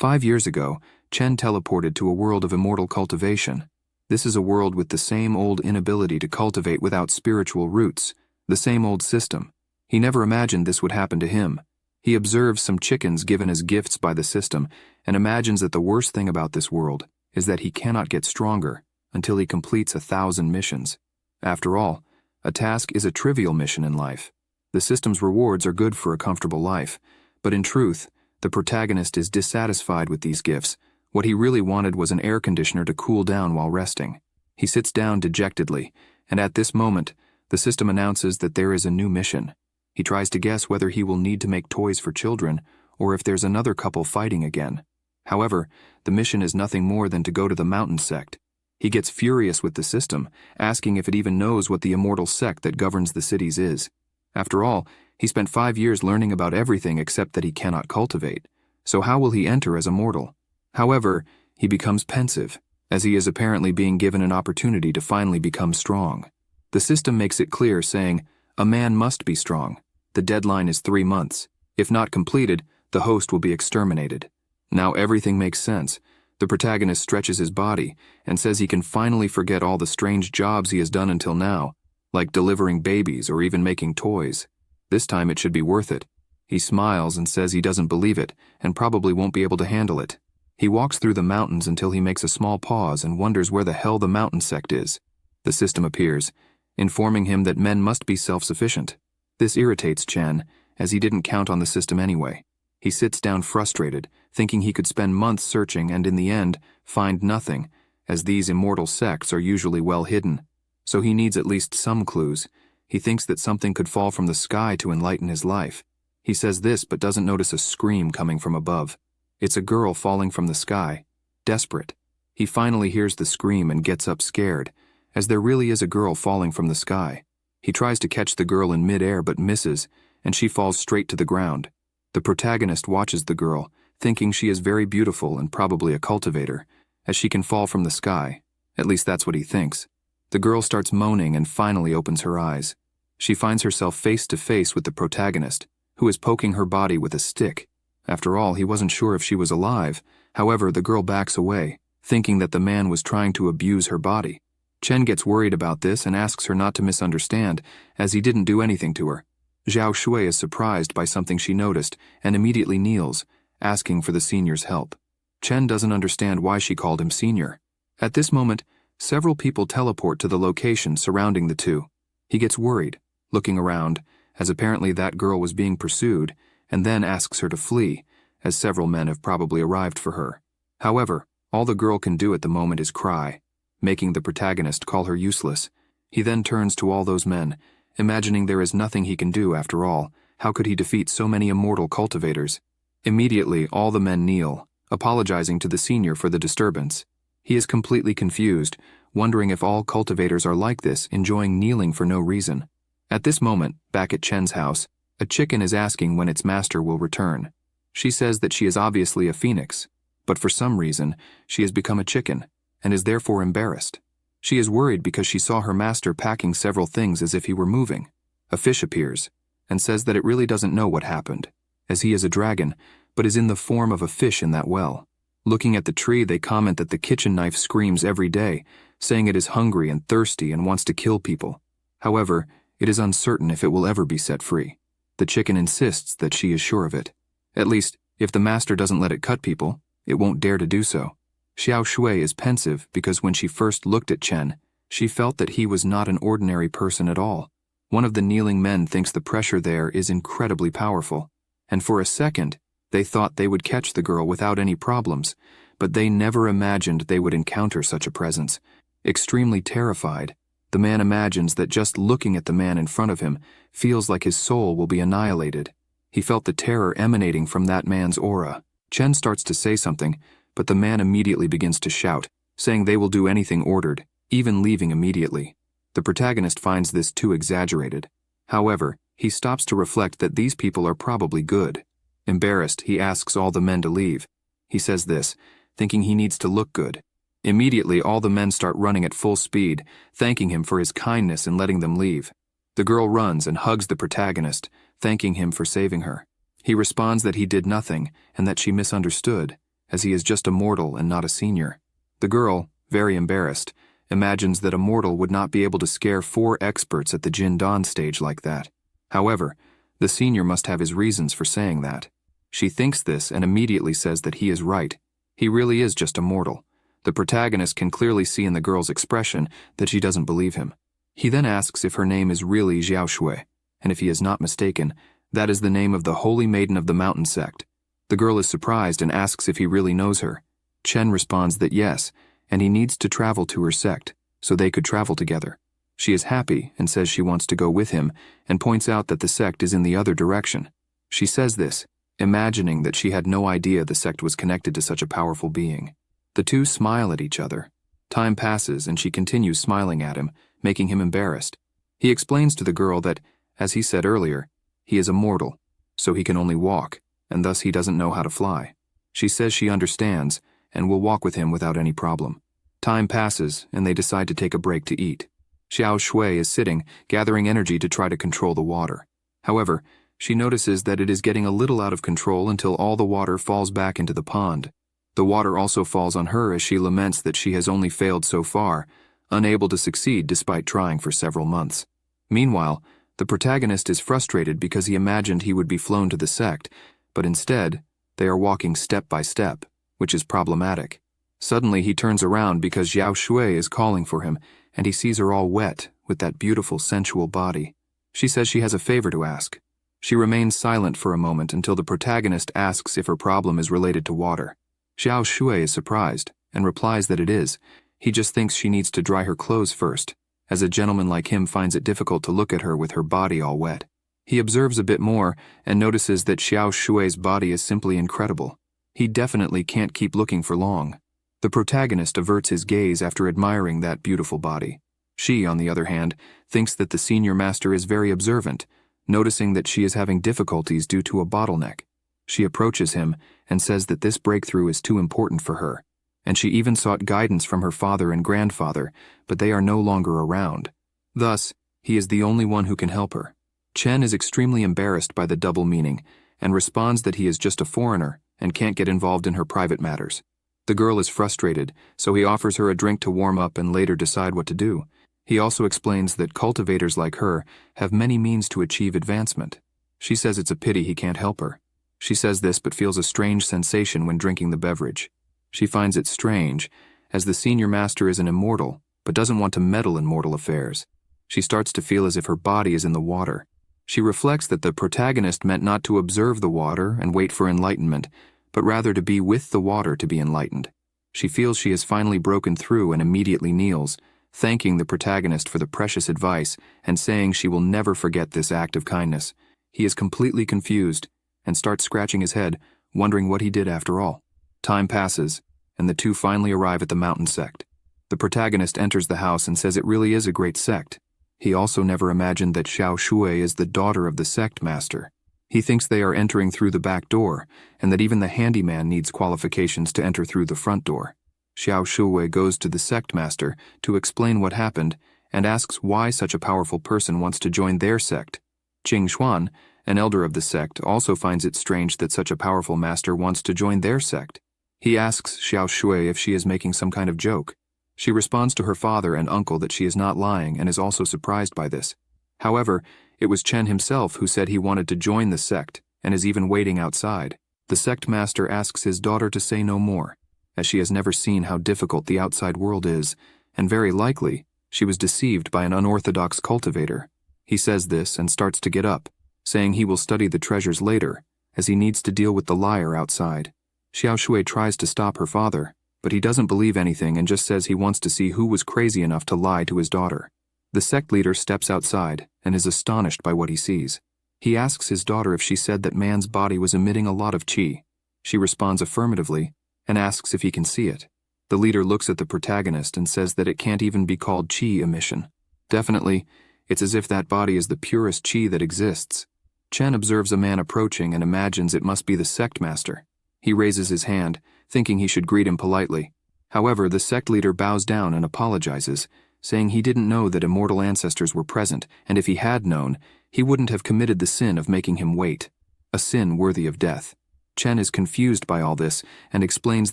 5 years ago, Chen teleported to a world of immortal cultivation. This is a world with the same old inability to cultivate without spiritual roots, the same old system. He never imagined this would happen to him. He observes some chickens given as gifts by the system and imagines that the worst thing about this world is that he cannot get stronger until he completes 1,000 missions. After all, a task is a trivial mission in life. The system's rewards are good for a comfortable life, but in truth, the protagonist is dissatisfied with these gifts. What he really wanted was an air conditioner to cool down while resting. He sits down dejectedly, and at this moment, the system announces that there is a new mission. He tries to guess whether he will need to make toys for children or if there's another couple fighting again. However, the mission is nothing more than to go to the mountain sect. He gets furious with the system, asking if it even knows what the immortal sect that governs the cities is. After all, he spent 5 years learning about everything except that he cannot cultivate. So how will he enter as a mortal? However, he becomes pensive, as he is apparently being given an opportunity to finally become strong. The system makes it clear, saying, "A man must be strong. The deadline is 3 months. If not completed, the host will be exterminated." Now everything makes sense. The protagonist stretches his body and says he can finally forget all the strange jobs he has done until now, like delivering babies or even making toys. This time it should be worth it. He smiles and says he doesn't believe it and probably won't be able to handle it. He walks through the mountains until he makes a small pause and wonders where the hell the mountain sect is. The system appears, informing him that men must be self-sufficient. This irritates Chen, as he didn't count on the system anyway. He sits down frustrated, thinking he could spend months searching and in the end, find nothing, as these immortal sects are usually well hidden. So he needs at least some clues. He thinks that something could fall from the sky to enlighten his life. He says this but doesn't notice a scream coming from above. It's a girl falling from the sky, desperate. He finally hears the scream and gets up scared, as there really is a girl falling from the sky. He tries to catch the girl in midair but misses, and she falls straight to the ground. The protagonist watches the girl, thinking she is very beautiful and probably a cultivator, as she can fall from the sky. At least that's what he thinks. The girl starts moaning and finally opens her eyes. She finds herself face to face with the protagonist, who is poking her body with a stick. After all, he wasn't sure if she was alive. However, the girl backs away, thinking that the man was trying to abuse her body. Chen gets worried about this and asks her not to misunderstand, as he didn't do anything to her. Zhao Shui is surprised by something she noticed and immediately kneels, asking for the senior's help. Chen doesn't understand why she called him senior. At this moment, several people teleport to the location surrounding the two. He gets worried, looking around, as apparently that girl was being pursued, and then asks her to flee, as several men have probably arrived for her. However, all the girl can do at the moment is cry, making the protagonist call her useless. He then turns to all those men, imagining there is nothing he can do after all. How could he defeat so many immortal cultivators? Immediately, all the men kneel, apologizing to the senior for the disturbance. He is completely confused, wondering if all cultivators are like this, enjoying kneeling for no reason. At this moment, back at Chen's house, a chicken is asking when its master will return. She says that she is obviously a phoenix, but for some reason, she has become a chicken, and is therefore embarrassed. She is worried because she saw her master packing several things as if he were moving. A fish appears, and says that it really doesn't know what happened, as he is a dragon, but is in the form of a fish in that well. Looking at the tree, they comment that the kitchen knife screams every day, saying it is hungry and thirsty and wants to kill people. However, it is uncertain if it will ever be set free. The chicken insists that she is sure of it. At least, if the master doesn't let it cut people, it won't dare to do so. Xiao Shui is pensive because when she first looked at Chen, she felt that he was not an ordinary person at all. One of the kneeling men thinks the pressure there is incredibly powerful, and for a second, they thought they would catch the girl without any problems, but they never imagined they would encounter such a presence. Extremely terrified, the man imagines that just looking at the man in front of him feels like his soul will be annihilated. He felt the terror emanating from that man's aura. Chen starts to say something, but the man immediately begins to shout, saying they will do anything ordered, even leaving immediately. The protagonist finds this too exaggerated. However, he stops to reflect that these people are probably good. Embarrassed, he asks all the men to leave. He says this, thinking he needs to look good. Immediately, all the men start running at full speed, thanking him for his kindness in letting them leave. The girl runs and hugs the protagonist, thanking him for saving her. He responds that he did nothing and that she misunderstood, as he is just a mortal and not a senior. The girl, very embarrassed, imagines that a mortal would not be able to scare 4 experts at the Jin Dawn stage like that. However, the senior must have his reasons for saying that. She thinks this and immediately says that he is right. He really is just a mortal. The protagonist can clearly see in the girl's expression that she doesn't believe him. He then asks if her name is really Xiao Shui, and if he is not mistaken, that is the name of the Holy Maiden of the Mountain sect. The girl is surprised and asks if he really knows her. Chen responds that yes, and he needs to travel to her sect, so they could travel together. She is happy and says she wants to go with him, and points out that the sect is in the other direction. She says this, imagining that she had no idea the sect was connected to such a powerful being. The two smile at each other. Time passes and she continues smiling at him, making him embarrassed. He explains to the girl that, as he said earlier, he is a mortal, so he can only walk, and thus he doesn't know how to fly. She says she understands, and will walk with him without any problem. Time passes, and they decide to take a break to eat. Xiao Shui is sitting, gathering energy to try to control the water. However, she notices that it is getting a little out of control until all the water falls back into the pond. The water also falls on her as she laments that she has only failed so far, unable to succeed despite trying for several months. Meanwhile, the protagonist is frustrated because he imagined he would be flown to the sect, but instead, they are walking step by step, which is problematic. Suddenly he turns around because Xiao Shui is calling for him, and he sees her all wet with that beautiful sensual body. She says she has a favor to ask. She remains silent for a moment until the protagonist asks if her problem is related to water. Xiao Shui is surprised and replies that it is. He just thinks she needs to dry her clothes first, as a gentleman like him finds it difficult to look at her with her body all wet. He observes a bit more and notices that Xiao Shui's body is simply incredible. He definitely can't keep looking for long. The protagonist averts his gaze after admiring that beautiful body. She, on the other hand, thinks that the senior master is very observant, noticing that she is having difficulties due to a bottleneck. She approaches him and says that this breakthrough is too important for her, and she even sought guidance from her father and grandfather, but they are no longer around. Thus, he is the only one who can help her. Chen is extremely embarrassed by the double meaning and responds that he is just a foreigner and can't get involved in her private matters. The girl is frustrated, so he offers her a drink to warm up and later decide what to do. He also explains that cultivators like her have many means to achieve advancement. She says it's a pity he can't help her. She says this but feels a strange sensation when drinking the beverage. She finds it strange, as the senior master is an immortal, but doesn't want to meddle in mortal affairs. She starts to feel as if her body is in the water. She reflects that the protagonist meant not to observe the water and wait for enlightenment, but rather to be with the water to be enlightened. She feels she has finally broken through and immediately kneels, thanking the protagonist for the precious advice and saying she will never forget this act of kindness. He is completely confused and starts scratching his head, wondering what he did after all. Time passes, and the two finally arrive at the mountain sect. The protagonist enters the house and says it really is a great sect. He also never imagined that Xiao Shui is the daughter of the sect master. He thinks they are entering through the back door, and that even the handyman needs qualifications to enter through the front door. Xiao Shui goes to the sect master to explain what happened and asks why such a powerful person wants to join their sect. Jing Xuan, an elder of the sect, also finds it strange that such a powerful master wants to join their sect. He asks Xiao Shui if she is making some kind of joke. She responds to her father and uncle that she is not lying and is also surprised by this. However, it was Chen himself who said he wanted to join the sect and is even waiting outside. The sect master asks his daughter to say no more, as she has never seen how difficult the outside world is, and very likely, she was deceived by an unorthodox cultivator. He says this and starts to get up, saying he will study the treasures later, as he needs to deal with the liar outside. Xiao Shui tries to stop her father, but he doesn't believe anything and just says he wants to see who was crazy enough to lie to his daughter. The sect leader steps outside and is astonished by what he sees. He asks his daughter if she said that man's body was emitting a lot of qi. She responds affirmatively and asks if he can see it. The leader looks at the protagonist and says that it can't even be called qi emission. Definitely, it's as if that body is the purest qi that exists. Chen observes a man approaching and imagines it must be the sect master. He raises his hand, thinking he should greet him politely. However, the sect leader bows down and apologizes, saying he didn't know that immortal ancestors were present, and if he had known, he wouldn't have committed the sin of making him wait, a sin worthy of death. Chen is confused by all this and explains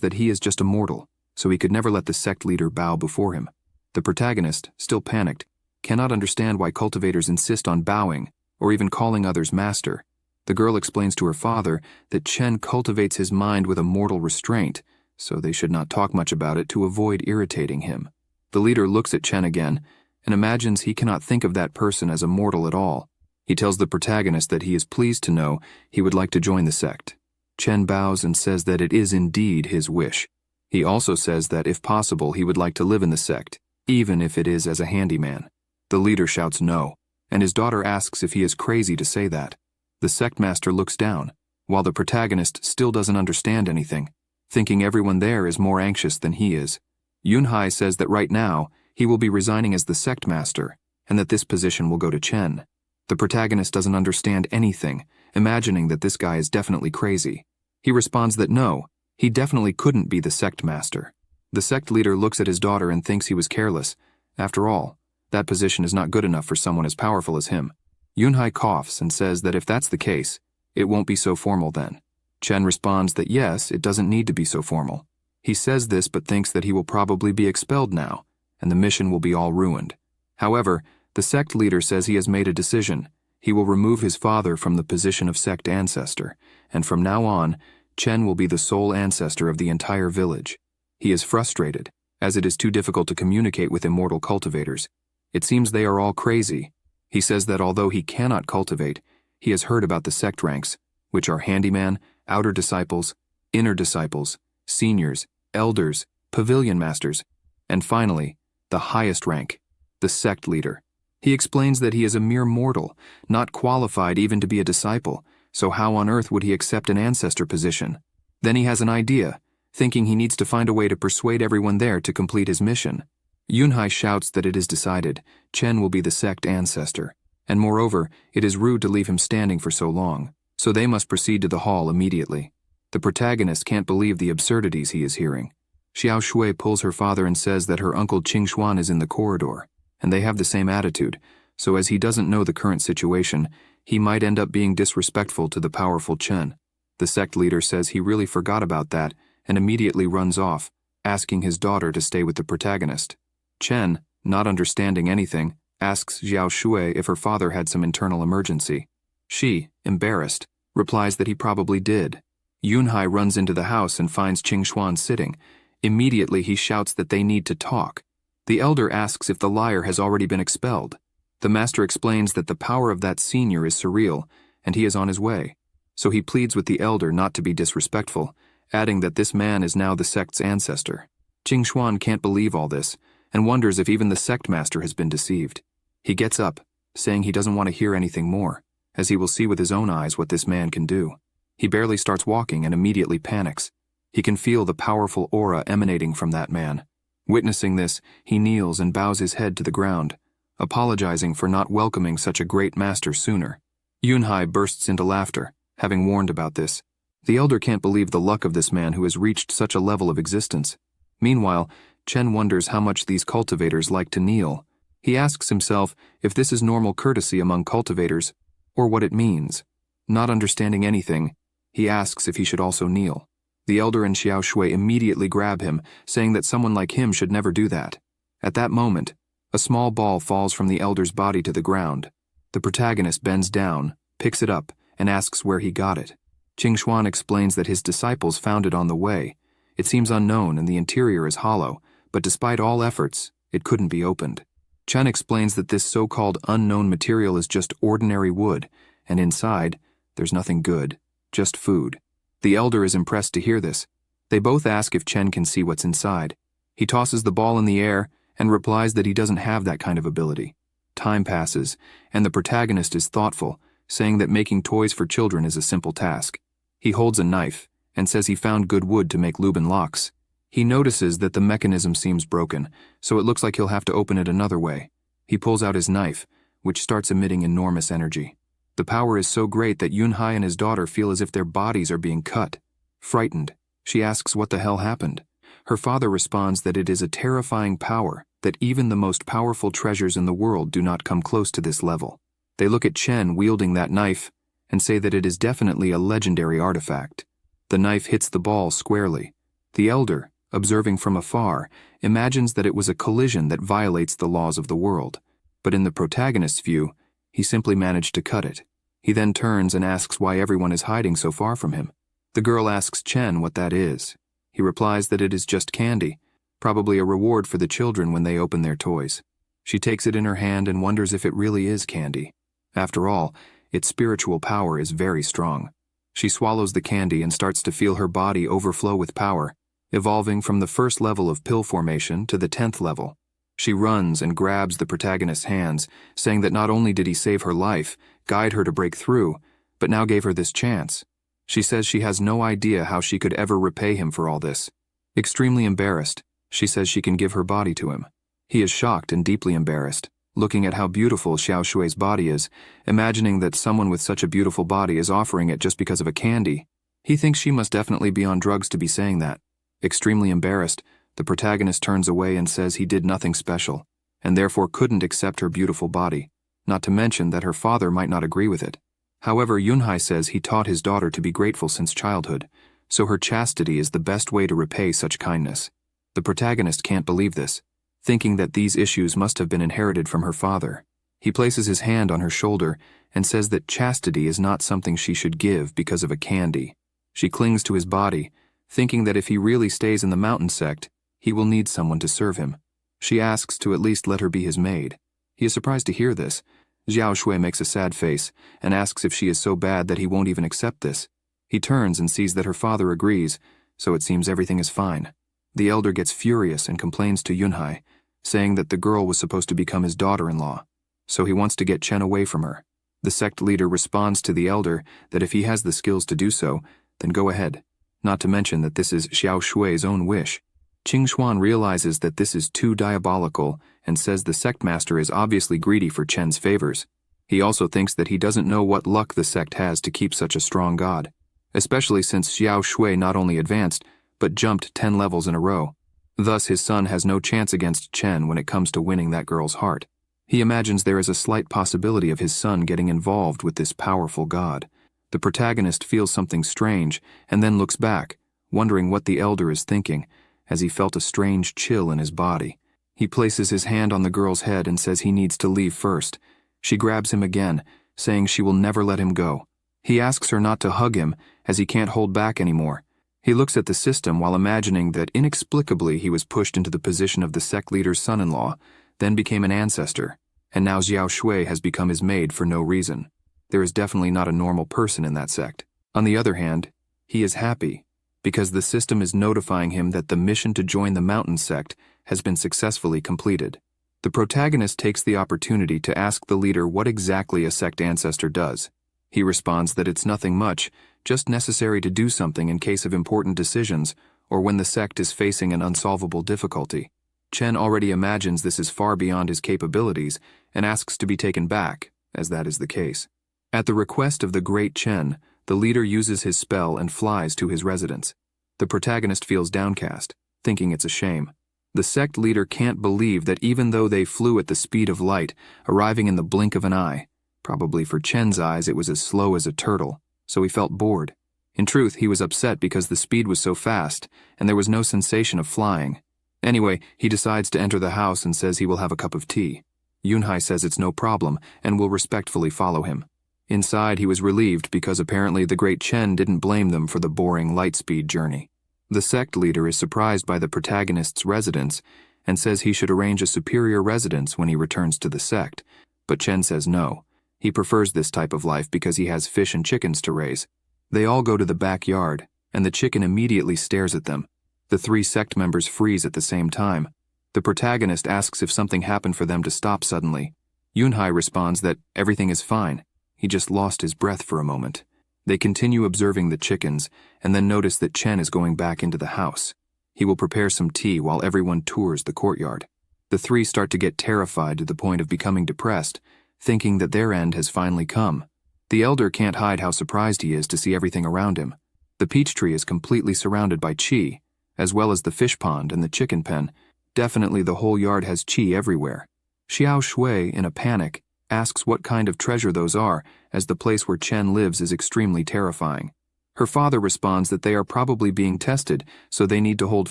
that he is just a mortal, so he could never let the sect leader bow before him. The protagonist, still panicked, cannot understand why cultivators insist on bowing or even calling others master. The girl explains to her father that Chen cultivates his mind with a mortal restraint, so they should not talk much about it to avoid irritating him. The leader looks at Chen again and imagines he cannot think of that person as a mortal at all. He tells the protagonist that he is pleased to know he would like to join the sect. Chen bows and says that it is indeed his wish. He also says that if possible he would like to live in the sect, even if it is as a handyman. The leader shouts no, and his daughter asks if he is crazy to say that. The sect master looks down, while the protagonist still doesn't understand anything, thinking everyone there is more anxious than he is. Yunhai says that right now he will be resigning as the sect master, and that this position will go to Chen. The protagonist doesn't understand anything, imagining that this guy is definitely crazy. He responds that no, he definitely couldn't be the sect master. The sect leader looks at his daughter and thinks he was careless. After all, that position is not good enough for someone as powerful as him. Yunhai coughs and says that if that's the case, it won't be so formal then. Chen responds that yes, it doesn't need to be so formal. He says this but thinks that he will probably be expelled now, and the mission will be all ruined. However, the sect leader says he has made a decision. He will remove his father from the position of sect ancestor, and from now on, Chen will be the sole ancestor of the entire village. He is frustrated, as it is too difficult to communicate with immortal cultivators. It seems they are all crazy. He says that although he cannot cultivate, he has heard about the sect ranks, which are handyman, outer disciples, inner disciples, seniors, elders, pavilion masters, and finally, the highest rank, the sect leader. He explains that he is a mere mortal, not qualified even to be a disciple, so how on earth would he accept an ancestor position? Then he has an idea, thinking he needs to find a way to persuade everyone there to complete his mission. Yunhai shouts that it is decided, Chen will be the sect ancestor, and moreover, it is rude to leave him standing for so long, so they must proceed to the hall immediately. The protagonist can't believe the absurdities he is hearing. Xiao Shui pulls her father and says that her uncle Qing Xuan is in the corridor, and they have the same attitude, so as he doesn't know the current situation, he might end up being disrespectful to the powerful Chen. The sect leader says he really forgot about that and immediately runs off, asking his daughter to stay with the protagonist. Chen, not understanding anything, asks Xiao Shui if her father had some internal emergency. She, embarrassed, replies that he probably did. Yunhai runs into the house and finds Qing Xuan sitting. Immediately he shouts that they need to talk. The elder asks if the liar has already been expelled. The master explains that the power of that senior is surreal, and he is on his way. So he pleads with the elder not to be disrespectful, adding that this man is now the sect's ancestor. Qing Xuan can't believe all this, and wonders if even the sect master has been deceived. He gets up, saying he doesn't want to hear anything more, as he will see with his own eyes what this man can do. He barely starts walking and immediately panics. He can feel the powerful aura emanating from that man. Witnessing this, he kneels and bows his head to the ground, apologizing for not welcoming such a great master sooner. Yunhai bursts into laughter, having warned about this. The elder can't believe the luck of this man who has reached such a level of existence. Meanwhile, Chen wonders how much these cultivators like to kneel. He asks himself if this is normal courtesy among cultivators, or what it means. Not understanding anything, he asks if he should also kneel. The elder and Xiao Shui immediately grab him, saying that someone like him should never do that. At that moment, a small ball falls from the elder's body to the ground. The protagonist bends down, picks it up, and asks where he got it. Qing Xuan explains that his disciples found it on the way. It seems unknown and the interior is hollow, but despite all efforts, it couldn't be opened. Chen explains that this so-called unknown material is just ordinary wood, and inside, there's nothing good, just food. The elder is impressed to hear this. They both ask if Chen can see what's inside. He tosses the ball in the air and replies that he doesn't have that kind of ability. Time passes, and the protagonist is thoughtful, saying that making toys for children is a simple task. He holds a knife and says he found good wood to make Lubin locks. He notices that the mechanism seems broken, so it looks like he'll have to open it another way. He pulls out his knife, which starts emitting enormous energy. The power is so great that Yunhai and his daughter feel as if their bodies are being cut. Frightened, she asks what the hell happened. Her father responds that it is a terrifying power, that even the most powerful treasures in the world do not come close to this level. They look at Chen wielding that knife and say that it is definitely a legendary artifact. The knife hits the ball squarely. The elder, observing from afar, imagines that it was a collision that violates the laws of the world. But in the protagonist's view, he simply managed to cut it. He then turns and asks why everyone is hiding so far from him. The girl asks Chen what that is. He replies that it is just candy, probably a reward for the children when they open their toys. She takes it in her hand and wonders if it really is candy. After all, its spiritual power is very strong. She swallows the candy and starts to feel her body overflow with power, evolving from the first level of pill formation to the 10th level. She runs and grabs the protagonist's hands, saying that not only did he save her life, guide her to break through, but now gave her this chance. She says she has no idea how she could ever repay him for all this. Extremely embarrassed, she says she can give her body to him. He is shocked and deeply embarrassed, looking at how beautiful Xiao Shui's body is, imagining that someone with such a beautiful body is offering it just because of a candy. He thinks she must definitely be on drugs to be saying that. Extremely embarrassed, the protagonist turns away and says he did nothing special, and therefore couldn't accept her beautiful body, not to mention that her father might not agree with it. However, Yunhai says he taught his daughter to be grateful since childhood, so her chastity is the best way to repay such kindness. The protagonist can't believe this, thinking that these issues must have been inherited from her father. He places his hand on her shoulder and says that chastity is not something she should give because of a candy. She clings to his body, thinking that if he really stays in the mountain sect, he will need someone to serve him. She asks to at least let her be his maid. He is surprised to hear this. Xiao Shui makes a sad face and asks if she is so bad that he won't even accept this. He turns and sees that her father agrees, so it seems everything is fine. The elder gets furious and complains to Yunhai, saying that the girl was supposed to become his daughter-in-law, so he wants to get Chen away from her. The sect leader responds to the elder that if he has the skills to do so, then go ahead, not to mention that this is Xiao Shui's own wish. Qing Xuan realizes that this is too diabolical and says the sect master is obviously greedy for Chen's favors. He also thinks that he doesn't know what luck the sect has to keep such a strong god, especially since Xiao Shui not only advanced, but jumped 10 levels in a row. Thus his son has no chance against Chen when it comes to winning that girl's heart. He imagines there is a slight possibility of his son getting involved with this powerful god. The protagonist feels something strange and then looks back, wondering what the elder is thinking, as he felt a strange chill in his body. He places his hand on the girl's head and says he needs to leave first. She grabs him again, saying she will never let him go. He asks her not to hug him, as he can't hold back anymore. He looks at the system while imagining that inexplicably he was pushed into the position of the sect leader's son-in-law, then became an ancestor, and now Xiao Shui has become his maid for no reason. There is definitely not a normal person in that sect. On the other hand, he is happy, because the system is notifying him that the mission to join the mountain sect has been successfully completed. The protagonist takes the opportunity to ask the leader what exactly a sect ancestor does. He responds that it's nothing much, just necessary to do something in case of important decisions or when the sect is facing an unsolvable difficulty. Chen already imagines this is far beyond his capabilities and asks to be taken back, as that is the case. At the request of the great Chen, the leader uses his spell and flies to his residence. The protagonist feels downcast, thinking it's a shame. The sect leader can't believe that even though they flew at the speed of light, arriving in the blink of an eye, probably for Chen's eyes it was as slow as a turtle, so he felt bored. In truth, he was upset because the speed was so fast, and there was no sensation of flying. Anyway, he decides to enter the house and says he will have a cup of tea. Yunhai says it's no problem and will respectfully follow him. Inside, he was relieved because apparently the great Chen didn't blame them for the boring light-speed journey. The sect leader is surprised by the protagonist's residence and says he should arrange a superior residence when he returns to the sect, but Chen says no. He prefers this type of life because he has fish and chickens to raise. They all go to the backyard, and the chicken immediately stares at them. The 3 sect members freeze at the same time. The protagonist asks if something happened for them to stop suddenly. Yunhai responds that everything is fine. He just lost his breath for a moment. They continue observing the chickens, and then notice that Chen is going back into the house. He will prepare some tea while everyone tours the courtyard. The 3 start to get terrified to the point of becoming depressed, thinking that their end has finally come. The elder can't hide how surprised he is to see everything around him. The peach tree is completely surrounded by qi, as well as the fish pond and the chicken pen. Definitely the whole yard has qi everywhere. Xiao Shui, in a panic, asks what kind of treasure those are, as the place where Chen lives is extremely terrifying. Her father responds that they are probably being tested, so they need to hold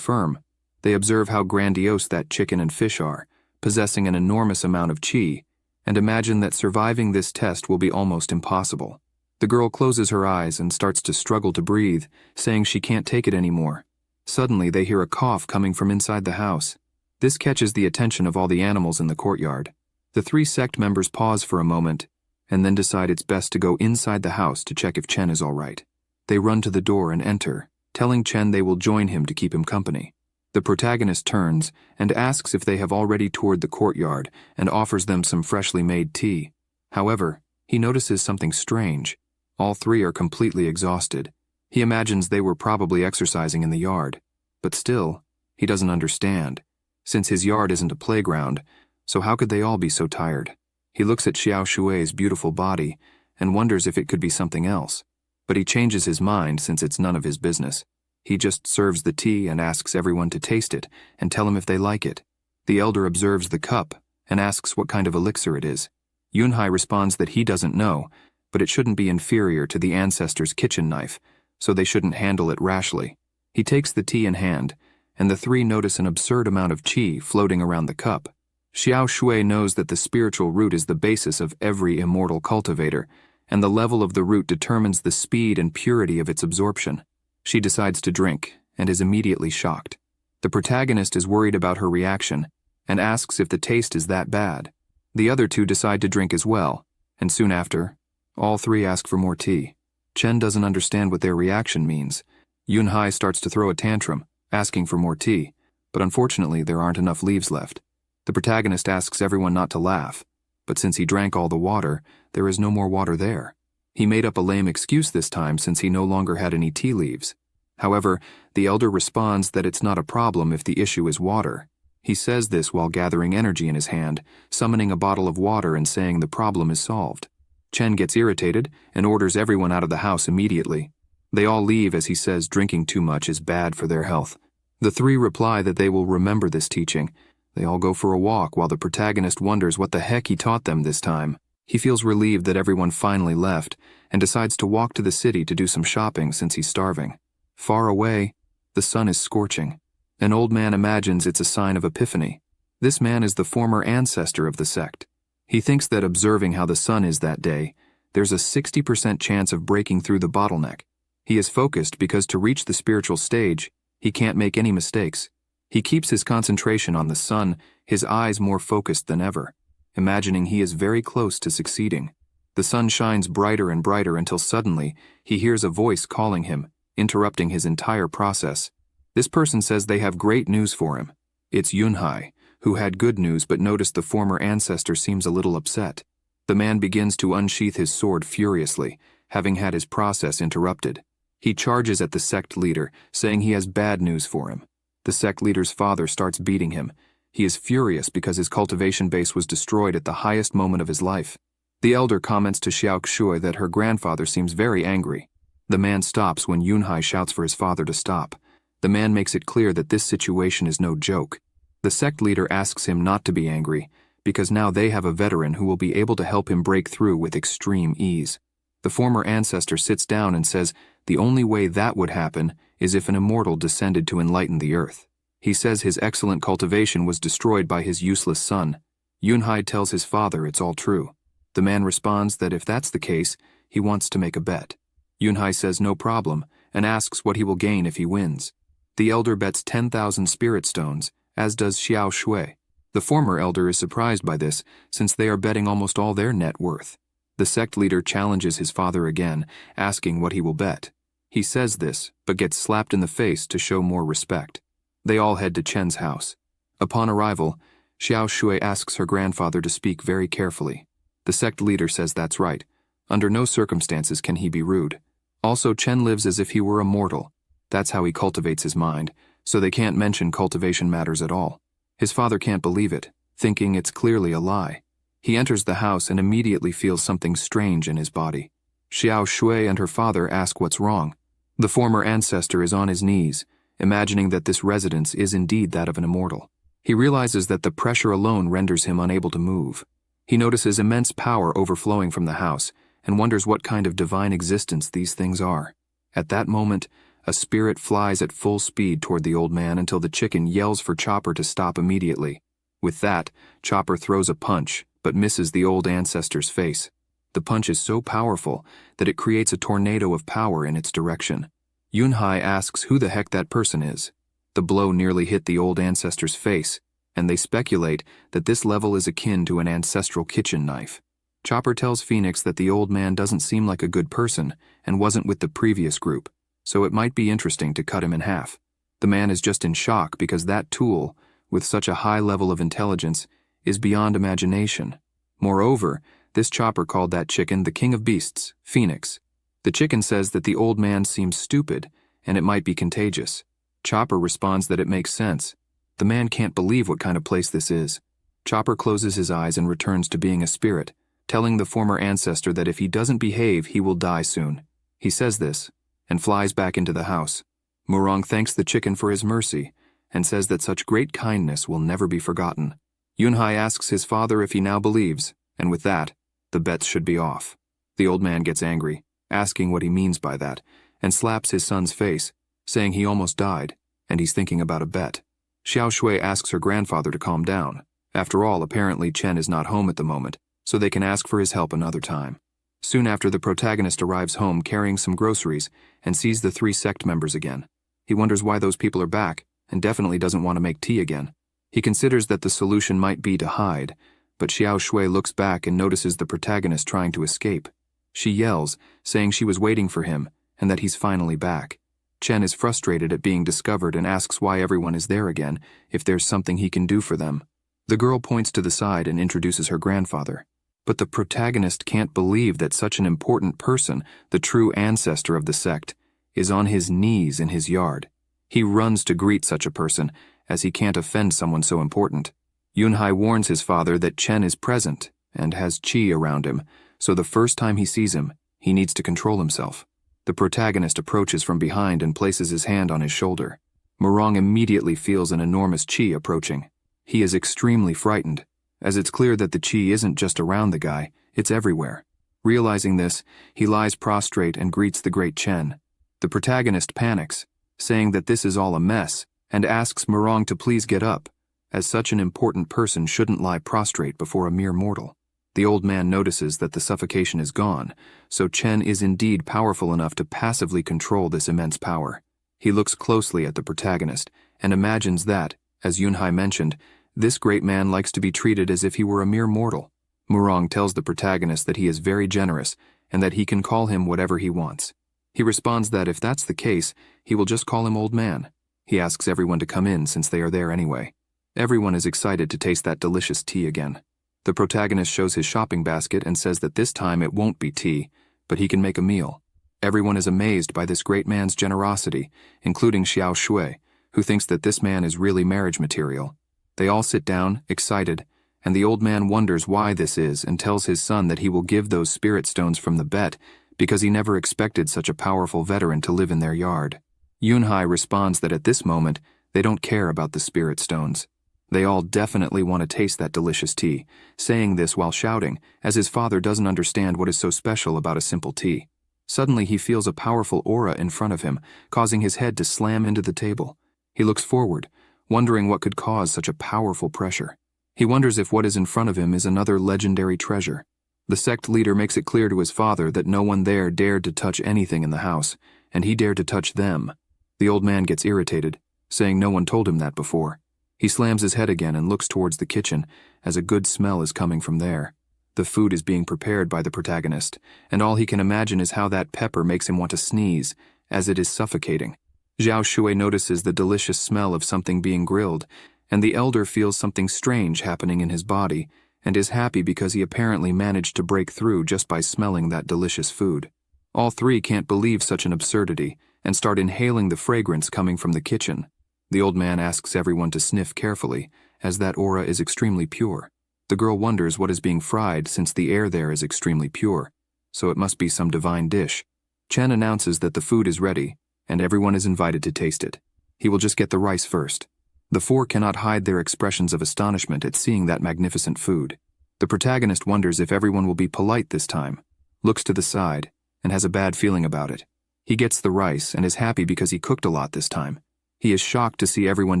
firm. They observe how grandiose that chicken and fish are, possessing an enormous amount of chi, and imagine that surviving this test will be almost impossible. The girl closes her eyes and starts to struggle to breathe, saying she can't take it anymore. Suddenly, they hear a cough coming from inside the house. This catches the attention of all the animals in the courtyard. The 3 sect members pause for a moment, and then decide it's best to go inside the house to check if Chen is all right. They run to the door and enter, telling Chen they will join him to keep him company. The protagonist turns and asks if they have already toured the courtyard and offers them some freshly made tea. However, he notices something strange. All 3 are completely exhausted. He imagines they were probably exercising in the yard. But still, he doesn't understand, since his yard isn't a playground, so how could they all be so tired? He looks at Xiao Shui's beautiful body and wonders if it could be something else. But he changes his mind since it's none of his business. He just serves the tea and asks everyone to taste it and tell him if they like it. The elder observes the cup and asks what kind of elixir it is. Yunhai responds that he doesn't know, but it shouldn't be inferior to the ancestor's kitchen knife, so they shouldn't handle it rashly. He takes the tea in hand, and the 3 notice an absurd amount of qi floating around the cup. Xiao Shui knows that the spiritual root is the basis of every immortal cultivator, and the level of the root determines the speed and purity of its absorption. She decides to drink, and is immediately shocked. The protagonist is worried about her reaction, and asks if the taste is that bad. The other 2 decide to drink as well, and soon after, all 3 ask for more tea. Chen doesn't understand what their reaction means. Yunhai starts to throw a tantrum, asking for more tea, but unfortunately there aren't enough leaves left. The protagonist asks everyone not to laugh, but since he drank all the water, there is no more water there. He made up a lame excuse this time since he no longer had any tea leaves. However, the elder responds that it's not a problem if the issue is water. He says this while gathering energy in his hand, summoning a bottle of water and saying the problem is solved. Chen gets irritated and orders everyone out of the house immediately. They all leave as he says drinking too much is bad for their health. The 3 reply that they will remember this teaching. They all go for a walk while the protagonist wonders what the heck he taught them this time. He feels relieved that everyone finally left and decides to walk to the city to do some shopping since he's starving. Far away, the sun is scorching. An old man imagines it's a sign of epiphany. This man is the former ancestor of the sect. He thinks that observing how the sun is that day, there's a 60% chance of breaking through the bottleneck. He is focused because to reach the spiritual stage, he can't make any mistakes. He keeps his concentration on the sun, his eyes more focused than ever, imagining he is very close to succeeding. The sun shines brighter and brighter until suddenly he hears a voice calling him, interrupting his entire process. This person says they have great news for him. It's Yunhai, who had good news but noticed the former ancestor seems a little upset. The man begins to unsheath his sword furiously, having had his process interrupted. He charges at the sect leader, saying he has bad news for him. The sect leader's father starts beating him. He is furious because his cultivation base was destroyed at the highest moment of his life. The elder comments to Xiao Shui that her grandfather seems very angry. The man stops when Yunhai shouts for his father to stop. The man makes it clear that this situation is no joke. The sect leader asks him not to be angry, because now they have a veteran who will be able to help him break through with extreme ease. The former ancestor sits down and says the only way that would happen is if an immortal descended to enlighten the earth. He says his excellent cultivation was destroyed by his useless son. Yunhai tells his father it's all true. The man responds that if that's the case, he wants to make a bet. Yunhai says no problem and asks what he will gain if he wins. The elder bets 10,000 spirit stones, as does Xiao Shui. The former elder is surprised by this, since they are betting almost all their net worth. The sect leader challenges his father again, asking what he will bet. He says this, but gets slapped in the face to show more respect. They all head to Chen's house. Upon arrival, Xiao Shui asks her grandfather to speak very carefully. The sect leader says that's right. Under no circumstances can he be rude. Also, Chen lives as if he were a mortal. That's how he cultivates his mind, so they can't mention cultivation matters at all. His father can't believe it, thinking it's clearly a lie. He enters the house and immediately feels something strange in his body. Xiao Shui and her father ask what's wrong. The former ancestor is on his knees, imagining that this residence is indeed that of an immortal. He realizes that the pressure alone renders him unable to move. He notices immense power overflowing from the house and wonders what kind of divine existence these things are. At that moment, a spirit flies at full speed toward the old man until the chicken yells for Chopper to stop immediately. With that, Chopper throws a punch, but misses the old ancestor's face. The punch is so powerful that it creates a tornado of power in its direction. Yunhai asks who the heck that person is. The blow nearly hit the old ancestor's face, and they speculate that this level is akin to an ancestral kitchen knife. Chopper tells Phoenix that the old man doesn't seem like a good person and wasn't with the previous group, so it might be interesting to cut him in half. The man is just in shock because that tool, with such a high level of intelligence, is beyond imagination. Moreover, this Chopper called that chicken the king of beasts, Phoenix. The chicken says that the old man seems stupid, and it might be contagious. Chopper responds that it makes sense. The man can't believe what kind of place this is. Chopper closes his eyes and returns to being a spirit, telling the former ancestor that if he doesn't behave, he will die soon. He says this, and flies back into the house. Murong thanks the chicken for his mercy, and says that such great kindness will never be forgotten. Yunhai asks his father if he now believes, and with that, the bets should be off. The old man gets angry, asking what he means by that, and slaps his son's face, saying he almost died, and he's thinking about a bet. Xiao Shui asks her grandfather to calm down. After all, apparently Chen is not home at the moment, so they can ask for his help another time. Soon after, the protagonist arrives home carrying some groceries and sees the 3 sect members again. He wonders why those people are back, and definitely doesn't want to make tea again. He considers that the solution might be to hide, but Xiao Shui looks back and notices the protagonist trying to escape. She yells, saying she was waiting for him, and that he's finally back. Chen is frustrated at being discovered and asks why everyone is there again, if there's something he can do for them. The girl points to the side and introduces her grandfather. But the protagonist can't believe that such an important person, the true ancestor of the sect, is on his knees in his yard. He runs to greet such a person, as he can't offend someone so important. Yunhai warns his father that Chen is present and has qi around him, so the first time he sees him, he needs to control himself. The protagonist approaches from behind and places his hand on his shoulder. Murong immediately feels an enormous qi approaching. He is extremely frightened, as it's clear that the qi isn't just around the guy, it's everywhere. Realizing this, he lies prostrate and greets the great Chen. The protagonist panics, saying that this is all a mess, and asks Murong to please get up, as such an important person shouldn't lie prostrate before a mere mortal. The old man notices that the suffocation is gone, so Chen is indeed powerful enough to passively control this immense power. He looks closely at the protagonist, and imagines that, as Yunhai mentioned, this great man likes to be treated as if he were a mere mortal. Murong tells the protagonist that he is very generous, and that he can call him whatever he wants. He responds that if that's the case, he will just call him old man. He asks everyone to come in since they are there anyway. Everyone is excited to taste that delicious tea again. The protagonist shows his shopping basket and says that this time it won't be tea, but he can make a meal. Everyone is amazed by this great man's generosity, including Xiao Shui, who thinks that this man is really marriage material. They all sit down, excited, and the old man wonders why this is and tells his son that he will give those spirit stones from the bet because he never expected such a powerful veteran to live in their yard. Yunhai responds that at this moment, they don't care about the spirit stones. They all definitely want to taste that delicious tea, saying this while shouting, as his father doesn't understand what is so special about a simple tea. Suddenly he feels a powerful aura in front of him, causing his head to slam into the table. He looks forward, wondering what could cause such a powerful pressure. He wonders if what is in front of him is another legendary treasure. The sect leader makes it clear to his father that no one there dared to touch anything in the house, and he dared to touch them. The old man gets irritated, saying no one told him that before. He slams his head again and looks towards the kitchen, as a good smell is coming from there. The food is being prepared by the protagonist, and all he can imagine is how that pepper makes him want to sneeze, as it is suffocating. Xiao Shui notices the delicious smell of something being grilled, and the elder feels something strange happening in his body, and is happy because he apparently managed to break through just by smelling that delicious food. All 3 can't believe such an absurdity, and start inhaling the fragrance coming from the kitchen. The old man asks everyone to sniff carefully, as that aura is extremely pure. The girl wonders what is being fried since the air there is extremely pure, so it must be some divine dish. Chen announces that the food is ready, and everyone is invited to taste it. He will just get the rice first. The 4 cannot hide their expressions of astonishment at seeing that magnificent food. The protagonist wonders if everyone will be polite this time, looks to the side, and has a bad feeling about it. He gets the rice and is happy because he cooked a lot this time. He is shocked to see everyone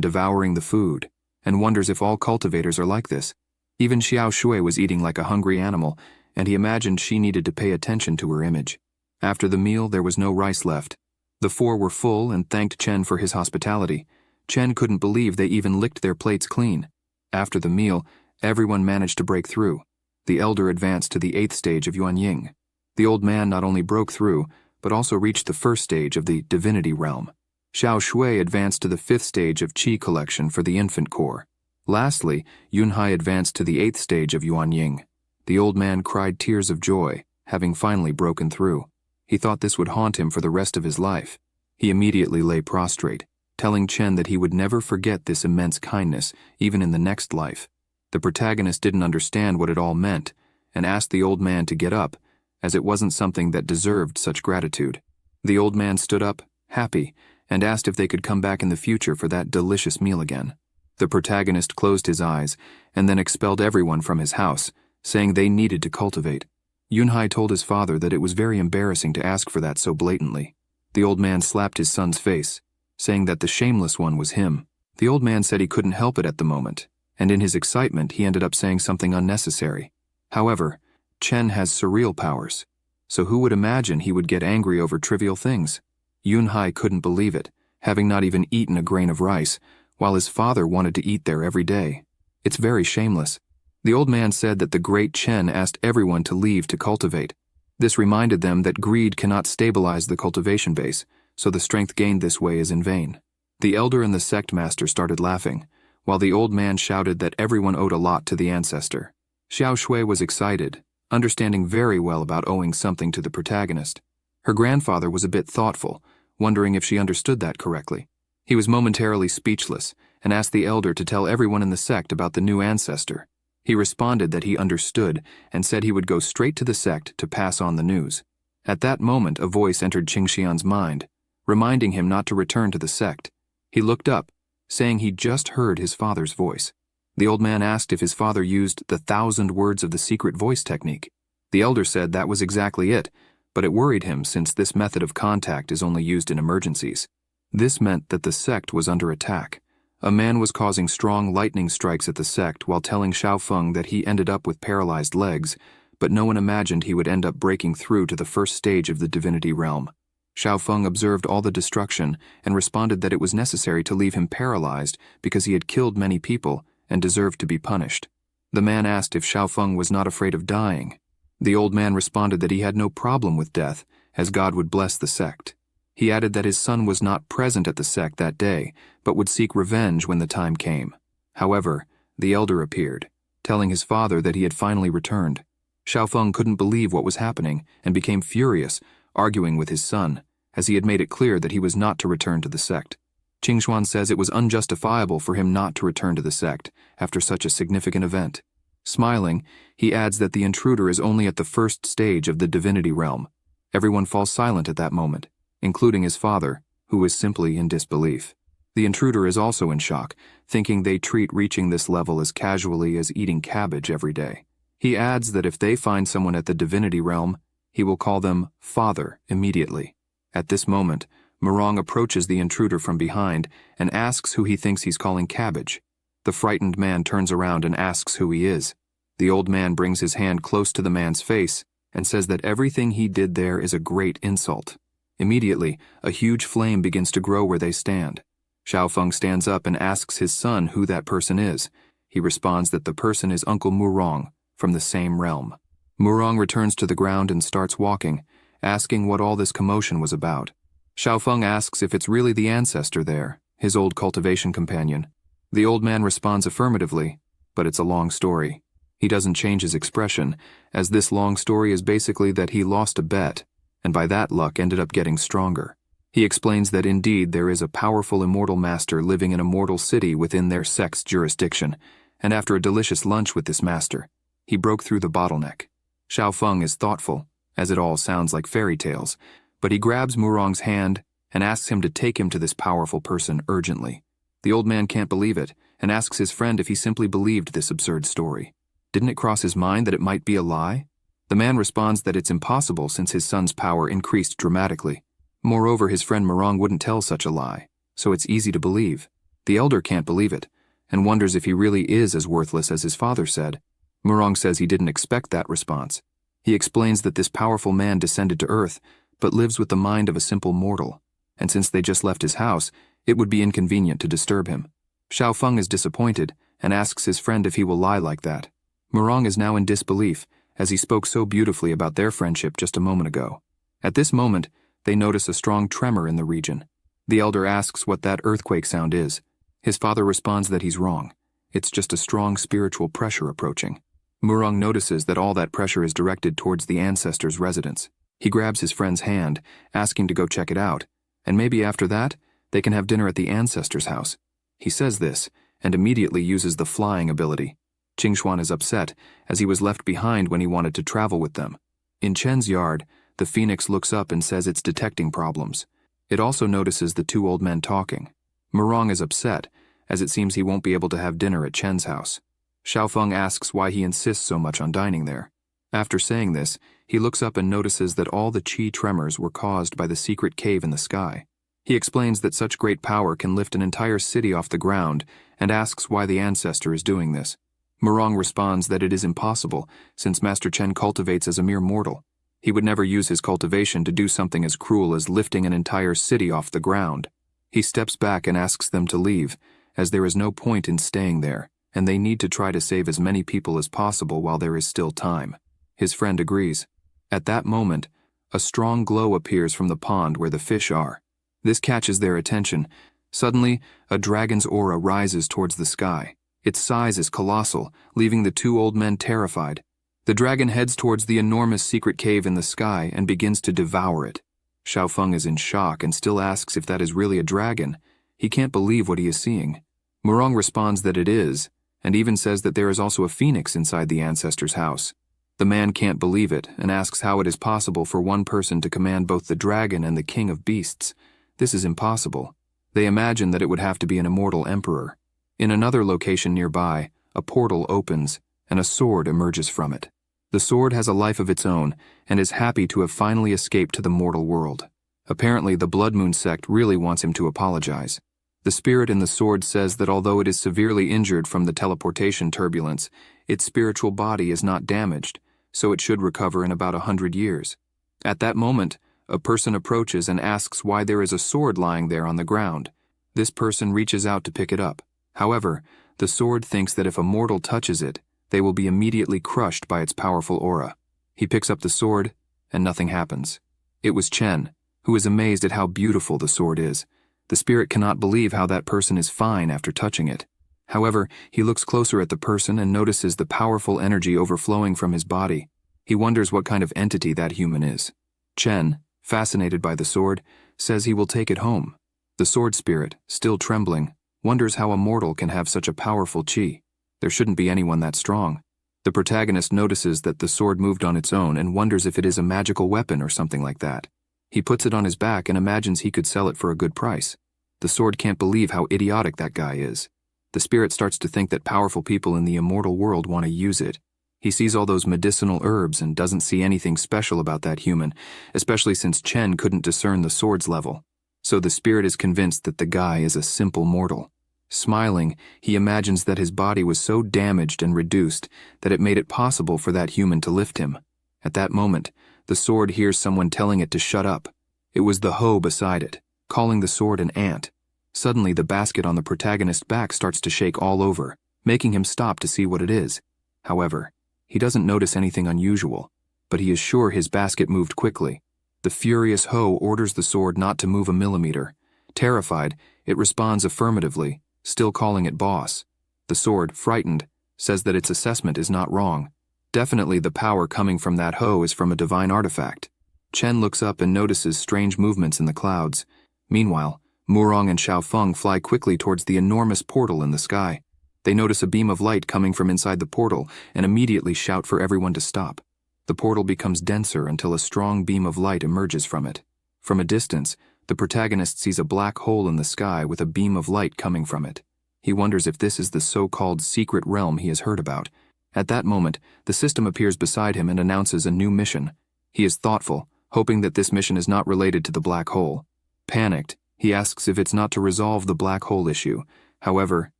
devouring the food, and wonders if all cultivators are like this. Even Xiao Shui was eating like a hungry animal, and he imagined she needed to pay attention to her image. After the meal, there was no rice left. The four were full and thanked Chen for his hospitality. Chen couldn't believe they even licked their plates clean. After the meal, everyone managed to break through. The elder advanced to the 8th stage of Yuanying. The old man not only broke through, but also reached the 1st stage of the divinity realm. Xiao Shui advanced to the 5th stage of Qi collection for the infant core. Lastly, Yunhai advanced to the 8th stage of Yuanying. The old man cried tears of joy, having finally broken through. He thought this would haunt him for the rest of his life. He immediately lay prostrate, telling Chen that he would never forget this immense kindness, even in the next life. The protagonist didn't understand what it all meant, and asked the old man to get up, as it wasn't something that deserved such gratitude. The old man stood up, happy, and asked if they could come back in the future for that delicious meal again. The protagonist closed his eyes, and then expelled everyone from his house, saying they needed to cultivate. Yunhai told his father that it was very embarrassing to ask for that so blatantly. The old man slapped his son's face, saying that the shameless one was him. The old man said he couldn't help it at the moment, and in his excitement he ended up saying something unnecessary. However, Chen has surreal powers, so who would imagine he would get angry over trivial things? Yunhai couldn't believe it, having not even eaten a grain of rice, while his father wanted to eat there every day. It's very shameless. The old man said that the great Chen asked everyone to leave to cultivate. This reminded them that greed cannot stabilize the cultivation base, so the strength gained this way is in vain. The elder and the sect master started laughing, while the old man shouted that everyone owed a lot to the ancestor. Xiao Shui was excited, understanding very well about owing something to the protagonist. Her grandfather was a bit thoughtful, wondering if she understood that correctly. He was momentarily speechless and asked the elder to tell everyone in the sect about the new ancestor. He responded that he understood and said he would go straight to the sect to pass on the news. At that moment, a voice entered Qingxian's mind, reminding him not to return to the sect. He looked up, saying he just heard his father's voice. The old man asked if his father used the 1,000 words of the secret voice technique. The elder said that was exactly it, but it worried him since this method of contact is only used in emergencies. This meant that the sect was under attack. A man was causing strong lightning strikes at the sect while telling Xiaofeng that he ended up with paralyzed legs, but no one imagined he would end up breaking through to the 1st stage of the divinity realm. Xiaofeng observed all the destruction and responded that it was necessary to leave him paralyzed because he had killed many people and deserved to be punished. The man asked if Xiaofeng was not afraid of dying. The old man responded that he had no problem with death, as God would bless the sect. He added that his son was not present at the sect that day, but would seek revenge when the time came. However, the elder appeared, telling his father that he had finally returned. Xiaofeng couldn't believe what was happening and became furious, arguing with his son, as he had made it clear that he was not to return to the sect. Qingxuan says it was unjustifiable for him not to return to the sect after such a significant event. Smiling, he adds that the intruder is only at the 1st stage of the divinity realm. Everyone falls silent at that moment, including his father, who is simply in disbelief. The intruder is also in shock, thinking they treat reaching this level as casually as eating cabbage every day. He adds that if they find someone at the divinity realm, he will call them Father immediately. At this moment, Murong approaches the intruder from behind and asks who he thinks he's calling cabbage. The frightened man turns around and asks who he is. The old man brings his hand close to the man's face and says that everything he did there is a great insult. Immediately, a huge flame begins to grow where they stand. Xiaofeng stands up and asks his son who that person is. He responds that the person is Uncle Murong, from the same realm. Murong returns to the ground and starts walking, asking what all this commotion was about. Xiaofeng asks if it's really the ancestor there, his old cultivation companion. The old man responds affirmatively, but it's a long story. He doesn't change his expression, as this long story is basically that he lost a bet, and by that luck ended up getting stronger. He explains that indeed there is a powerful immortal master living in a mortal city within their sect's jurisdiction, and after a delicious lunch with this master, he broke through the bottleneck. Xiaofeng is thoughtful, as it all sounds like fairy tales, but he grabs Murong's hand and asks him to take him to this powerful person urgently. The old man can't believe it and asks his friend if he simply believed this absurd story. Didn't it cross his mind that it might be a lie? The man responds that it's impossible since his son's power increased dramatically. Moreover, his friend Murong wouldn't tell such a lie, so it's easy to believe. The elder can't believe it, and wonders if he really is as worthless as his father said. Murong says he didn't expect that response. He explains that this powerful man descended to Earth, but lives with the mind of a simple mortal, and since they just left his house, it would be inconvenient to disturb him. Xiao Feng is disappointed and asks his friend if he will lie like that. Murong is now in disbelief, as he spoke so beautifully about their friendship just a moment ago. At this moment, they notice a strong tremor in the region. The elder asks what that earthquake sound is. His father responds that he's wrong. It's just a strong spiritual pressure approaching. Murong notices that all that pressure is directed towards the ancestors' residence. He grabs his friend's hand, asking to go check it out, and maybe after that, they can have dinner at the ancestors' house. He says this, and immediately uses the flying ability. Qingxuan is upset, as he was left behind when he wanted to travel with them. In Chen's yard, the phoenix looks up and says it's detecting problems. It also notices the two old men talking. Murong is upset, as it seems he won't be able to have dinner at Chen's house. Xiao Feng asks why he insists so much on dining there. After saying this, he looks up and notices that all the qi tremors were caused by the secret cave in the sky. He explains that such great power can lift an entire city off the ground and asks why the ancestor is doing this. Murong responds that it is impossible, since Master Chen cultivates as a mere mortal. He would never use his cultivation to do something as cruel as lifting an entire city off the ground. He steps back and asks them to leave, as there is no point in staying there, and they need to try to save as many people as possible while there is still time. His friend agrees. At that moment, a strong glow appears from the pond where the fish are. This catches their attention. Suddenly, a dragon's aura rises towards the sky. Its size is colossal, leaving the two old men terrified. The dragon heads towards the enormous secret cave in the sky and begins to devour it. Xiao Feng is in shock and still asks if that is really a dragon. He can't believe what he is seeing. Murong responds that it is, and even says that there is also a phoenix inside the ancestor's house. The man can't believe it and asks how it is possible for one person to command both the dragon and the king of beasts. This is impossible. They imagine that it would have to be an immortal emperor. In another location nearby, a portal opens, and a sword emerges from it. The sword has a life of its own, and is happy to have finally escaped to the mortal world. Apparently, the Blood Moon sect really wants him to apologize. The spirit in the sword says that although it is severely injured from the teleportation turbulence, its spiritual body is not damaged, so it should recover in about 100 years. At that moment, a person approaches and asks why there is a sword lying there on the ground. This person reaches out to pick it up. However, the sword thinks that if a mortal touches it, they will be immediately crushed by its powerful aura. He picks up the sword, and nothing happens. It was Chen, who is amazed at how beautiful the sword is. The spirit cannot believe how that person is fine after touching it. However, he looks closer at the person and notices the powerful energy overflowing from his body. He wonders what kind of entity that human is. Chen, fascinated by the sword, says he will take it home. The sword spirit, still trembling, wonders how a mortal can have such a powerful qi. There shouldn't be anyone that strong. The protagonist notices that the sword moved on its own and wonders if it is a magical weapon or something like that. He puts it on his back and imagines he could sell it for a good price. The sword can't believe how idiotic that guy is. The spirit starts to think that powerful people in the immortal world want to use it. He sees all those medicinal herbs and doesn't see anything special about that human, especially since Chen couldn't discern the sword's level. So the spirit is convinced that the guy is a simple mortal. Smiling, he imagines that his body was so damaged and reduced that it made it possible for that human to lift him. At that moment, the sword hears someone telling it to shut up. It was the hoe beside it, calling the sword an ant. Suddenly, the basket on the protagonist's back starts to shake all over, making him stop to see what it is. However, he doesn't notice anything unusual, but he is sure his basket moved quickly. The furious hoe orders the sword not to move a millimeter. Terrified, it responds affirmatively, still calling it boss. The sword, frightened, says that its assessment is not wrong. Definitely the power coming from that hoe is from a divine artifact. Chen looks up and notices strange movements in the clouds. Meanwhile, Murong and Xiao Feng fly quickly towards the enormous portal in the sky. They notice a beam of light coming from inside the portal and immediately shout for everyone to stop. The portal becomes denser until a strong beam of light emerges from it. From a distance, the protagonist sees a black hole in the sky with a beam of light coming from it. He wonders if this is the so-called secret realm he has heard about. At that moment, the system appears beside him and announces a new mission. He is thoughtful, hoping that this mission is not related to the black hole. Panicked, he asks if it's not to resolve the black hole issue. However,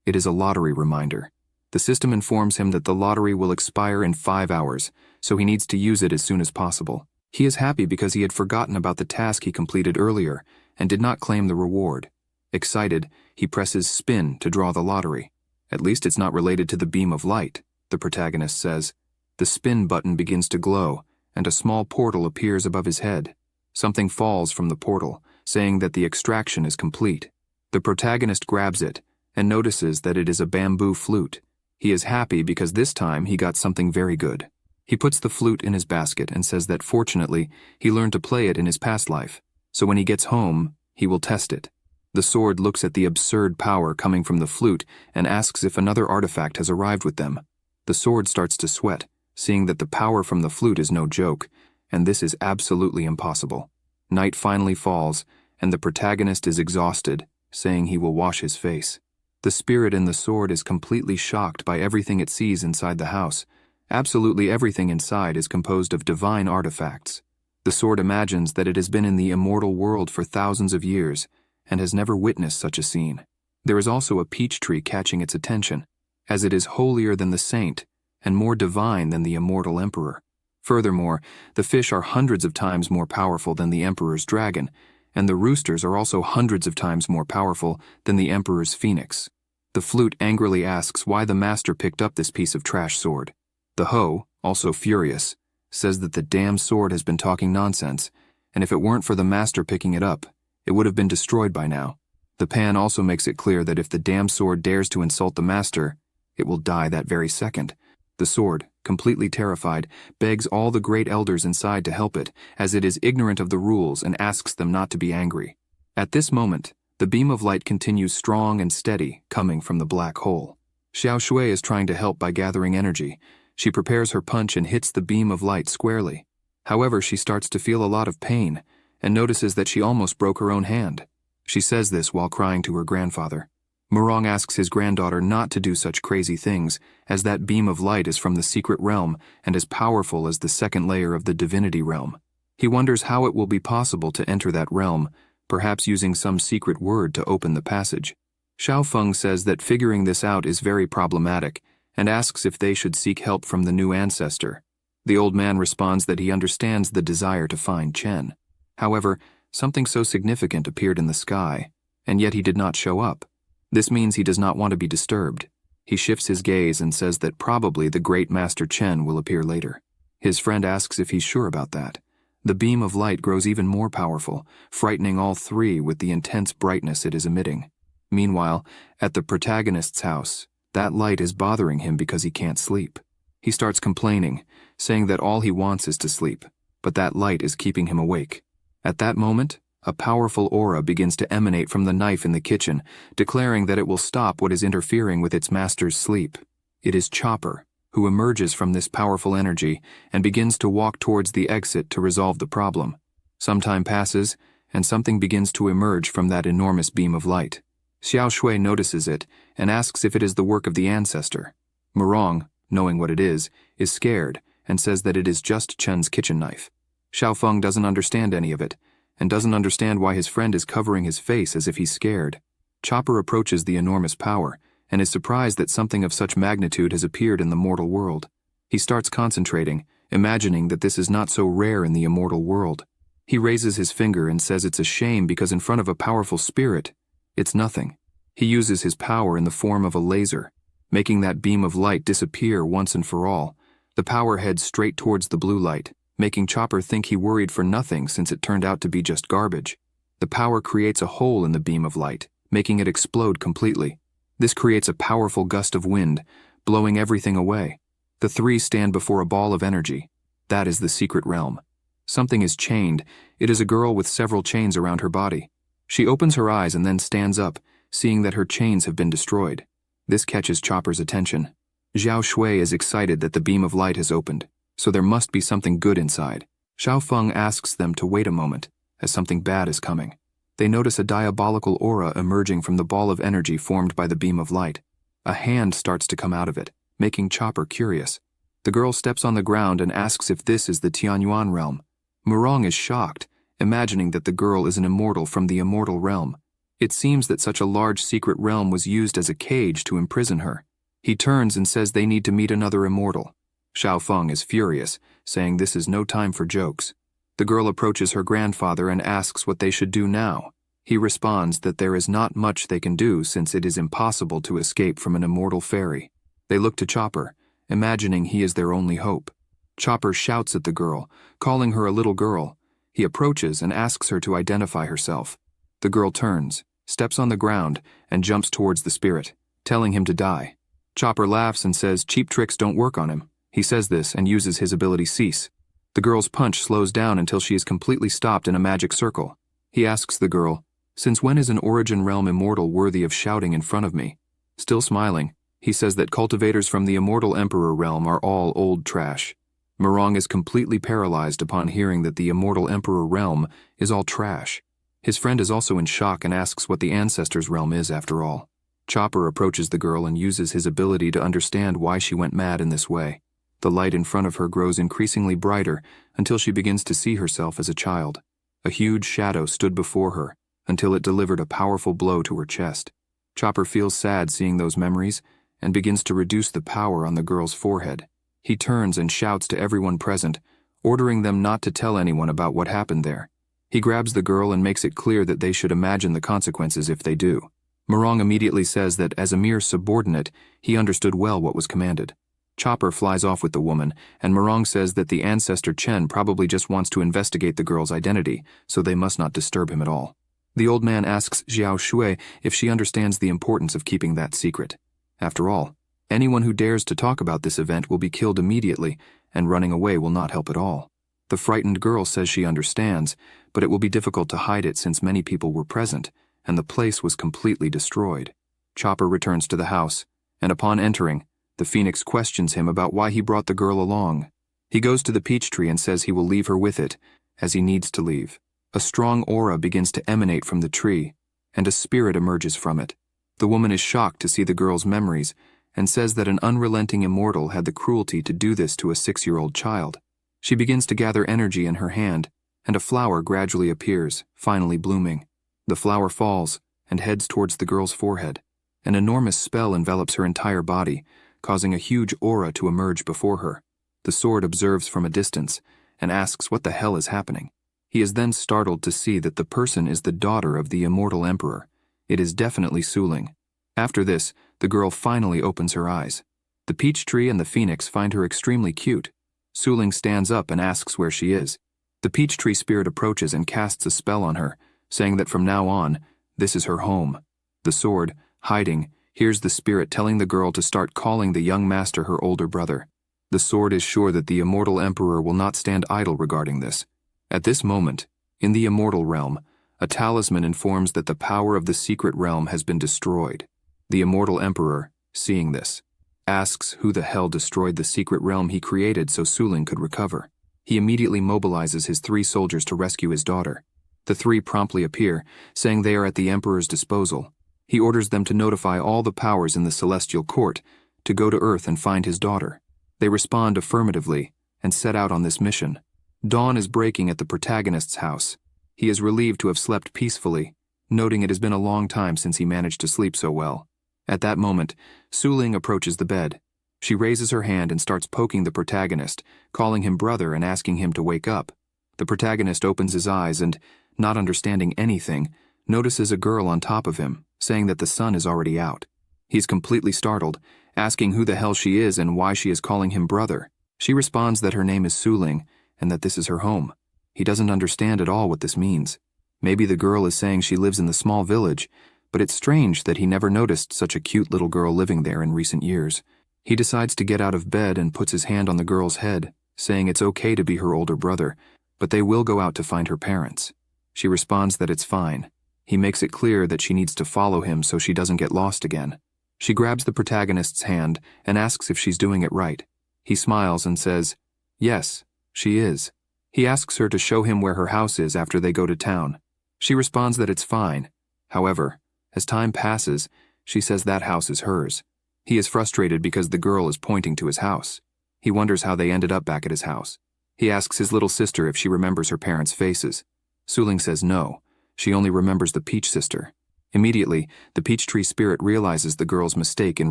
it is a lottery reminder. The system informs him that the lottery will expire in 5 hours, so he needs to use it as soon as possible. He is happy because he had forgotten about the task he completed earlier and did not claim the reward. Excited, he presses spin to draw the lottery. At least it's not related to the beam of light, the protagonist says. The spin button begins to glow, and a small portal appears above his head. Something falls from the portal, saying that the extraction is complete. The protagonist grabs it and notices that it is a bamboo flute. He is happy because this time he got something very good. He puts the flute in his basket and says that fortunately he learned to play it in his past life, so when he gets home, he will test it. The sword looks at the absurd power coming from the flute and asks if another artifact has arrived with them. The sword starts to sweat, seeing that the power from the flute is no joke, and this is absolutely impossible. Night finally falls, and the protagonist is exhausted, saying he will wash his face. The spirit in the sword is completely shocked by everything it sees inside the house. Absolutely everything inside is composed of divine artifacts. The sword imagines that it has been in the immortal world for thousands of years, and has never witnessed such a scene. There is also a peach tree catching its attention, as it is holier than the saint, and more divine than the immortal emperor. Furthermore, the fish are hundreds of times more powerful than the emperor's dragon, and the roosters are also hundreds of times more powerful than the emperor's phoenix. The flute angrily asks why the master picked up this piece of trash sword. The hoe, also furious, says that the damn sword has been talking nonsense, and if it weren't for the master picking it up, it would have been destroyed by now. The pan also makes it clear that if the damn sword dares to insult the master, it will die that very second. The sword, completely terrified, begs all the great elders inside to help it, as it is ignorant of the rules and asks them not to be angry. At this moment, the beam of light continues strong and steady, coming from the black hole. Xiao Shui is trying to help by gathering energy. She prepares her punch and hits the beam of light squarely. However, she starts to feel a lot of pain, and notices that she almost broke her own hand. She says this while crying to her grandfather. Murong asks his granddaughter not to do such crazy things, as that beam of light is from the secret realm and as powerful as the second layer of the divinity realm. He wonders how it will be possible to enter that realm, perhaps using some secret word to open the passage. Xiao Feng says that figuring this out is very problematic, and asks if they should seek help from the new ancestor. The old man responds that he understands the desire to find Chen. However, something so significant appeared in the sky, and yet he did not show up. This means he does not want to be disturbed. He shifts his gaze and says that probably the great Master Chen will appear later. His friend asks if he's sure about that. The beam of light grows even more powerful, frightening all three with the intense brightness it is emitting. Meanwhile, at the protagonist's house, that light is bothering him because he can't sleep. He starts complaining, saying that all he wants is to sleep, but that light is keeping him awake. At that moment, a powerful aura begins to emanate from the knife in the kitchen, declaring that it will stop what is interfering with its master's sleep. It is Chopper, who emerges from this powerful energy and begins to walk towards the exit to resolve the problem. Some time passes, and something begins to emerge from that enormous beam of light. Xiao Shui notices it and asks if it is the work of the ancestor. Murong, knowing what it is scared and says that it is just Chen's kitchen knife. Xiao Feng doesn't understand any of it, and doesn't understand why his friend is covering his face as if he's scared. Chopper approaches the enormous power, and is surprised that something of such magnitude has appeared in the mortal world. He starts concentrating, imagining that this is not so rare in the immortal world. He raises his finger and says it's a shame because in front of a powerful spirit, it's nothing. He uses his power in the form of a laser, making that beam of light disappear once and for all. The power heads straight towards the blue light, making Chopper think he worried for nothing since it turned out to be just garbage. The power creates a hole in the beam of light, making it explode completely. This creates a powerful gust of wind, blowing everything away. The three stand before a ball of energy. That is the secret realm. Something is chained. It is a girl with several chains around her body. She opens her eyes and then stands up, seeing that her chains have been destroyed. This catches Chopper's attention. Xiao Shui is excited that the beam of light has opened, so there must be something good inside. Xiao Feng asks them to wait a moment, as something bad is coming. They notice a diabolical aura emerging from the ball of energy formed by the beam of light. A hand starts to come out of it, making Chopper curious. The girl steps on the ground and asks if this is the Tianyuan realm. Murong is shocked, imagining that the girl is an immortal from the immortal realm. It seems that such a large secret realm was used as a cage to imprison her. He turns and says they need to meet another immortal. Xiao Feng is furious, saying this is no time for jokes. The girl approaches her grandfather and asks what they should do now. He responds that there is not much they can do since it is impossible to escape from an immortal fairy. They look to Chopper, imagining he is their only hope. Chopper shouts at the girl, calling her a little girl. He approaches and asks her to identify herself. The girl turns, steps on the ground, and jumps towards the spirit, telling him to die. Chopper laughs and says cheap tricks don't work on him. He says this and uses his ability Cease. The girl's punch slows down until she is completely stopped in a magic circle. He asks the girl, "Since when is an origin realm immortal worthy of shouting in front of me?" Still smiling, he says that cultivators from the immortal emperor realm are all old trash. Murong is completely paralyzed upon hearing that the immortal emperor realm is all trash. His friend is also in shock and asks what the ancestors' realm is after all. Chopper approaches the girl and uses his ability to understand why she went mad in this way. The light in front of her grows increasingly brighter until she begins to see herself as a child. A huge shadow stood before her until it delivered a powerful blow to her chest. Chopper feels sad seeing those memories and begins to reduce the power on the girl's forehead. He turns and shouts to everyone present, ordering them not to tell anyone about what happened there. He grabs the girl and makes it clear that they should imagine the consequences if they do. Murong immediately says that as a mere subordinate, he understood well what was commanded. Chopper flies off with the woman, and Murong says that the ancestor Chen probably just wants to investigate the girl's identity, so they must not disturb him at all. The old man asks Xiao Shui if she understands the importance of keeping that secret. After all, anyone who dares to talk about this event will be killed immediately, and running away will not help at all. The frightened girl says she understands, but it will be difficult to hide it since many people were present, and the place was completely destroyed. Chopper returns to the house, and upon entering, the phoenix questions him about why he brought the girl along. He goes to the peach tree and says he will leave her with it, as he needs to leave. A strong aura begins to emanate from the tree, and a spirit emerges from it. The woman is shocked to see the girl's memories, and says that an unrelenting immortal had the cruelty to do this to a 6-year-old child. She begins to gather energy in her hand, and a flower gradually appears, finally blooming. The flower falls, and heads towards the girl's forehead. An enormous spell envelops her entire body, causing a huge aura to emerge before her. The sword observes from a distance, and asks what the hell is happening. He is then startled to see that the person is the daughter of the immortal emperor. It is definitely Suling. After this, the girl finally opens her eyes. The peach tree and the phoenix find her extremely cute. Suling stands up and asks where she is. The peach tree spirit approaches and casts a spell on her, saying that from now on, this is her home. The sword, hiding, hears the spirit telling the girl to start calling the young master her older brother. The sword is sure that the immortal emperor will not stand idle regarding this. At this moment, in the immortal realm, a talisman informs that the power of the secret realm has been destroyed. The immortal emperor, seeing this, asks who the hell destroyed the secret realm he created so Suling could recover. He immediately mobilizes his 3 soldiers to rescue his daughter. The 3 promptly appear, saying they are at the emperor's disposal. He orders them to notify all the powers in the celestial court to go to Earth and find his daughter. They respond affirmatively and set out on this mission. Dawn is breaking at the protagonist's house. He is relieved to have slept peacefully, noting it has been a long time since he managed to sleep so well. At that moment, Suling approaches the bed. She raises her hand and starts poking the protagonist, calling him brother and asking him to wake up. The protagonist opens his eyes and, not understanding anything, notices a girl on top of him, saying that the sun is already out. He's completely startled, asking who the hell she is and why she is calling him brother. She responds that her name is Suling and that this is her home. He doesn't understand at all what this means. Maybe the girl is saying she lives in the small village, but it's strange that he never noticed such a cute little girl living there in recent years. He decides to get out of bed and puts his hand on the girl's head, saying it's okay to be her older brother, but they will go out to find her parents. She responds that it's fine. He makes it clear that she needs to follow him so she doesn't get lost again. She grabs the protagonist's hand and asks if she's doing it right. He smiles and says, yes, she is. He asks her to show him where her house is after they go to town. She responds that it's fine. However, as time passes, she says that house is hers. He is frustrated because the girl is pointing to his house. He wonders how they ended up back at his house. He asks his little sister if she remembers her parents' faces. Suling says no, she only remembers the Peach sister. Immediately, the peach tree spirit realizes the girl's mistake in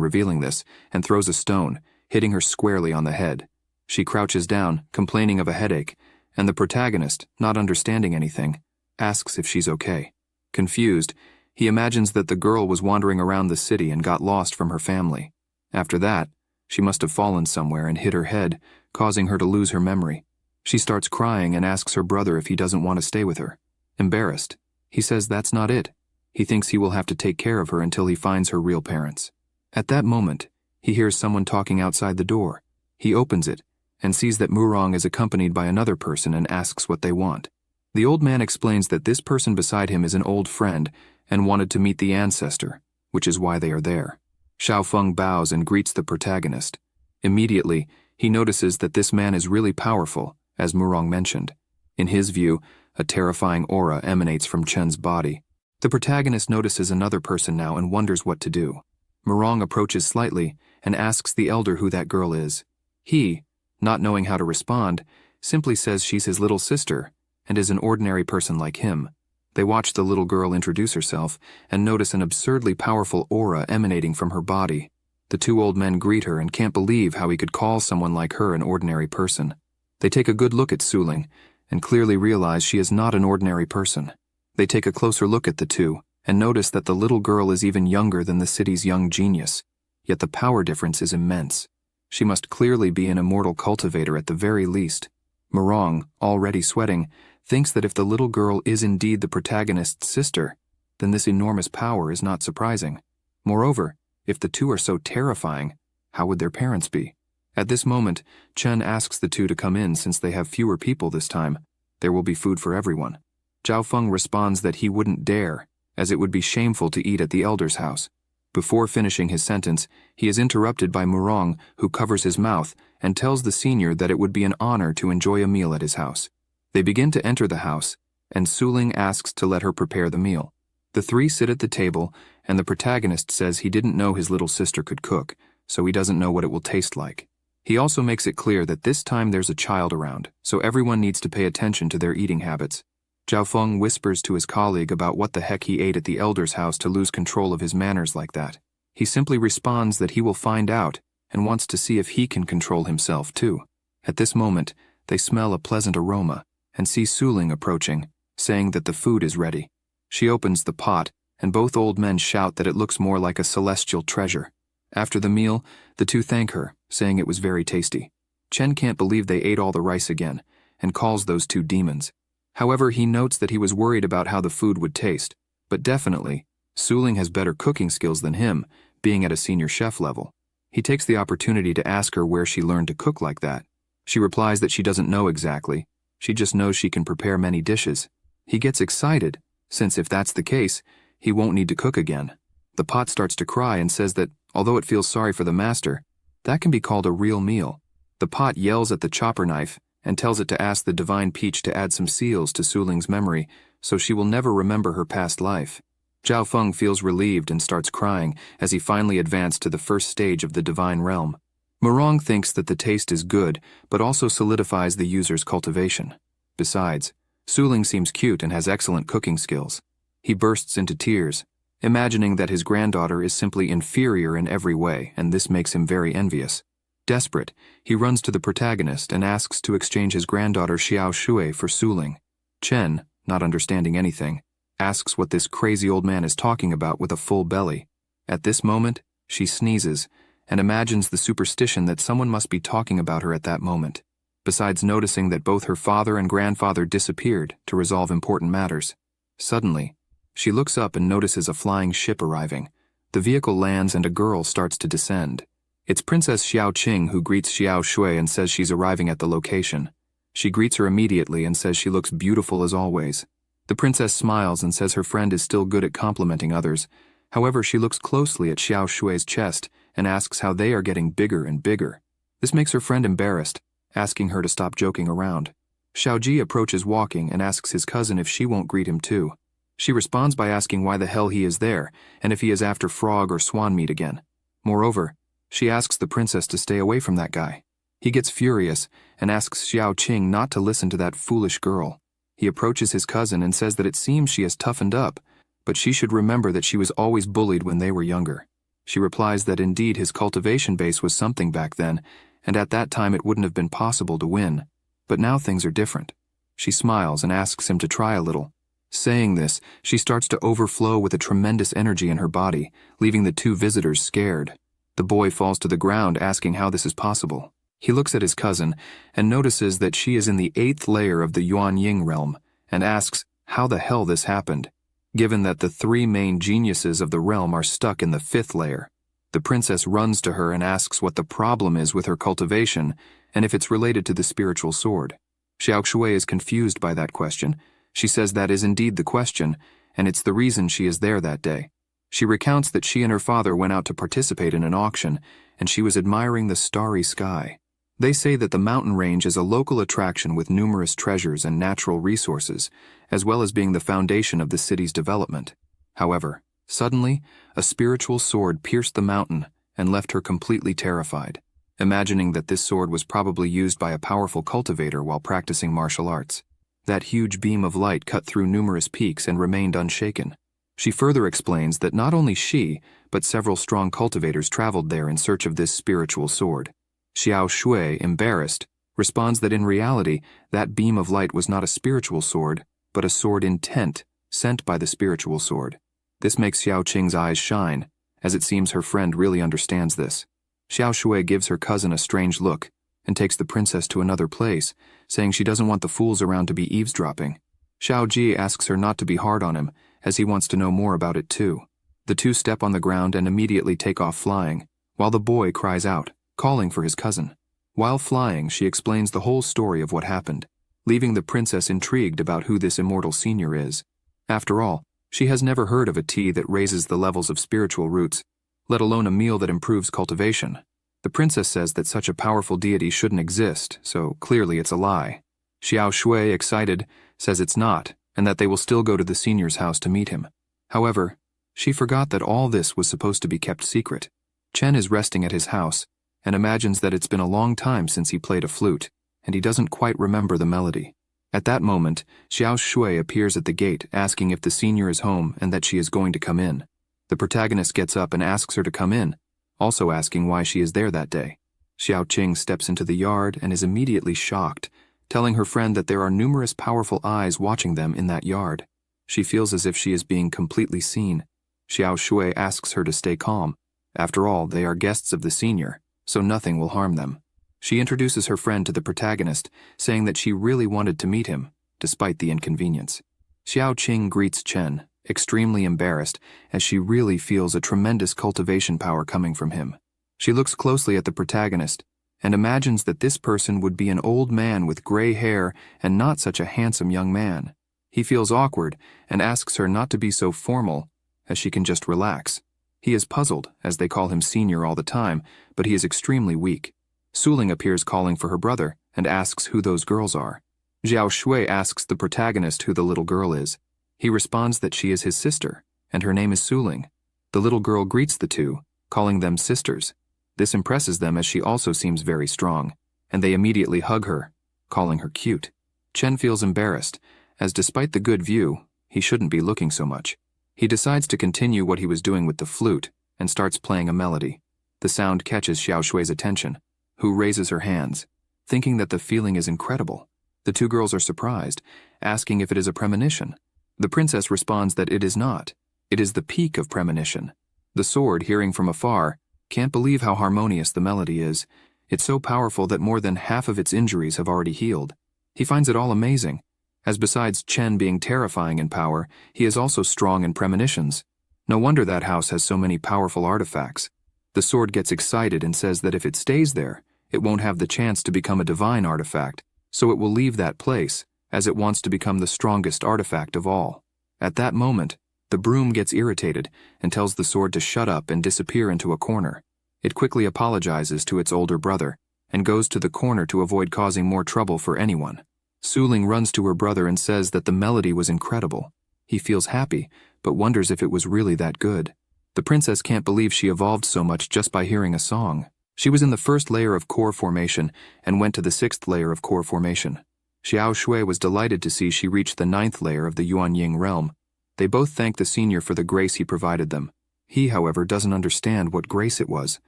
revealing this and throws a stone, hitting her squarely on the head. She crouches down, complaining of a headache, and the protagonist, not understanding anything, asks if she's okay. Confused, he imagines that the girl was wandering around the city and got lost from her family. After that, she must have fallen somewhere and hit her head, causing her to lose her memory. She starts crying and asks her brother if he doesn't want to stay with her. Embarrassed, he says that's not it. He thinks he will have to take care of her until he finds her real parents. At that moment, he hears someone talking outside the door. He opens it and sees that Murong is accompanied by another person and asks what they want. The old man explains that this person beside him is an old friend and wanted to meet the ancestor, which is why they are there. Xiaofeng bows and greets the protagonist. Immediately, he notices that this man is really powerful, as Murong mentioned. In his view, a terrifying aura emanates from Chen's body. The protagonist notices another person now and wonders what to do. Murong approaches slightly and asks the elder who that girl is. He, not knowing how to respond, simply says she's his little sister and is an ordinary person like him. They watch the little girl introduce herself and notice an absurdly powerful aura emanating from her body. The two old men greet her and can't believe how he could call someone like her an ordinary person. They take a good look at Suling and clearly realize she is not an ordinary person. They take a closer look at the two and notice that the little girl is even younger than the city's young genius, yet the power difference is immense. She must clearly be an immortal cultivator at the very least. Murong, already sweating, thinks that if the little girl is indeed the protagonist's sister, then this enormous power is not surprising. Moreover, if the two are so terrifying, how would their parents be? At this moment, Chen asks the two to come in since they have fewer people this time. There will be food for everyone. Zhao Feng responds that he wouldn't dare, as it would be shameful to eat at the elder's house. Before finishing his sentence, he is interrupted by Murong, who covers his mouth and tells the senior that it would be an honor to enjoy a meal at his house. They begin to enter the house, and Suling asks to let her prepare the meal. The three sit at the table, and the protagonist says he didn't know his little sister could cook, so he doesn't know what it will taste like. He also makes it clear that this time there's a child around, so everyone needs to pay attention to their eating habits. Zhao Feng whispers to his colleague about what the heck he ate at the elder's house to lose control of his manners like that. He simply responds that he will find out and wants to see if he can control himself too. At this moment, they smell a pleasant aroma and see Suling approaching, saying that the food is ready. She opens the pot, and both old men shout that it looks more like a celestial treasure. After the meal, the two thank her, saying it was very tasty. Chen can't believe they ate all the rice again, and calls those two demons. However, he notes that he was worried about how the food would taste, but definitely, Suling has better cooking skills than him, being at a senior chef level. He takes the opportunity to ask her where she learned to cook like that. She replies that she doesn't know exactly, she just knows she can prepare many dishes. He gets excited, since if that's the case, he won't need to cook again. The pot starts to cry and says that, although it feels sorry for the master, that can be called a real meal. The pot yells at the chopper knife and tells it to ask the divine peach to add some seals to Suling's memory so she will never remember her past life. Zhao Feng feels relieved and starts crying as he finally advanced to the first stage of the divine realm. Murong thinks that the taste is good, but also solidifies the user's cultivation. Besides, Suling seems cute and has excellent cooking skills. He bursts into tears, imagining that his granddaughter is simply inferior in every way, and this makes him very envious. Desperate, he runs to the protagonist and asks to exchange his granddaughter Xiao Shui for Suling. Chen, not understanding anything, asks what this crazy old man is talking about with a full belly. At this moment, she sneezes and imagines the superstition that someone must be talking about her at that moment, besides noticing that both her father and grandfather disappeared to resolve important matters. Suddenly, she looks up and notices a flying ship arriving. The vehicle lands and a girl starts to descend. It's Princess Xiao Qing who greets Xiao Shui and says she's arriving at the location. She greets her immediately and says she looks beautiful as always. The princess smiles and says her friend is still good at complimenting others. However, she looks closely at Xiao Shui's chest and asks how they are getting bigger and bigger. This makes her friend embarrassed, asking her to stop joking around. Xiaoji approaches walking and asks his cousin if she won't greet him too. She responds by asking why the hell he is there and if he is after frog or swan meat again. Moreover, she asks the princess to stay away from that guy. He gets furious and asks Xiao Qing not to listen to that foolish girl. He approaches his cousin and says that it seems she has toughened up, but she should remember that she was always bullied when they were younger. She replies that indeed his cultivation base was something back then, and at that time it wouldn't have been possible to win. But now things are different. She smiles and asks him to try a little. Saying this, she starts to overflow with a tremendous energy in her body, leaving the two visitors scared. The boy falls to the ground asking how this is possible. He looks at his cousin and notices that she is in the 8th layer of the Yuan Ying realm and asks how the hell this happened, given that the 3 main geniuses of the realm are stuck in the 5th layer. The princess runs to her and asks what the problem is with her cultivation and if it's related to the spiritual sword. Xiao Shui is confused by that question. She says that is indeed the question, and it's the reason she is there that day. She recounts that she and her father went out to participate in an auction, and she was admiring the starry sky. They say that the mountain range is a local attraction with numerous treasures and natural resources, as well as being the foundation of the city's development. However, suddenly, a spiritual sword pierced the mountain and left her completely terrified, imagining that this sword was probably used by a powerful cultivator while practicing martial arts. That huge beam of light cut through numerous peaks and remained unshaken. She further explains that not only she, but several strong cultivators traveled there in search of this spiritual sword. Xiao Shui, embarrassed, responds that in reality, that beam of light was not a spiritual sword, but a sword intent sent by the spiritual sword. This makes Xiao Qing's eyes shine, as it seems her friend really understands this. Xiao Shui gives her cousin a strange look and takes the princess to another place, saying she doesn't want the fools around to be eavesdropping. Xiao Ji asks her not to be hard on him, as he wants to know more about it too. The two step on the ground and immediately take off flying, while the boy cries out, calling for his cousin. While flying, she explains the whole story of what happened, leaving the princess intrigued about who this immortal senior is. After all, she has never heard of a tea that raises the levels of spiritual roots, let alone a meal that improves cultivation. The princess says that such a powerful deity shouldn't exist, so clearly it's a lie. Xiao Shui, excited, says it's not, and that they will still go to the senior's house to meet him. However, she forgot that all this was supposed to be kept secret. Chen is resting at his house, and imagines that it's been a long time since he played a flute, and he doesn't quite remember the melody. At that moment, Xiao Shui appears at the gate asking if the senior is home and that she is going to come in. The protagonist gets up and asks her to come in, also asking why she is there that day. Xiao Qing steps into the yard and is immediately shocked, telling her friend that there are numerous powerful eyes watching them in that yard. She feels as if she is being completely seen. Xiao Shui asks her to stay calm. After all, they are guests of the senior, so nothing will harm them. She introduces her friend to the protagonist, saying that she really wanted to meet him, despite the inconvenience. Xiao Qing greets Chen, extremely embarrassed, as she really feels a tremendous cultivation power coming from him. She looks closely at the protagonist and imagines that this person would be an old man with gray hair and not such a handsome young man. He feels awkward and asks her not to be so formal, as she can just relax. He is puzzled, as they call him senior all the time, but he is extremely weak. Suling appears calling for her brother and asks who those girls are. Xiao Shui asks the protagonist who the little girl is. He responds that she is his sister, and her name is Suling. The little girl greets the two, calling them sisters. This impresses them as she also seems very strong, and they immediately hug her, calling her cute. Chen feels embarrassed, as despite the good view, he shouldn't be looking so much. He decides to continue what he was doing with the flute, and starts playing a melody. The sound catches Xiao Shui's attention, who raises her hands, thinking that the feeling is incredible. The two girls are surprised, asking if it is a premonition. The princess responds that it is not. It is the peak of premonition. The sword, hearing from afar, can't believe how harmonious the melody is. It's so powerful that more than half of its injuries have already healed. He finds it all amazing, as besides Chen being terrifying in power, he is also strong in premonitions. No wonder that house has so many powerful artifacts. The sword gets excited and says that if it stays there, it won't have the chance to become a divine artifact, so it will leave that place, as it wants to become the strongest artifact of all. At that moment, the broom gets irritated and tells the sword to shut up and disappear into a corner. It quickly apologizes to its older brother and goes to the corner to avoid causing more trouble for anyone. Suling runs to her brother and says that the melody was incredible. He feels happy, but wonders if it was really that good. The princess can't believe she evolved so much just by hearing a song. She was in the first layer of core formation and went to the 6th layer of core formation. Xiao Shui was delighted to see she reached the 9th layer of the Yuanying realm. They both thanked the senior for the grace he provided them. He, however, doesn't understand what grace it was.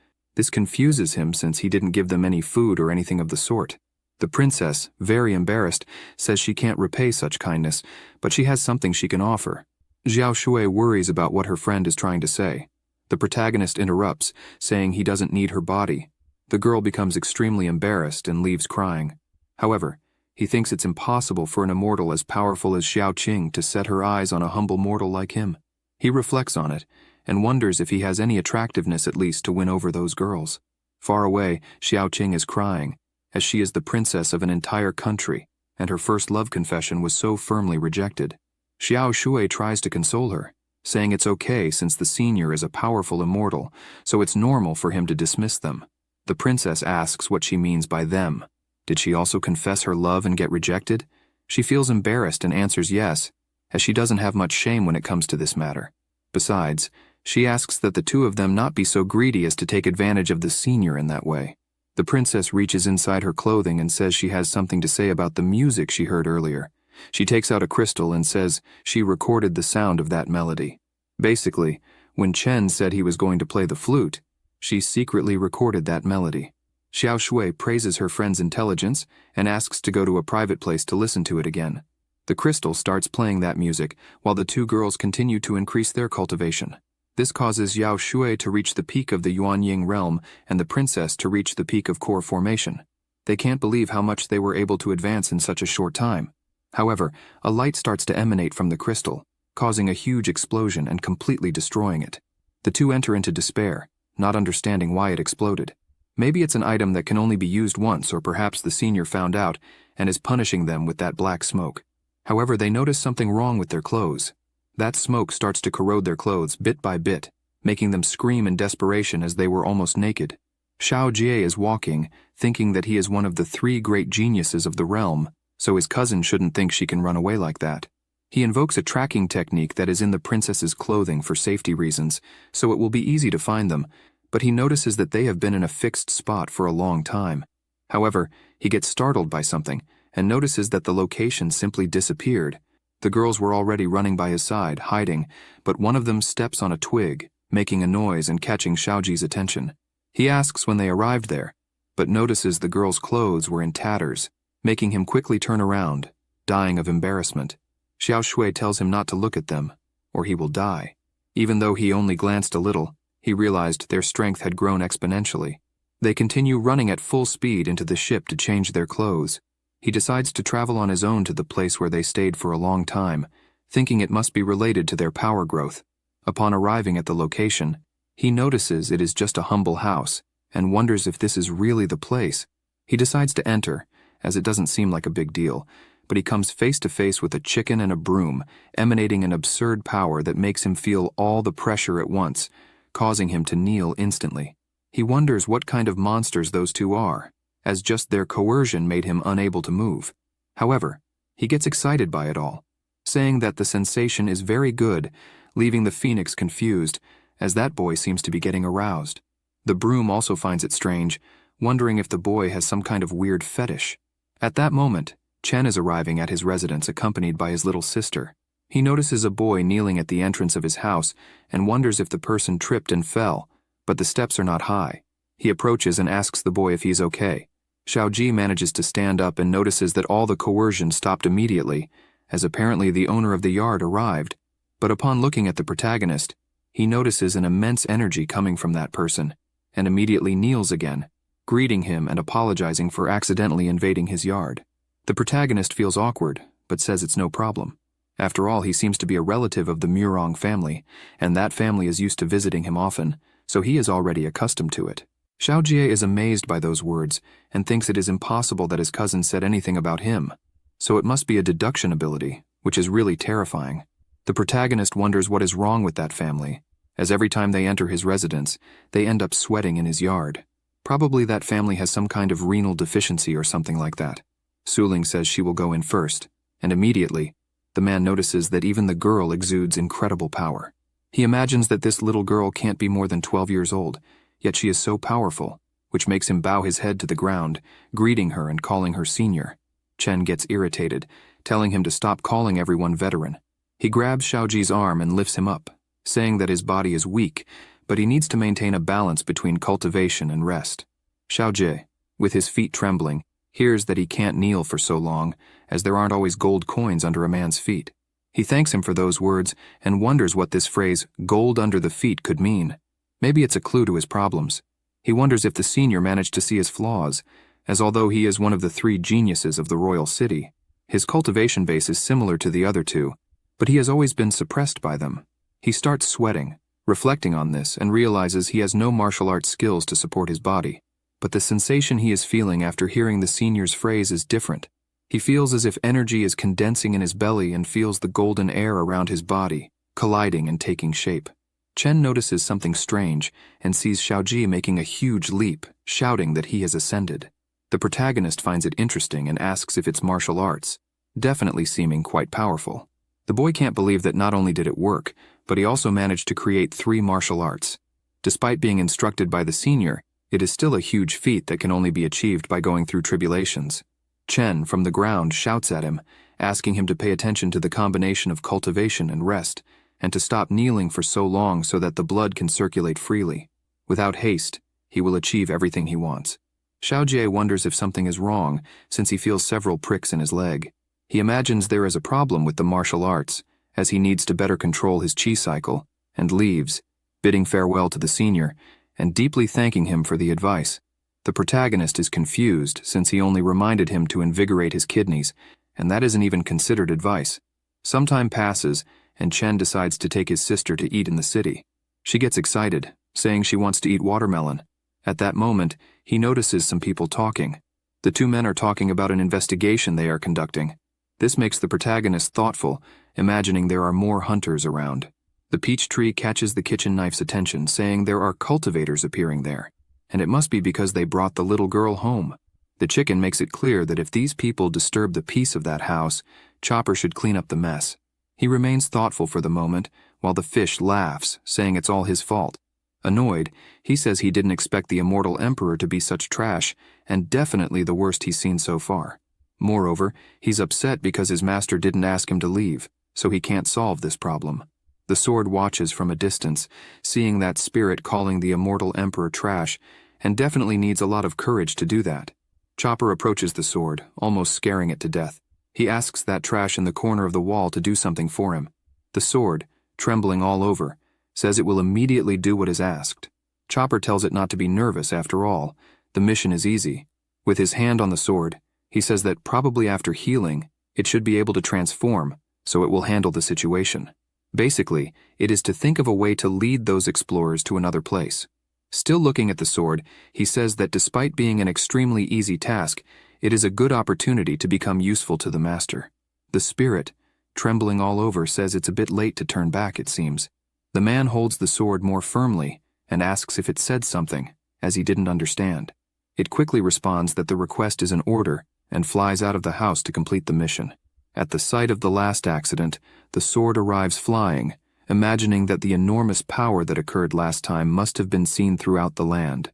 This confuses him since he didn't give them any food or anything of the sort. The princess, very embarrassed, says she can't repay such kindness, but she has something she can offer. Xiao Shui worries about what her friend is trying to say. The protagonist interrupts, saying he doesn't need her body. The girl becomes extremely embarrassed and leaves crying. However, he thinks it's impossible for an immortal as powerful as Xiao Qing to set her eyes on a humble mortal like him. He reflects on it and wonders if he has any attractiveness at least to win over those girls. Far away, Xiao Qing is crying, as she is the princess of an entire country, and her first love confession was so firmly rejected. Xiao Shui tries to console her, saying it's okay since the senior is a powerful immortal, so it's normal for him to dismiss them. The princess asks what she means by them. Did she also confess her love and get rejected? She feels embarrassed and answers yes, as she doesn't have much shame when it comes to this matter. Besides, she asks that the two of them not be so greedy as to take advantage of the senior in that way. The princess reaches inside her clothing and says she has something to say about the music she heard earlier. She takes out a crystal and says she recorded the sound of that melody. Basically, when Chen said he was going to play the flute, she secretly recorded that melody. Xiao Shui praises her friend's intelligence and asks to go to a private place to listen to it again. The crystal starts playing that music while the two girls continue to increase their cultivation. This causes Xiao Shui to reach the peak of the Yuanying realm and the princess to reach the peak of core formation. They can't believe how much they were able to advance in such a short time. However, a light starts to emanate from the crystal, causing a huge explosion and completely destroying it. The two enter into despair, not understanding why it exploded. Maybe it's an item that can only be used once, or perhaps the senior found out and is punishing them with that black smoke. However, they notice something wrong with their clothes. That smoke starts to corrode their clothes bit by bit, making them scream in desperation as they were almost naked. Xiao Jie is walking, thinking that he is one of the 3 great geniuses of the realm, so his cousin shouldn't think she can run away like that. He invokes a tracking technique that is in the princess's clothing for safety reasons, so it will be easy to find them, but he notices that they have been in a fixed spot for a long time. However, he gets startled by something and notices that the location simply disappeared. The girls were already running by his side, hiding, but one of them steps on a twig, making a noise and catching Xiaoji's attention. He asks when they arrived there, but notices the girls' clothes were in tatters, making him quickly turn around, dying of embarrassment. Xiao Shui tells him not to look at them, or he will die. Even though he only glanced a little, he realized their strength had grown exponentially. They continue running at full speed into the ship to change their clothes. He decides to travel on his own to the place where they stayed for a long time, thinking it must be related to their power growth. Upon arriving at the location, he notices it is just a humble house and wonders if this is really the place. He decides to enter, as it doesn't seem like a big deal, but he comes face to face with a chicken and a broom, emanating an absurd power that makes him feel all the pressure at once, causing him to kneel instantly. He wonders what kind of monsters those two are, as just their coercion made him unable to move. However, he gets excited by it all, saying that the sensation is very good, leaving the phoenix confused, as that boy seems to be getting aroused. The broom also finds it strange, wondering if the boy has some kind of weird fetish. At that moment, Chen is arriving at his residence accompanied by his little sister. He notices a boy kneeling at the entrance of his house and wonders if the person tripped and fell, but the steps are not high. He approaches and asks the boy if he's okay. Xiaoji manages to stand up and notices that all the coercion stopped immediately, as apparently the owner of the yard arrived. But upon looking at the protagonist, he notices an immense energy coming from that person, and immediately kneels again, greeting him and apologizing for accidentally invading his yard. The protagonist feels awkward, but says it's no problem. After all, he seems to be a relative of the Murong family, and that family is used to visiting him often, so he is already accustomed to it. Xiaojie is amazed by those words and thinks it is impossible that his cousin said anything about him, so it must be a deduction ability, which is really terrifying. The protagonist wonders what is wrong with that family, as every time they enter his residence, they end up sweating in his yard. Probably that family has some kind of renal deficiency or something like that. Suling says she will go in first, and immediately, the man notices that even the girl exudes incredible power. He imagines that this little girl can't be more than 12 years old, yet she is so powerful. which makes him bow his head to the ground, greeting her and calling her senior. Chen gets irritated, telling him to stop calling everyone veteran. He grabs Xiaoji's arm and lifts him up, saying that his body is weak, but he needs to maintain a balance between cultivation and rest. Xiaoji, with his feet trembling, hears that he can't kneel for so long, as there aren't always gold coins under a man's feet. He thanks him for those words and wonders what this phrase, gold under the feet, could mean. Maybe it's a clue to his problems. He wonders if the senior managed to see his flaws, as although he is one of the 3 geniuses of the royal city, his cultivation base is similar to the other 2, but he has always been suppressed by them. He starts sweating, reflecting on this, and realizes he has no martial arts skills to support his body. But the sensation he is feeling after hearing the senior's phrase is different. He feels as if energy is condensing in his belly and feels the golden air around his body, colliding and taking shape. Chen notices something strange and sees Xiaoji making a huge leap, shouting that he has ascended. The protagonist finds it interesting and asks if it's martial arts, definitely seeming quite powerful. The boy can't believe that not only did it work, but he also managed to create 3 martial arts. Despite being instructed by the senior, it is still a huge feat that can only be achieved by going through tribulations. Chen, from the ground, shouts at him, asking him to pay attention to the combination of cultivation and rest, and to stop kneeling for so long so that the blood can circulate freely. Without haste, he will achieve everything he wants. Xiaojie wonders if something is wrong, since he feels several pricks in his leg. He imagines there is a problem with the martial arts, as he needs to better control his qi cycle, and leaves, bidding farewell to the senior, and deeply thanking him for the advice. The protagonist is confused, since he only reminded him to invigorate his kidneys, and that isn't even considered advice. Some time passes, and Chen decides to take his sister to eat in the city. She gets excited, saying she wants to eat watermelon. At that moment, he notices some people talking. The 2 men are talking about an investigation they are conducting. This makes the protagonist thoughtful, imagining there are more hunters around. The peach tree catches the kitchen knife's attention, saying there are cultivators appearing there, and it must be because they brought the little girl home. The chicken makes it clear that if these people disturb the peace of that house, Chopper should clean up the mess. He remains thoughtful for the moment, while the fish laughs, saying it's all his fault. Annoyed, he says he didn't expect the immortal emperor to be such trash, and definitely the worst he's seen so far. Moreover, he's upset because his master didn't ask him to leave, so he can't solve this problem. The sword watches from a distance, seeing that spirit calling the immortal emperor trash, and definitely needs a lot of courage to do that. Chopper approaches the sword, almost scaring it to death. He asks that trash in the corner of the wall to do something for him. The sword, trembling all over, says it will immediately do what is asked. Chopper tells it not to be nervous after all. The mission is easy. With his hand on the sword, he says that probably after healing, it should be able to transform, so it will handle the situation. Basically, it is to think of a way to lead those explorers to another place. Still looking at the sword, he says that despite being an extremely easy task, it is a good opportunity to become useful to the master. The spirit, trembling all over, says it's a bit late to turn back, it seems. The man holds the sword more firmly and asks if it said something, as he didn't understand. It quickly responds that the request is an order and flies out of the house to complete the mission. At the site of the last accident, the sword arrives flying, imagining that the enormous power that occurred last time must have been seen throughout the land.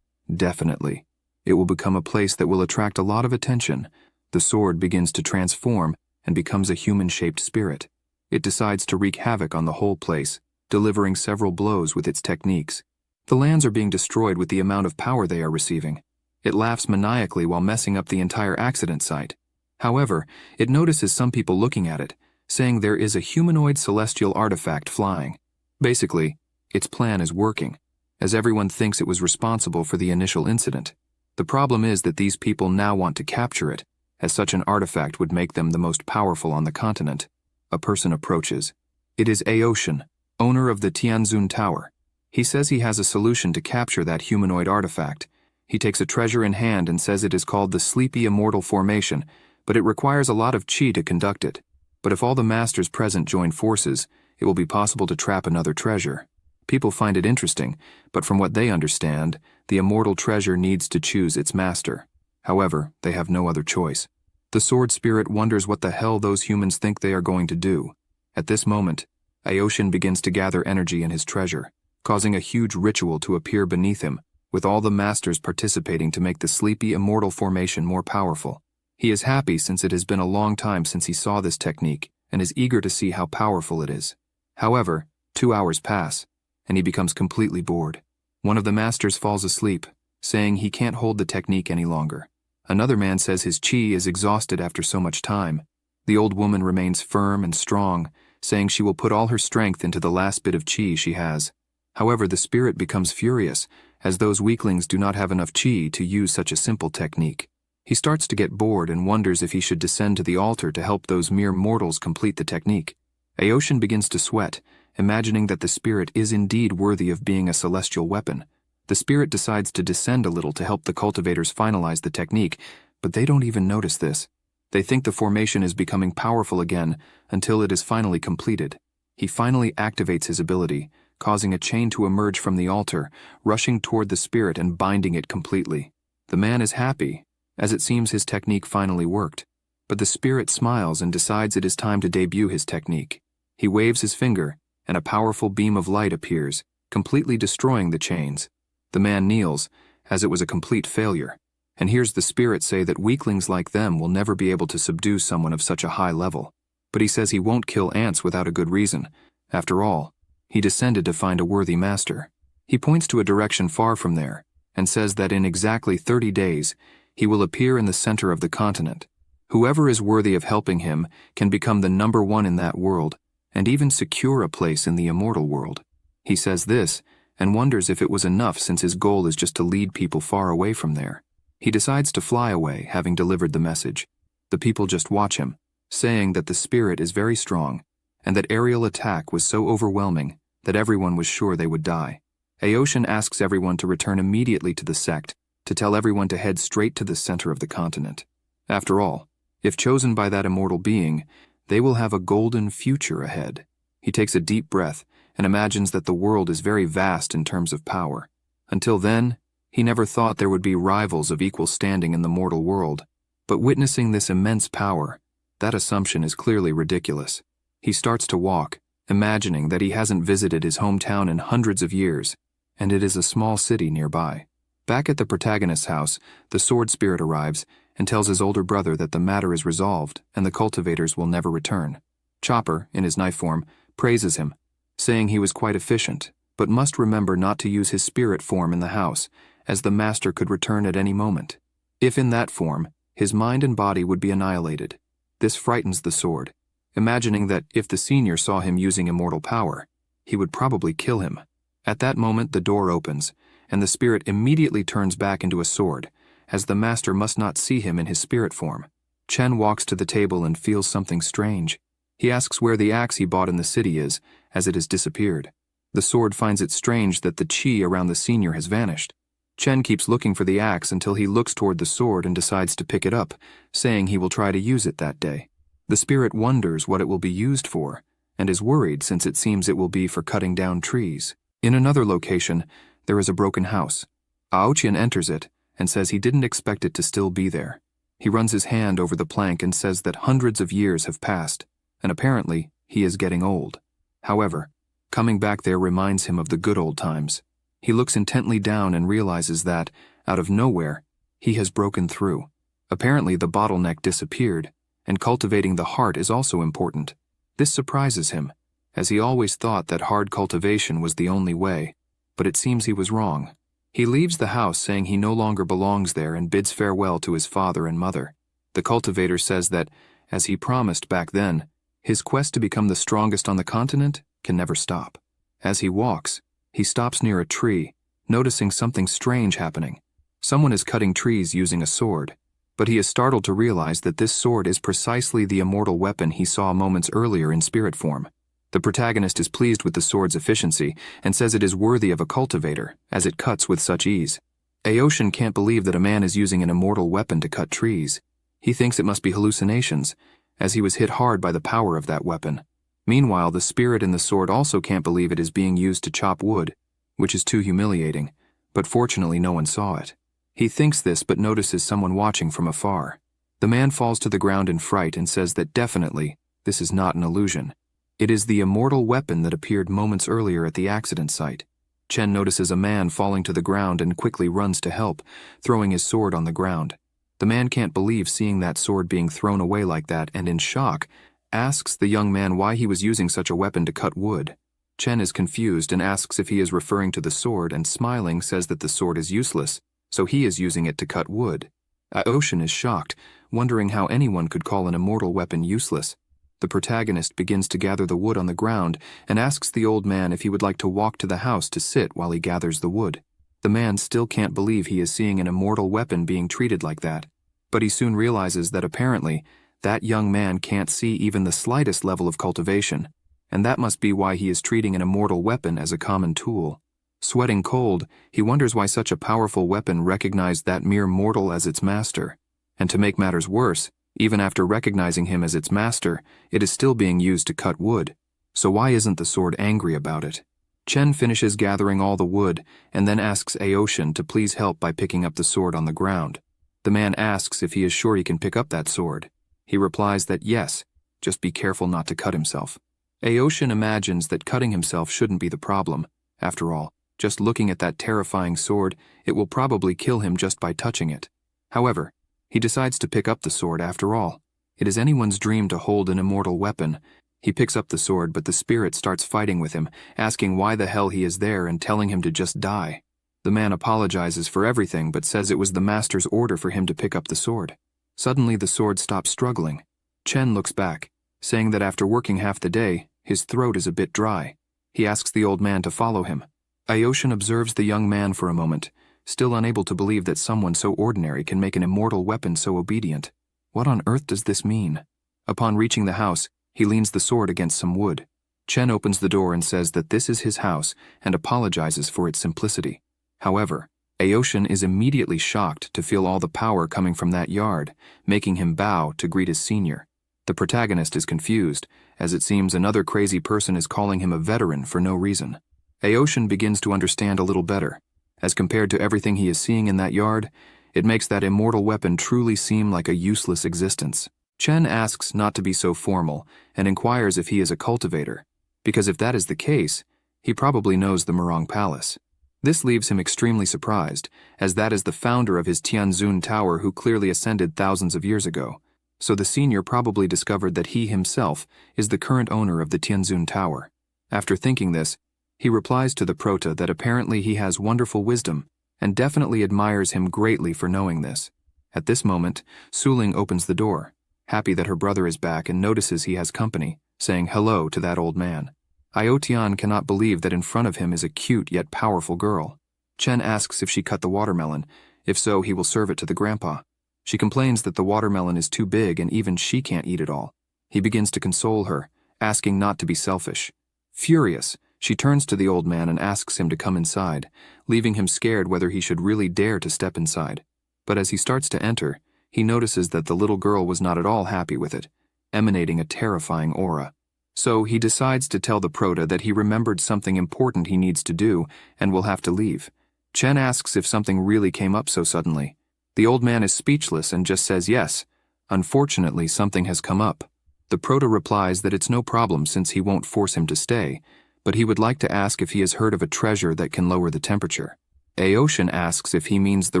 Definitely. It will become a place that will attract a lot of attention. The sword begins to transform and becomes a human-shaped spirit. It decides to wreak havoc on the whole place, delivering several blows with its techniques. The lands are being destroyed with the amount of power they are receiving. It laughs maniacally while messing up the entire accident site. However, it notices some people looking at it, saying there is a humanoid celestial artifact flying. Basically, its plan is working, as everyone thinks it was responsible for the initial incident. The problem is that these people now want to capture it, as such an artifact would make them the most powerful on the continent. A person approaches. It is Aoshin, owner of the Tianzun Tower. He says he has a solution to capture that humanoid artifact. He takes a treasure in hand and says it is called the Sleepy Immortal Formation, but it requires a lot of qi to conduct it. But if all the masters present join forces, it will be possible to trap another treasure. People find it interesting, but from what they understand, the immortal treasure needs to choose its master. However, they have no other choice. The sword spirit wonders what the hell those humans think they are going to do. At this moment, Aoshin begins to gather energy in his treasure, causing a huge ritual to appear beneath him, with all the masters participating to make the sleepy immortal formation more powerful. He is happy since it has been a long time since he saw this technique and is eager to see how powerful it is. However, 2 hours pass, and he becomes completely bored. One of the masters falls asleep, saying he can't hold the technique any longer. Another man says his chi is exhausted after so much time. The old woman remains firm and strong, saying she will put all her strength into the last bit of chi she has. However, the spirit becomes furious, as those weaklings do not have enough chi to use such a simple technique. He starts to get bored and wonders if he should descend to the altar to help those mere mortals complete the technique. Aoshin begins to sweat, imagining that the spirit is indeed worthy of being a celestial weapon. The spirit decides to descend a little to help the cultivators finalize the technique, but they don't even notice this. They think the formation is becoming powerful again until it is finally completed. He finally activates his ability, causing a chain to emerge from the altar, rushing toward the spirit and binding it completely. The man is happy, as it seems his technique finally worked. But the spirit smiles and decides it is time to debut his technique. He waves his finger, and a powerful beam of light appears, completely destroying the chains. The man kneels, as it was a complete failure, and hears the spirit say that weaklings like them will never be able to subdue someone of such a high level. But he says he won't kill ants without a good reason. After all, he descended to find a worthy master. He points to a direction far from there, and says that in exactly 30 days, he will appear in the center of the continent. Whoever is worthy of helping him can become the number one in that world, and even secure a place in the immortal world. He says this, and wonders if it was enough since his goal is just to lead people far away from there. He decides to fly away, having delivered the message. The people just watch him, saying that the spirit is very strong, and that aerial attack was so overwhelming that everyone was sure they would die. Aoshin asks everyone to return immediately to the sect, to tell everyone to head straight to the center of the continent. After all, if chosen by that immortal being, they will have a golden future ahead. He takes a deep breath and imagines that the world is very vast in terms of power. Until then, he never thought there would be rivals of equal standing in the mortal world. But witnessing this immense power, that assumption is clearly ridiculous. He starts to walk, imagining that he hasn't visited his hometown in hundreds of years, and it is a small city nearby. Back at the protagonist's house, the sword spirit arrives and tells his older brother that the matter is resolved and the cultivators will never return. Chopper, in his knife form, praises him, saying he was quite efficient, but must remember not to use his spirit form in the house, as the master could return at any moment. If in that form, his mind and body would be annihilated. This frightens the sword, imagining that if the senior saw him using immortal power, he would probably kill him. At that moment, the door opens, and the spirit immediately turns back into a sword, as the master must not see him in his spirit form. Chen walks to the table and feels something strange. He asks where the axe he bought in the city is, as it has disappeared. The sword finds it strange that the chi around the senior has vanished. Chen keeps looking for the axe until he looks toward the sword and decides to pick it up, saying he will try to use it that day. The spirit wonders what it will be used for, and is worried since it seems it will be for cutting down trees. In another location, there is a broken house. Aoqian enters it and says he didn't expect it to still be there. He runs his hand over the plank and says that hundreds of years have passed, and apparently he is getting old. However, coming back there reminds him of the good old times. He looks intently down and realizes that, out of nowhere, he has broken through. Apparently the bottleneck disappeared, and cultivating the heart is also important. This surprises him, as he always thought that hard cultivation was the only way, but it seems he was wrong. He leaves the house saying he no longer belongs there and bids farewell to his father and mother. The cultivator says that, as he promised back then, his quest to become the strongest on the continent can never stop. As he walks, he stops near a tree, noticing something strange happening. Someone is cutting trees using a sword, but he is startled to realize that this sword is precisely the immortal weapon he saw moments earlier in spirit form. The protagonist is pleased with the sword's efficiency and says it is worthy of a cultivator, as it cuts with such ease. Aoshin can't believe that a man is using an immortal weapon to cut trees. He thinks it must be hallucinations, as he was hit hard by the power of that weapon. Meanwhile, the spirit in the sword also can't believe it is being used to chop wood, which is too humiliating, but fortunately no one saw it. He thinks this but notices someone watching from afar. The man falls to the ground in fright and says that definitely this is not an illusion. It is the immortal weapon that appeared moments earlier at the accident site. Chen notices a man falling to the ground and quickly runs to help, throwing his sword on the ground. The man can't believe seeing that sword being thrown away like that and in shock, asks the young man why he was using such a weapon to cut wood. Chen is confused and asks if he is referring to the sword and smiling says that the sword is useless, so he is using it to cut wood. Aoshin is shocked, wondering how anyone could call an immortal weapon useless. The protagonist begins to gather the wood on the ground and asks the old man if he would like to walk to the house to sit while he gathers the wood. The man still can't believe he is seeing an immortal weapon being treated like that, but he soon realizes that apparently that young man can't see even the slightest level of cultivation, and that must be why he is treating an immortal weapon as a common tool. Sweating cold, he wonders why such a powerful weapon recognized that mere mortal as its master. And to make matters worse, even after recognizing him as its master, it is still being used to cut wood. So why isn't the sword angry about it? Chen finishes gathering all the wood and then asks Aoshin to please help by picking up the sword on the ground. The man asks if he is sure he can pick up that sword. He replies that yes, just be careful not to cut himself. Aoshin imagines that cutting himself shouldn't be the problem. After all, just looking at that terrifying sword, it will probably kill him just by touching it. However, he decides to pick up the sword after all. It is anyone's dream to hold an immortal weapon. He picks up the sword, but the spirit starts fighting with him, asking why the hell he is there and telling him to just die. The man apologizes for everything but says it was the master's order for him to pick up the sword. Suddenly the sword stops struggling. Chen looks back, saying that after working half the day, his throat is a bit dry. He asks the old man to follow him. Aoshin observes the young man for a moment, still unable to believe that someone so ordinary can make an immortal weapon so obedient. What on earth does this mean? Upon reaching the house, he leans the sword against some wood. Chen opens the door and says that this is his house and apologizes for its simplicity. However, Aoshin is immediately shocked to feel all the power coming from that yard, making him bow to greet his senior. The protagonist is confused, as it seems another crazy person is calling him a veteran for no reason. Aoshin begins to understand a little better. As compared to everything he is seeing in that yard, it makes that immortal weapon truly seem like a useless existence. Chen asks not to be so formal and inquires if he is a cultivator, because if that is the case, he probably knows the Murong Palace. This leaves him extremely surprised, as that is the founder of his Tianzun Tower who clearly ascended thousands of years ago. So the senior probably discovered that he himself is the current owner of the Tianzun Tower. After thinking this, he replies to the prota that apparently he has wonderful wisdom and definitely admires him greatly for knowing this. At this moment, Suling opens the door, happy that her brother is back and notices he has company, saying hello to that old man. Iotian cannot believe that in front of him is a cute yet powerful girl. Chen asks if she cut the watermelon. If so, he will serve it to the grandpa. She complains that the watermelon is too big and even she can't eat it all. He begins to console her, asking not to be selfish. Furious, she turns to the old man and asks him to come inside, leaving him scared whether he should really dare to step inside. But as he starts to enter, he notices that the little girl was not at all happy with it, emanating a terrifying aura. So he decides to tell the prota that he remembered something important he needs to do and will have to leave. Chen asks if something really came up so suddenly. The old man is speechless and just says yes. Unfortunately, something has come up. The prota replies that it's no problem since he won't force him to stay, but he would like to ask if he has heard of a treasure that can lower the temperature. Aoshin asks if he means the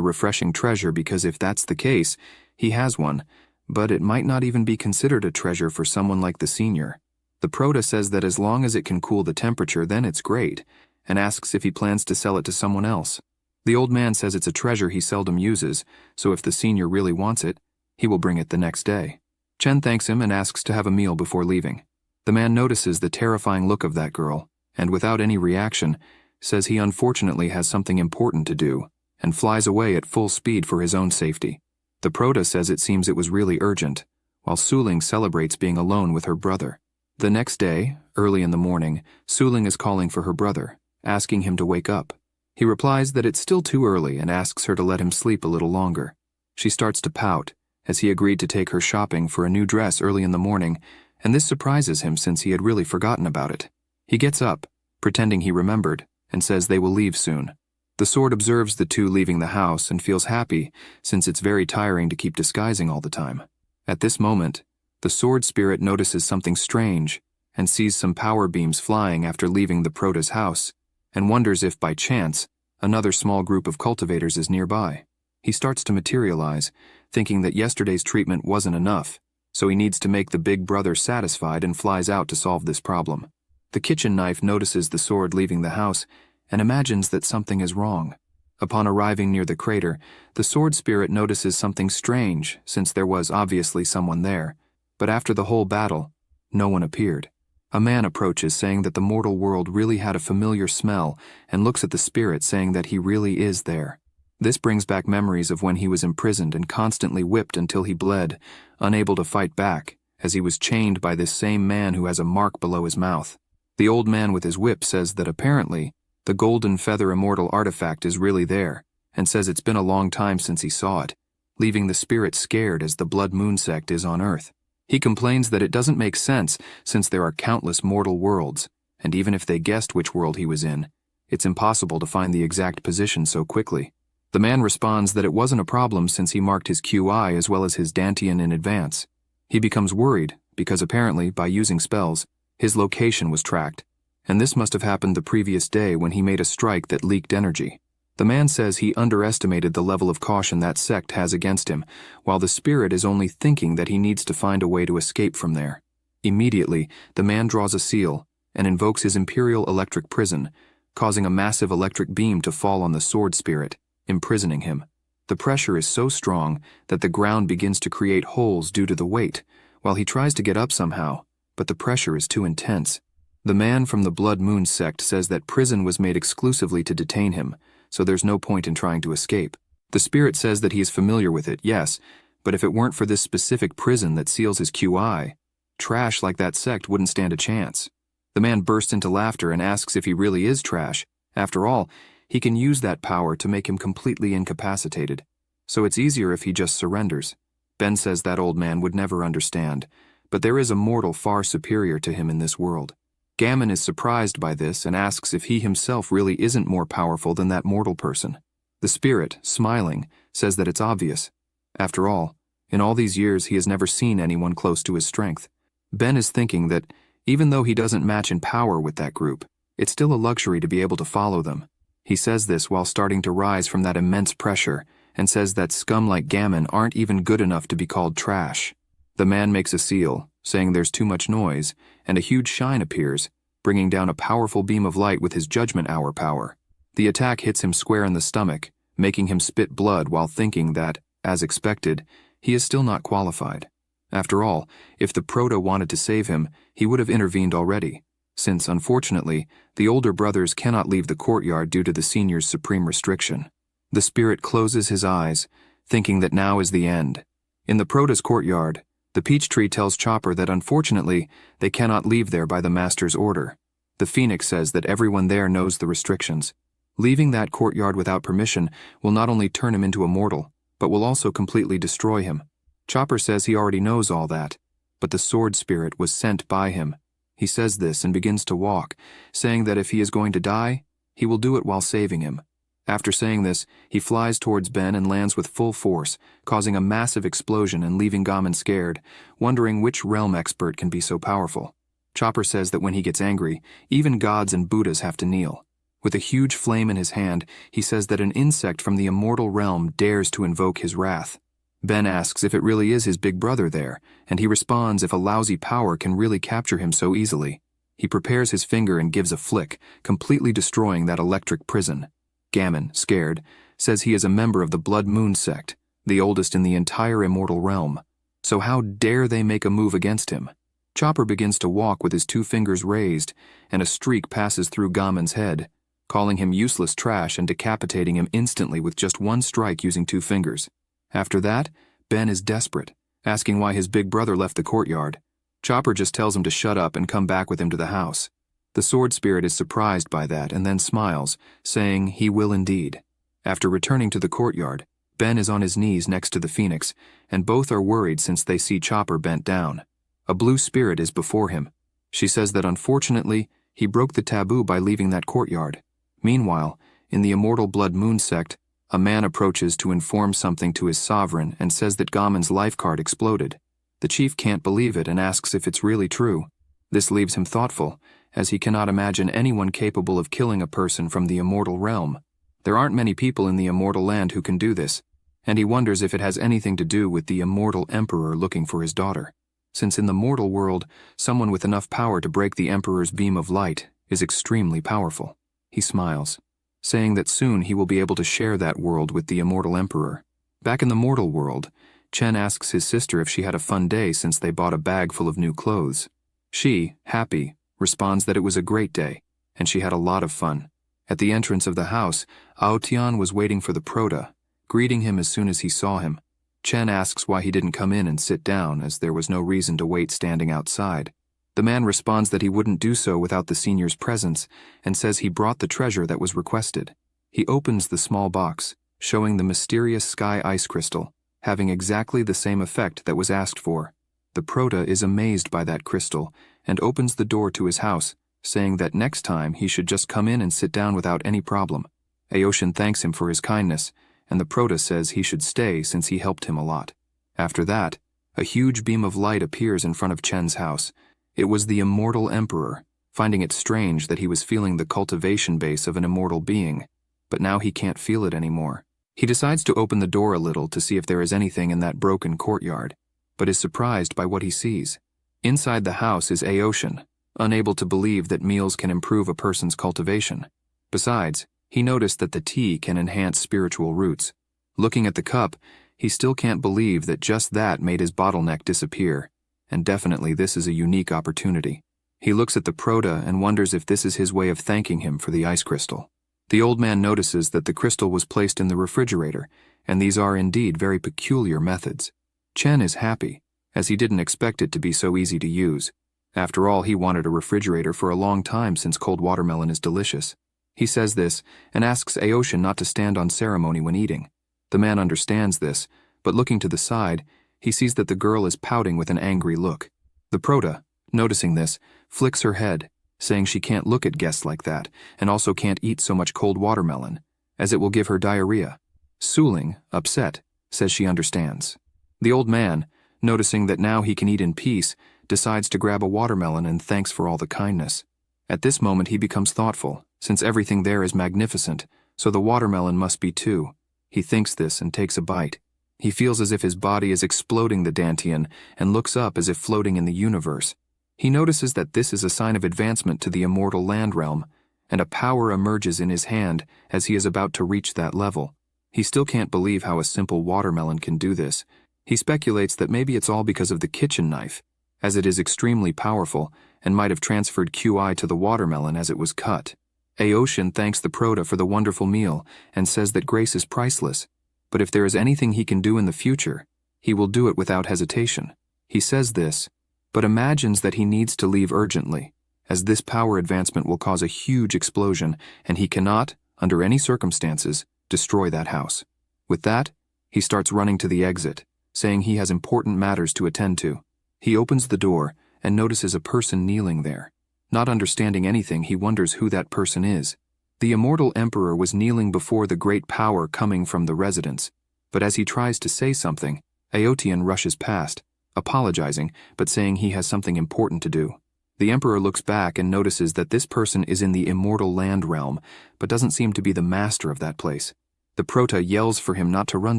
refreshing treasure because if that's the case, he has one, but it might not even be considered a treasure for someone like the senior. The prota says that as long as it can cool the temperature, then it's great, and asks if he plans to sell it to someone else. The old man says it's a treasure he seldom uses, so if the senior really wants it, he will bring it the next day. Chen thanks him and asks to have a meal before leaving. The man notices the terrifying look of that girl, and without any reaction, says he unfortunately has something important to do, and flies away at full speed for his own safety. The prota says it seems it was really urgent, while Suling celebrates being alone with her brother. The next day, early in the morning, Suling is calling for her brother, asking him to wake up. He replies that it's still too early and asks her to let him sleep a little longer. She starts to pout, as he agreed to take her shopping for a new dress early in the morning, and this surprises him since he had really forgotten about it. He gets up, pretending he remembered, and says they will leave soon. The sword observes the two leaving the house and feels happy since it's very tiring to keep disguising all the time. At this moment, the sword spirit notices something strange and sees some power beams flying after leaving the prota's house. and wonders if, by chance, another small group of cultivators is nearby. He starts to materialize, thinking that yesterday's treatment wasn't enough, so he needs to make the big brother satisfied and flies out to solve this problem. The kitchen knife notices the sword leaving the house and imagines that something is wrong. Upon arriving near the crater, the sword spirit notices something strange since there was obviously someone there, but after the whole battle, no one appeared. A man approaches saying that the mortal world really had a familiar smell and looks at the spirit saying that he really is there. This brings back memories of when he was imprisoned and constantly whipped until he bled, unable to fight back, as he was chained by this same man who has a mark below his mouth. The old man with his whip says that apparently, the golden feather immortal artifact is really there, and says it's been a long time since he saw it, leaving the spirit scared as the Blood Moon sect is on Earth. He complains that it doesn't make sense since there are countless mortal worlds, and even if they guessed which world he was in, it's impossible to find the exact position so quickly. The man responds that it wasn't a problem since he marked his QI as well as his Dantian in advance. He becomes worried because apparently, by using spells, his location was tracked, and this must have happened the previous day when he made a strike that leaked energy. The man says he underestimated the level of caution that sect has against him, while the spirit is only thinking that he needs to find a way to escape from there. Immediately, the man draws a seal and invokes his imperial electric prison, causing a massive electric beam to fall on the sword spirit, imprisoning him. The pressure is so strong that the ground begins to create holes due to the weight, while he tries to get up somehow, but the pressure is too intense. The man from the Blood Moon sect says that prison was made exclusively to detain him, so there's no point in trying to escape. The spirit says that he is familiar with it, yes, but if it weren't for this specific prison that seals his QI, trash like that sect wouldn't stand a chance. The man bursts into laughter and asks if he really is trash. After all, he can use that power to make him completely incapacitated, so it's easier if he just surrenders. Ben says that old man would never understand, but there is a mortal far superior to him in this world. Gammon is surprised by this and asks if he himself really isn't more powerful than that mortal person. The spirit, smiling, says that it's obvious. After all, in all these years he has never seen anyone close to his strength. Ben is thinking that, even though he doesn't match in power with that group, it's still a luxury to be able to follow them. He says this while starting to rise from that immense pressure, and says that scum like Gammon aren't even good enough to be called trash. The man makes a seal, saying there's too much noise, and a huge shine appears, bringing down a powerful beam of light with his Judgment Hour power. The attack hits him square in the stomach, making him spit blood while thinking that, as expected, he is still not qualified. After all, if the Proto wanted to save him, he would have intervened already, since, unfortunately, the older brothers cannot leave the courtyard due to the senior's supreme restriction. The spirit closes his eyes, thinking that now is the end. In the Proto's courtyard, the peach tree tells Chopper that unfortunately, they cannot leave there by the master's order. The phoenix says that everyone there knows the restrictions. Leaving that courtyard without permission will not only turn him into a mortal, but will also completely destroy him. Chopper says he already knows all that, but the sword spirit was sent by him. He says this and begins to walk, saying that if he is going to die, he will do it while saving him. After saying this, he flies towards Ben and lands with full force, causing a massive explosion and leaving Gammon scared, wondering which realm expert can be so powerful. Chopper says that when he gets angry, even gods and Buddhas have to kneel. With a huge flame in his hand, he says that an insect from the immortal realm dares to invoke his wrath. Ben asks if it really is his big brother there, and he responds if a lousy power can really capture him so easily. He prepares his finger and gives a flick, completely destroying that electric prison. Gammon, scared, says he is a member of the Blood Moon sect, the oldest in the entire immortal realm. So how dare they make a move against him? Chopper begins to walk with his 2 fingers raised, and a streak passes through Gammon's head, calling him useless trash and decapitating him instantly with just 1 strike using 2 fingers. After that, Ben is desperate, asking why his big brother left the courtyard. Chopper just tells him to shut up and come back with him to the house. The sword spirit is surprised by that and then smiles, saying he will indeed. After returning to the courtyard, Ben is on his knees next to the phoenix, and both are worried since they see Chopper bent down. A blue spirit is before him. She says that unfortunately, he broke the taboo by leaving that courtyard. Meanwhile, in the immortal Blood Moon sect, a man approaches to inform something to his sovereign and says that Gammon's life card exploded. The chief can't believe it and asks if it's really true. This leaves him thoughtful, as he cannot imagine anyone capable of killing a person from the immortal realm. There aren't many people in the immortal land who can do this, and he wonders if it has anything to do with the immortal emperor looking for his daughter. Since in the mortal world, someone with enough power to break the emperor's beam of light is extremely powerful. He smiles, saying that soon he will be able to share that world with the immortal emperor. Back in the mortal world, Chen asks his sister if she had a fun day since they bought a bag full of new clothes. She, happy, responds that it was a great day, and she had a lot of fun. At the entrance of the house, Aotian was waiting for the Prota, greeting him as soon as he saw him. Chen asks why he didn't come in and sit down, as there was no reason to wait standing outside. The man responds that he wouldn't do so without the senior's presence, and says he brought the treasure that was requested. He opens the small box, showing the mysterious sky ice crystal, having exactly the same effect that was asked for. The Prota is amazed by that crystal, and opens the door to his house, saying that next time he should just come in and sit down without any problem. Aoshin thanks him for his kindness, and the Prota says he should stay since he helped him a lot. After that, a huge beam of light appears in front of Chen's house. It was the immortal emperor, finding it strange that he was feeling the cultivation base of an immortal being, but now he can't feel it anymore. He decides to open the door a little to see if there is anything in that broken courtyard, but is surprised by what he sees. Inside the house is Aoshin, unable to believe that meals can improve a person's cultivation. Besides, he noticed that the tea can enhance spiritual roots. Looking at the cup, he still can't believe that just that made his bottleneck disappear, and definitely this is a unique opportunity. He looks at the Prota and wonders if this is his way of thanking him for the ice crystal. The old man notices that the crystal was placed in the refrigerator, and these are indeed very peculiar methods. Chen is happy, as he didn't expect it to be so easy to use. After all, he wanted a refrigerator for a long time since cold watermelon is delicious. He says this and asks Aoshin not to stand on ceremony when eating. The man understands this, but looking to the side, he sees that the girl is pouting with an angry look. The Prota, noticing this, flicks her head, saying she can't look at guests like that, and also can't eat so much cold watermelon, as it will give her diarrhea. Suling, upset, says she understands. The old man, noticing that now he can eat in peace, decides to grab a watermelon and thanks for all the kindness. At this moment he becomes thoughtful, since everything there is magnificent, so the watermelon must be too. He thinks this and takes a bite. He feels as if his body is exploding the dantian and looks up as if floating in the universe. He notices that this is a sign of advancement to the immortal land realm, and a power emerges in his hand as he is about to reach that level. He still can't believe how a simple watermelon can do this. He speculates that maybe it's all because of the kitchen knife, as it is extremely powerful and might have transferred QI to the watermelon as it was cut. Aoshin thanks the Prota for the wonderful meal and says that grace is priceless, but if there is anything he can do in the future, he will do it without hesitation. He says this, but imagines that he needs to leave urgently, as this power advancement will cause a huge explosion and he cannot, under any circumstances, destroy that house. With that, he starts running to the exit, saying he has important matters to attend to. He opens the door and notices a person kneeling there. Not understanding anything, he wonders who that person is. The immortal emperor was kneeling before the great power coming from the residence, but as he tries to say something, Aotian rushes past, apologizing but saying he has something important to do. The emperor looks back and notices that this person is in the immortal land realm, but doesn't seem to be the master of that place. The Prota yells for him not to run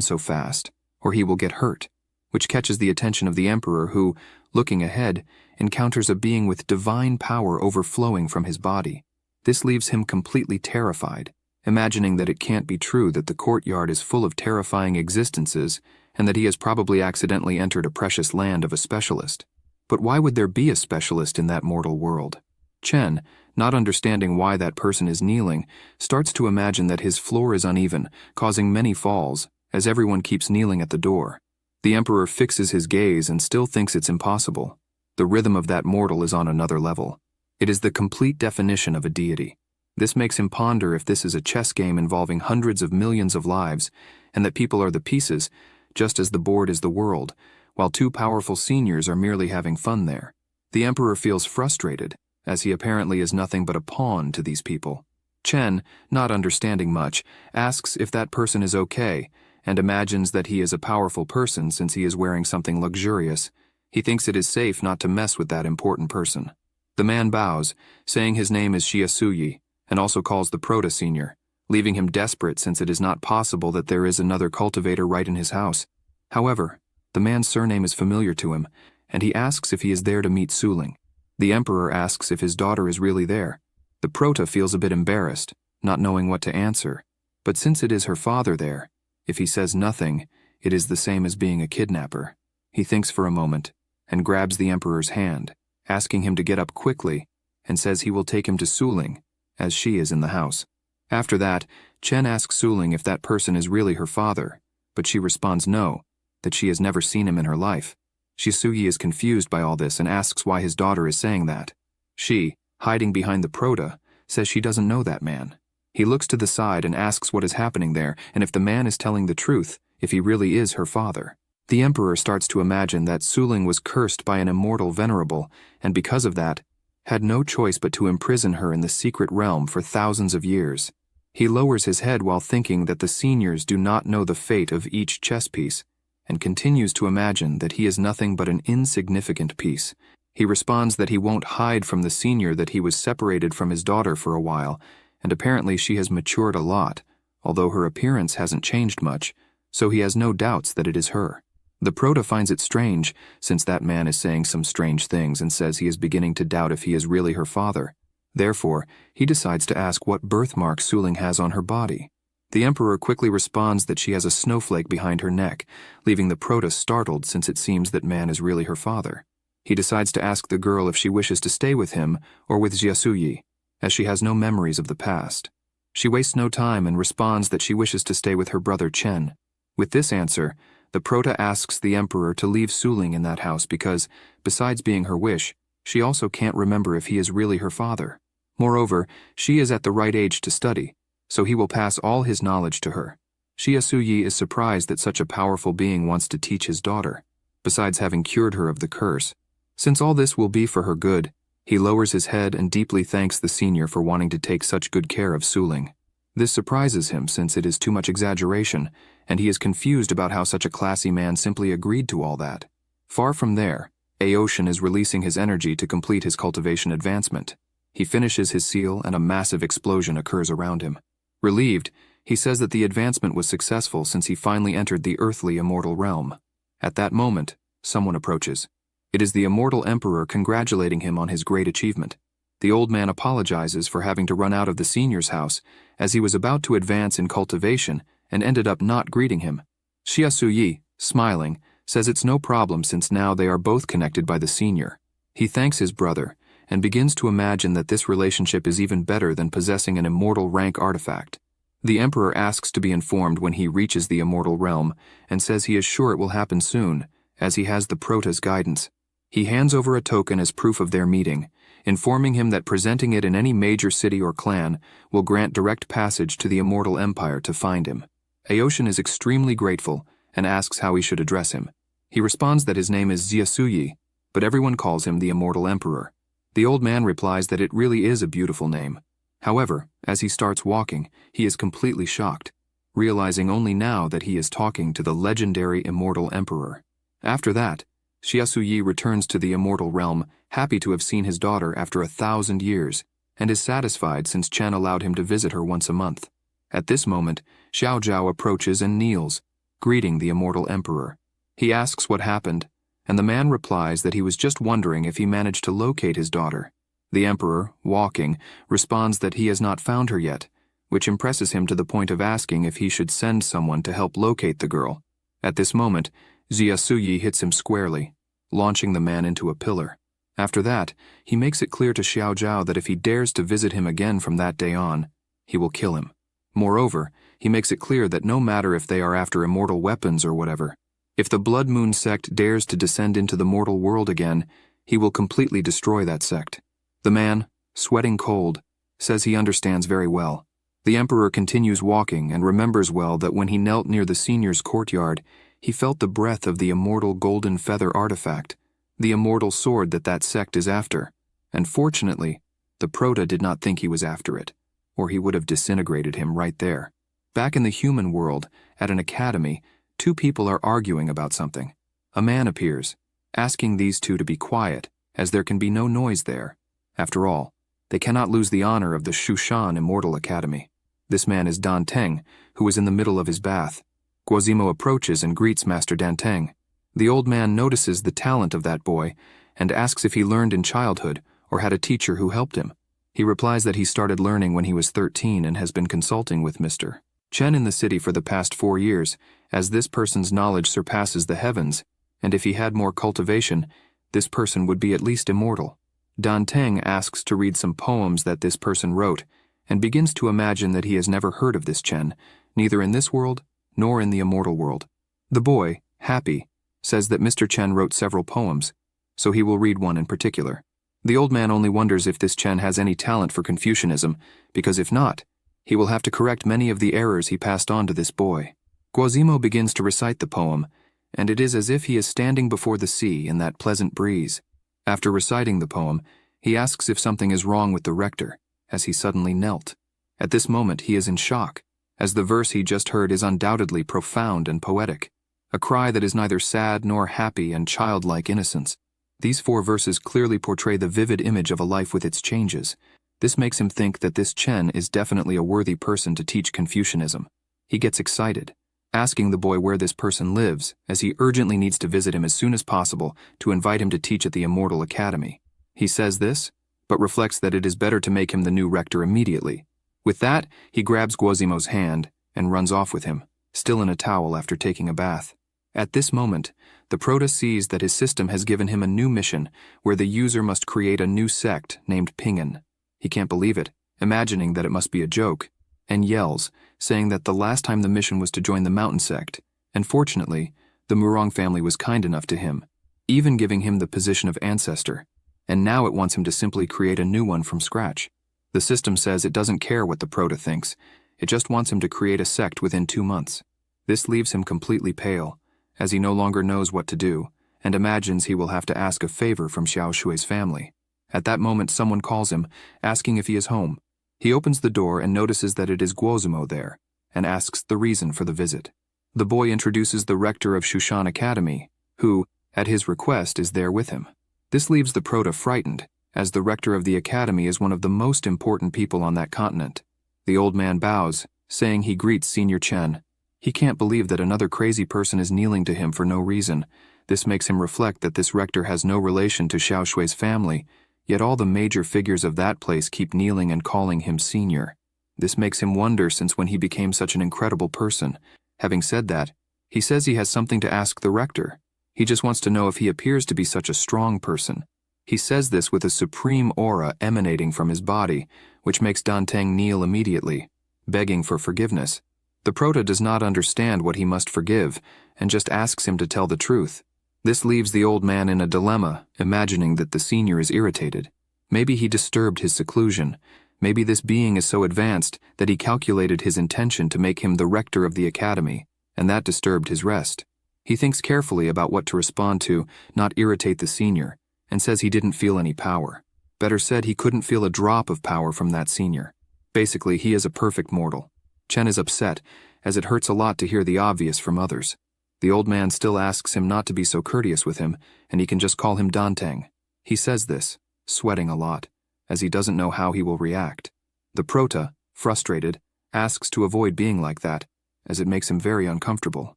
so fast, or he will get hurt, which catches the attention of the emperor who, looking ahead, encounters a being with divine power overflowing from his body. This leaves him completely terrified, imagining that it can't be true that the courtyard is full of terrifying existences and that he has probably accidentally entered a precious land of a specialist. But why would there be a specialist in that mortal world? Chen, not understanding why that person is kneeling, starts to imagine that his floor is uneven, causing many falls, as everyone keeps kneeling at the door. The emperor fixes his gaze and still thinks it's impossible. The rhythm of that mortal is on another level. It is the complete definition of a deity. This makes him ponder if this is a chess game involving hundreds of millions of lives, and that people are the pieces, just as the board is the world, while two powerful seniors are merely having fun there. The emperor feels frustrated, as he apparently is nothing but a pawn to these people. Chen, not understanding much, asks if that person is okay, and imagines that he is a powerful person since he is wearing something luxurious. He thinks it is safe not to mess with that important person. The man bows, saying his name is Shiasuyi, and also calls the Proto Senior, leaving him desperate since it is not possible that there is another cultivator right in his house. However, the man's surname is familiar to him, and he asks if he is there to meet Suling. The Emperor asks if his daughter is really there. The Prota feels a bit embarrassed, not knowing what to answer, but since it is her father there, if he says nothing, it is the same as being a kidnapper. He thinks for a moment, and grabs the Emperor's hand, asking him to get up quickly, and says he will take him to Suling, as she is in the house. After that, Chen asks Suling if that person is really her father, but she responds no, that she has never seen him in her life. Shisugi is confused by all this and asks why his daughter is saying that. She, hiding behind the Prota, says she doesn't know that man. He looks to the side and asks what is happening there and if the man is telling the truth, if he really is her father. The Emperor starts to imagine that Suling was cursed by an immortal venerable, and because of that, had no choice but to imprison her in the secret realm for thousands of years. He lowers his head while thinking that the seniors do not know the fate of each chess piece, and continues to imagine that he is nothing but an insignificant piece. He responds that he won't hide from the senior that he was separated from his daughter for a while, and apparently she has matured a lot, although her appearance hasn't changed much, so he has no doubts that it is her. The Prota finds it strange, since that man is saying some strange things and says he is beginning to doubt if he is really her father. Therefore, he decides to ask what birthmark Suling has on her body. The Emperor quickly responds that she has a snowflake behind her neck, leaving the Prota startled since it seems that man is really her father. He decides to ask the girl if she wishes to stay with him or with Jiasuyi, as she has no memories of the past. She wastes no time and responds that she wishes to stay with her brother Chen. With this answer, the Prota asks the Emperor to leave Suling in that house because, besides being her wish, she also can't remember if he is really her father. Moreover, she is at the right age to study, so he will pass all his knowledge to her. Shiasuyi is surprised that such a powerful being wants to teach his daughter, besides having cured her of the curse. Since all this will be for her good, he lowers his head and deeply thanks the senior for wanting to take such good care of Suling. This surprises him since it is too much exaggeration, and he is confused about how such a classy man simply agreed to all that. Far from there, Aoshin is releasing his energy to complete his cultivation advancement. He finishes his seal and a massive explosion occurs around him. Relieved, he says that the advancement was successful since he finally entered the earthly immortal realm. At that moment, someone approaches. It is the immortal emperor congratulating him on his great achievement. The old man apologizes for having to run out of the senior's house, as he was about to advance in cultivation and ended up not greeting him. Shiasuyi, smiling, says it's no problem since now they are both connected by the senior. He thanks his brother and begins to imagine that this relationship is even better than possessing an immortal rank artifact. The emperor asks to be informed when he reaches the immortal realm and says he is sure it will happen soon, as he has the Prota's guidance. He hands over a token as proof of their meeting, informing him that presenting it in any major city or clan will grant direct passage to the immortal empire to find him. Aoshin is extremely grateful and asks how he should address him. He responds that his name is Jiasuyi, but everyone calls him the immortal emperor. The old man replies that it really is a beautiful name. However, as he starts walking, he is completely shocked, realizing only now that he is talking to the legendary immortal emperor. After that, Shiasuyi returns to the immortal realm, happy to have seen his daughter after 1,000 years, and is satisfied since Chen allowed him to visit her once a month. At this moment, Xiao Zhao approaches and kneels, greeting the immortal emperor. He asks what happened, and the man replies that he was just wondering if he managed to locate his daughter. The emperor, walking, responds that he has not found her yet, which impresses him to the point of asking if he should send someone to help locate the girl. At this moment, Jiasuyi hits him squarely, launching the man into a pillar. After that, he makes it clear to Xiao Zhao that if he dares to visit him again from that day on, he will kill him. Moreover, he makes it clear that no matter if they are after immortal weapons or whatever, if the Blood Moon sect dares to descend into the mortal world again, he will completely destroy that sect. The man, sweating cold, says he understands very well. The emperor continues walking and remembers well that when he knelt near the senior's courtyard, he felt the breath of the immortal golden feather artifact, the immortal sword that sect is after, and fortunately, the Prota did not think he was after it, or he would have disintegrated him right there. Back in the human world, at an academy, two people are arguing about something. A man appears, asking these two to be quiet, as there can be no noise there. After all, they cannot lose the honor of the Shushan Immortal Academy. This man is Danteng, who is in the middle of his bath. Guozimo approaches and greets Master Danteng. The old man notices the talent of that boy and asks if he learned in childhood or had a teacher who helped him. He replies that he started learning when he was 13 and has been consulting with Mr. Chen in the city for the past 4 years, as this person's knowledge surpasses the heavens, and if he had more cultivation, this person would be at least immortal. Danteng asks to read some poems that this person wrote, and begins to imagine that he has never heard of this Chen, neither in this world nor in the immortal world. The boy, happy, says that Mr. Chen wrote several poems, so he will read one in particular. The old man only wonders if this Chen has any talent for Confucianism, because if not, he will have to correct many of the errors he passed on to this boy. Guozimo begins to recite the poem, and it is as if he is standing before the sea in that pleasant breeze. After reciting the poem, he asks if something is wrong with the rector, as he suddenly knelt. At this moment he is in shock, as the verse he just heard is undoubtedly profound and poetic, a cry that is neither sad nor happy and childlike innocence. These 4 verses clearly portray the vivid image of a life with its changes. This makes him think that this Chen is definitely a worthy person to teach Confucianism. He gets excited, asking the boy where this person lives, as he urgently needs to visit him as soon as possible to invite him to teach at the Immortal Academy. He says this, but reflects that it is better to make him the new rector immediately. With that, he grabs Guozimo's hand and runs off with him, still in a towel after taking a bath. At this moment, the Prota sees that his system has given him a new mission where the user must create a new sect named Ping'an. He can't believe it, imagining that it must be a joke, and yells, saying that the last time the mission was to join the mountain sect, and fortunately, the Murong family was kind enough to him, even giving him the position of ancestor, and now it wants him to simply create a new one from scratch. The system says it doesn't care what the Prota thinks, it just wants him to create a sect within 2 months. This leaves him completely pale, as he no longer knows what to do, and imagines he will have to ask a favor from Xiao Shui's family. At that moment someone calls him, asking if he is home. He opens the door and notices that it is Guozimo there, and asks the reason for the visit. The boy introduces the rector of Shushan Academy, who, at his request, is there with him. This leaves the Prota frightened, as the rector of the academy is one of the most important people on that continent. The old man bows, saying he greets Senior Chen. He can't believe that another crazy person is kneeling to him for no reason. This makes him reflect that this rector has no relation to Xiao Shui's family, yet all the major figures of that place keep kneeling and calling him senior. This makes him wonder since when he became such an incredible person. Having said that, he says he has something to ask the rector. He just wants to know if he appears to be such a strong person. He says this with a supreme aura emanating from his body, which makes Danteng kneel immediately, begging for forgiveness. The Prota does not understand what he must forgive, and just asks him to tell the truth. This leaves the old man in a dilemma, imagining that the senior is irritated. Maybe he disturbed his seclusion. Maybe this being is so advanced that he calculated his intention to make him the rector of the academy, and that disturbed his rest. He thinks carefully about what to respond to, not irritate the senior, and says he didn't feel any power. Better said, he couldn't feel a drop of power from that senior. Basically, he is a perfect mortal. Chen is upset, as it hurts a lot to hear the obvious from others. The old man still asks him not to be so courteous with him, and he can just call him Danteng. He says this, sweating a lot, as he doesn't know how he will react. The Prota, frustrated, asks to avoid being like that, as it makes him very uncomfortable.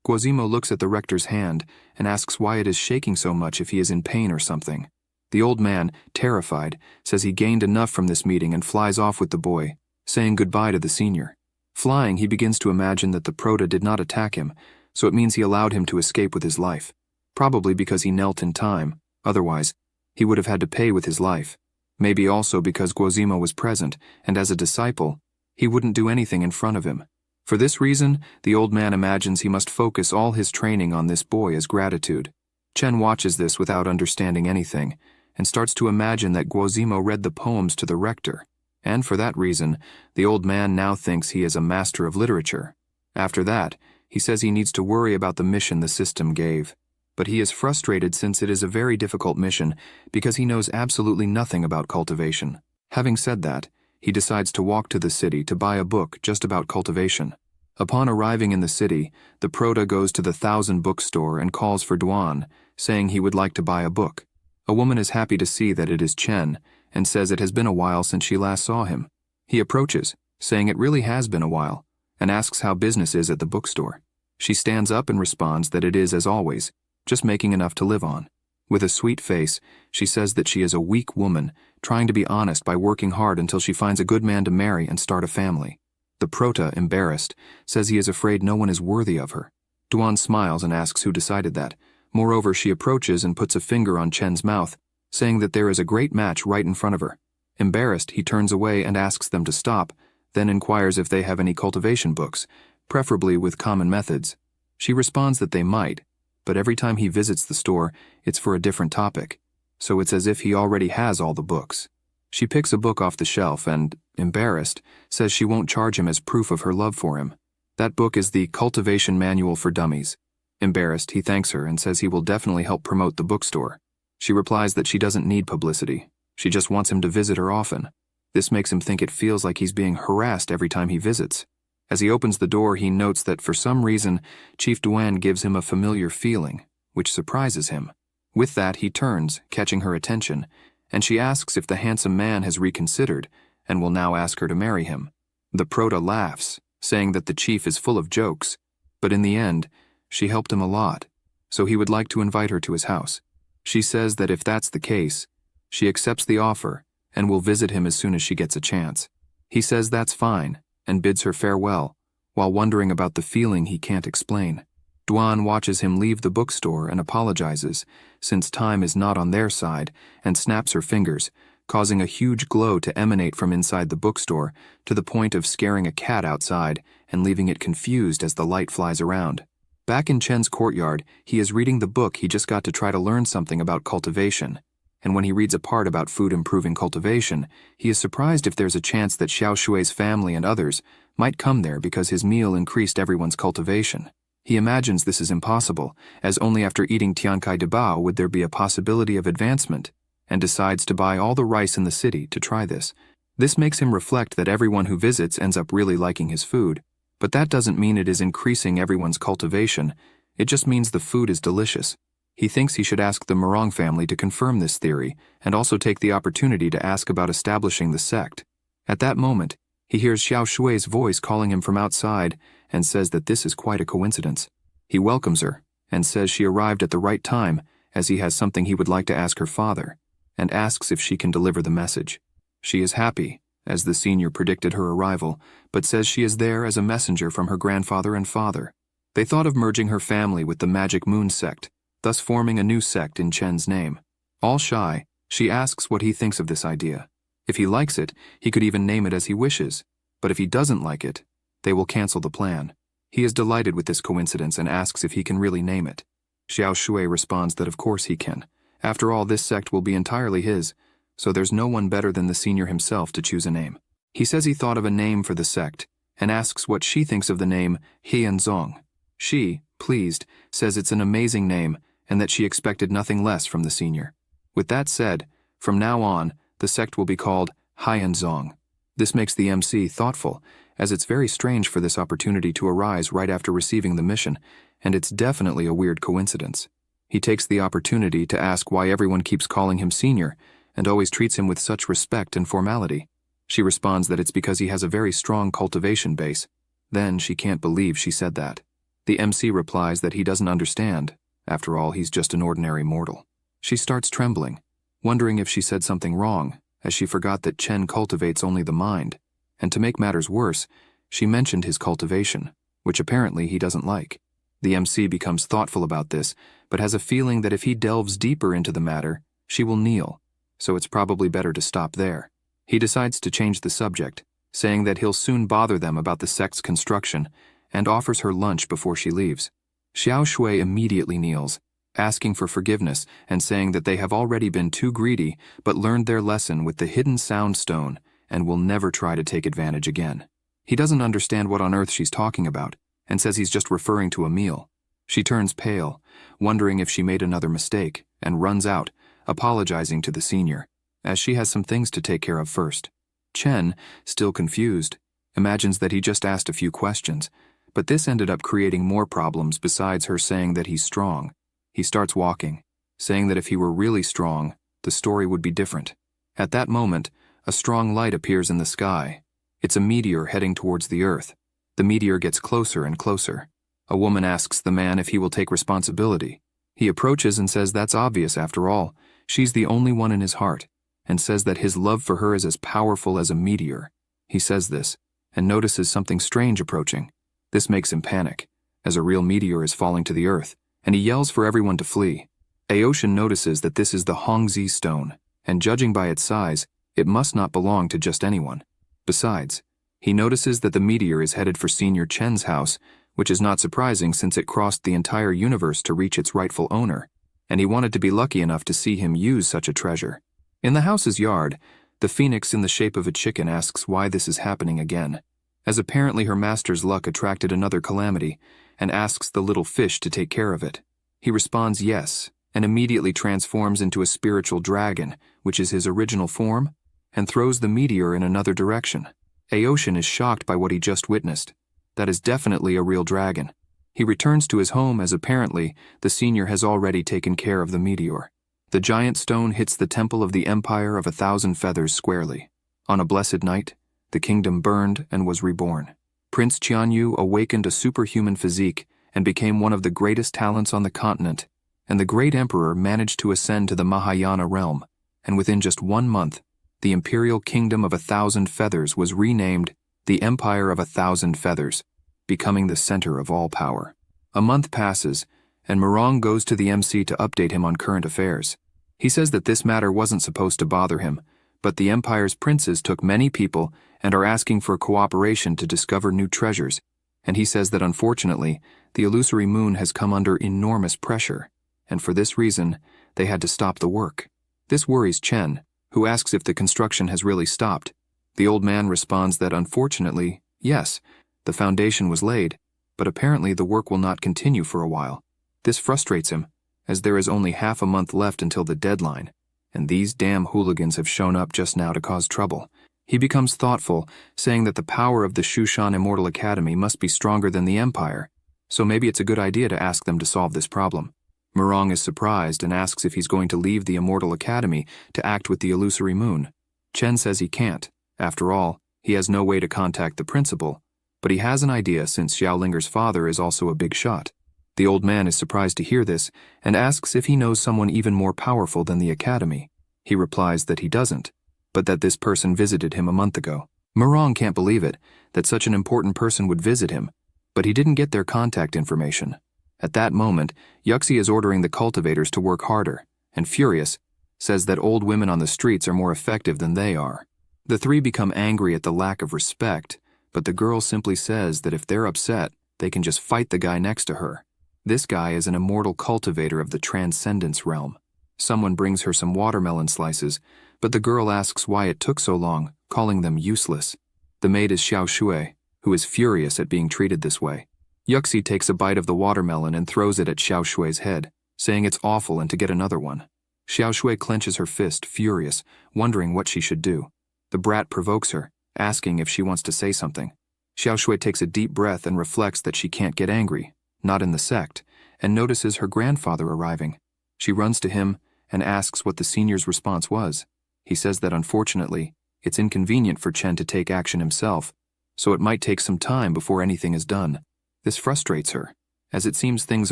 Guozimo looks at the rector's hand and asks why it is shaking so much if he is in pain or something. The old man, terrified, says he gained enough from this meeting and flies off with the boy, saying goodbye to the senior. Flying, he begins to imagine that the Prota did not attack him, so it means he allowed him to escape with his life. Probably because he knelt in time, otherwise, he would have had to pay with his life. Maybe also because Guozimo was present, and as a disciple, he wouldn't do anything in front of him. For this reason, the old man imagines he must focus all his training on this boy as gratitude. Chen watches this without understanding anything, and starts to imagine that Guozimo read the poems to the rector, and for that reason, the old man now thinks he is a master of literature. After that, he says he needs to worry about the mission the system gave. But he is frustrated since it is a very difficult mission because he knows absolutely nothing about cultivation. Having said that, he decides to walk to the city to buy a book just about cultivation. Upon arriving in the city, the Prota goes to the 1,000 bookstore and calls for Duan, saying he would like to buy a book. A woman is happy to see that it is Chen, and says it has been a while since she last saw him. He approaches, saying it really has been a while, and asks how business is at the bookstore. She stands up and responds that it is as always, just making enough to live on. With a sweet face, she says that she is a weak woman, trying to be honest by working hard until she finds a good man to marry and start a family. The prota, embarrassed, says he is afraid no one is worthy of her. Duan smiles and asks who decided that. Moreover, she approaches and puts a finger on Chen's mouth, saying that there is a great match right in front of her. Embarrassed, he turns away and asks them to stop, then inquires if they have any cultivation books, preferably with common methods. She responds that they might, but every time he visits the store, it's for a different topic, so it's as if he already has all the books. She picks a book off the shelf and, embarrassed, says she won't charge him as proof of her love for him. That book is the Cultivation Manual for Dummies. Embarrassed, he thanks her and says he will definitely help promote the bookstore. She replies that she doesn't need publicity. She just wants him to visit her often. This makes him think it feels like he's being harassed every time he visits. As he opens the door, he notes that for some reason, Chief Duan gives him a familiar feeling, which surprises him. With that, he turns, catching her attention, and she asks if the handsome man has reconsidered and will now ask her to marry him. The prota laughs, saying that the chief is full of jokes, but in the end, she helped him a lot, so he would like to invite her to his house. She says that if that's the case, she accepts the offer and will visit him as soon as she gets a chance. He says that's fine and bids her farewell, while wondering about the feeling he can't explain. Duan watches him leave the bookstore and apologizes, since time is not on their side, and snaps her fingers, causing a huge glow to emanate from inside the bookstore to the point of scaring a cat outside and leaving it confused as the light flies around. Back in Chen's courtyard, he is reading the book he just got to try to learn something about cultivation. And when he reads a part about food improving cultivation, he is surprised if there's a chance that Xiao Shui's family and others might come there because his meal increased everyone's cultivation. He imagines this is impossible, as only after eating Tiankai de Bao would there be a possibility of advancement, and decides to buy all the rice in the city to try this. This makes him reflect that everyone who visits ends up really liking his food, but that doesn't mean it is increasing everyone's cultivation, it just means the food is delicious. He thinks he should ask the Morong family to confirm this theory, and also take the opportunity to ask about establishing the sect. At that moment, he hears Xiao Shui's voice calling him from outside and says that this is quite a coincidence. He welcomes her and says she arrived at the right time, as he has something he would like to ask her father, and asks if she can deliver the message. She is happy, as the senior predicted her arrival, but says she is there as a messenger from her grandfather and father. They thought of merging her family with the Magic Moon sect, thus forming a new sect in Chen's name. All shy, she asks what he thinks of this idea. If he likes it, he could even name it as he wishes, but if he doesn't like it, they will cancel the plan. He is delighted with this coincidence and asks if he can really name it. Xiao Shui responds that of course he can. After all, this sect will be entirely his, so there's no one better than the senior himself to choose a name. He says he thought of a name for the sect, and asks what she thinks of the name Heianzong. She, pleased, says it's an amazing name, and that she expected nothing less from the senior. With that said, from now on, the sect will be called Heianzong. This makes the MC thoughtful, as it's very strange for this opportunity to arise right after receiving the mission, and it's definitely a weird coincidence. He takes the opportunity to ask why everyone keeps calling him senior, and always treats him with such respect and formality. She responds that it's because he has a very strong cultivation base. Then she can't believe she said that. The MC replies that he doesn't understand. After all, he's just an ordinary mortal. She starts trembling, wondering if she said something wrong, as she forgot that Chen cultivates only the mind. And to make matters worse, she mentioned his cultivation, which apparently he doesn't like. The MC becomes thoughtful about this, but has a feeling that if he delves deeper into the matter, she will kneel, so it's probably better to stop there. He decides to change the subject, saying that he'll soon bother them about the sect's construction, and offers her lunch before she leaves. Xiao Shui immediately kneels, asking for forgiveness and saying that they have already been too greedy but learned their lesson with the hidden sound stone and will never try to take advantage again. He doesn't understand what on earth she's talking about and says he's just referring to a meal. She turns pale, wondering if she made another mistake, and runs out, apologizing to the senior, as she has some things to take care of first. Chen, still confused, imagines that he just asked a few questions, but this ended up creating more problems besides her saying that he's strong. He starts walking, saying that if he were really strong, the story would be different. At that moment, a strong light appears in the sky. It's a meteor heading towards the Earth. The meteor gets closer and closer. A woman asks the man if he will take responsibility. He approaches and says that's obvious after all. She's the only one in his heart, and says that his love for her is as powerful as a meteor. He says this, and notices something strange approaching. This makes him panic, as a real meteor is falling to the Earth, and he yells for everyone to flee. Aoshin notices that this is the Hongzi stone, and judging by its size, it must not belong to just anyone. Besides, he notices that the meteor is headed for Senior Chen's house, which is not surprising since it crossed the entire universe to reach its rightful owner, and he wanted to be lucky enough to see him use such a treasure. In the house's yard, the phoenix in the shape of a chicken asks why this is happening again, as apparently her master's luck attracted another calamity, and asks the little fish to take care of it. He responds yes, and immediately transforms into a spiritual dragon, which is his original form, and throws the meteor in another direction. Aoshin is shocked by what he just witnessed. That is definitely a real dragon. He returns to his home as apparently the senior has already taken care of the meteor. The giant stone hits the temple of the Empire of 1,000 Feathers squarely. On a blessed night, the kingdom burned and was reborn. Prince Qianyu awakened a superhuman physique and became one of the greatest talents on the continent, and the great emperor managed to ascend to the Mahayana realm, and within just 1 month, the imperial kingdom of 1,000 Feathers was renamed the Empire of 1,000 Feathers, becoming the center of all power. A month passes, and Murong goes to the MC to update him on current affairs. He says that this matter wasn't supposed to bother him, but the Empire's princes took many people and are asking for cooperation to discover new treasures, and he says that unfortunately, the illusory moon has come under enormous pressure, and for this reason, they had to stop the work. This worries Chen, who asks if the construction has really stopped. The old man responds that unfortunately, yes, the foundation was laid, but apparently the work will not continue for a while. This frustrates him, as there is only half a month left until the deadline, and these damn hooligans have shown up just now to cause trouble. He becomes thoughtful, saying that the power of the Shushan Immortal Academy must be stronger than the Empire, so maybe it's a good idea to ask them to solve this problem. Murong is surprised and asks if he's going to leave the Immortal Academy to act with the illusory moon. Chen says he can't. After all, he has no way to contact the principal, but he has an idea since Xiaolinger's father is also a big shot. The old man is surprised to hear this and asks if he knows someone even more powerful than the academy. He replies that he doesn't, but that this person visited him a month ago. Murong can't believe it, that such an important person would visit him, but he didn't get their contact information. At that moment, Yuxi is ordering the cultivators to work harder, and furious, says that old women on the streets are more effective than they are. The three become angry at the lack of respect, but the girl simply says that if they're upset, they can just fight the guy next to her. This guy is an immortal cultivator of the Transcendence realm. Someone brings her some watermelon slices, but the girl asks why it took so long, calling them useless. The maid is Xiao Shui, who is furious at being treated this way. Yuxi takes a bite of the watermelon and throws it at Xiao Shui's head, saying it's awful and to get another one. Xiao Shui clenches her fist, furious, wondering what she should do. The brat provokes her, asking if she wants to say something. Xiao Shui takes a deep breath and reflects that she can't get angry, not in the sect, and notices her grandfather arriving. She runs to him and asks what the senior's response was. He says that unfortunately, it's inconvenient for Chen to take action himself, so it might take some time before anything is done. This frustrates her, as it seems things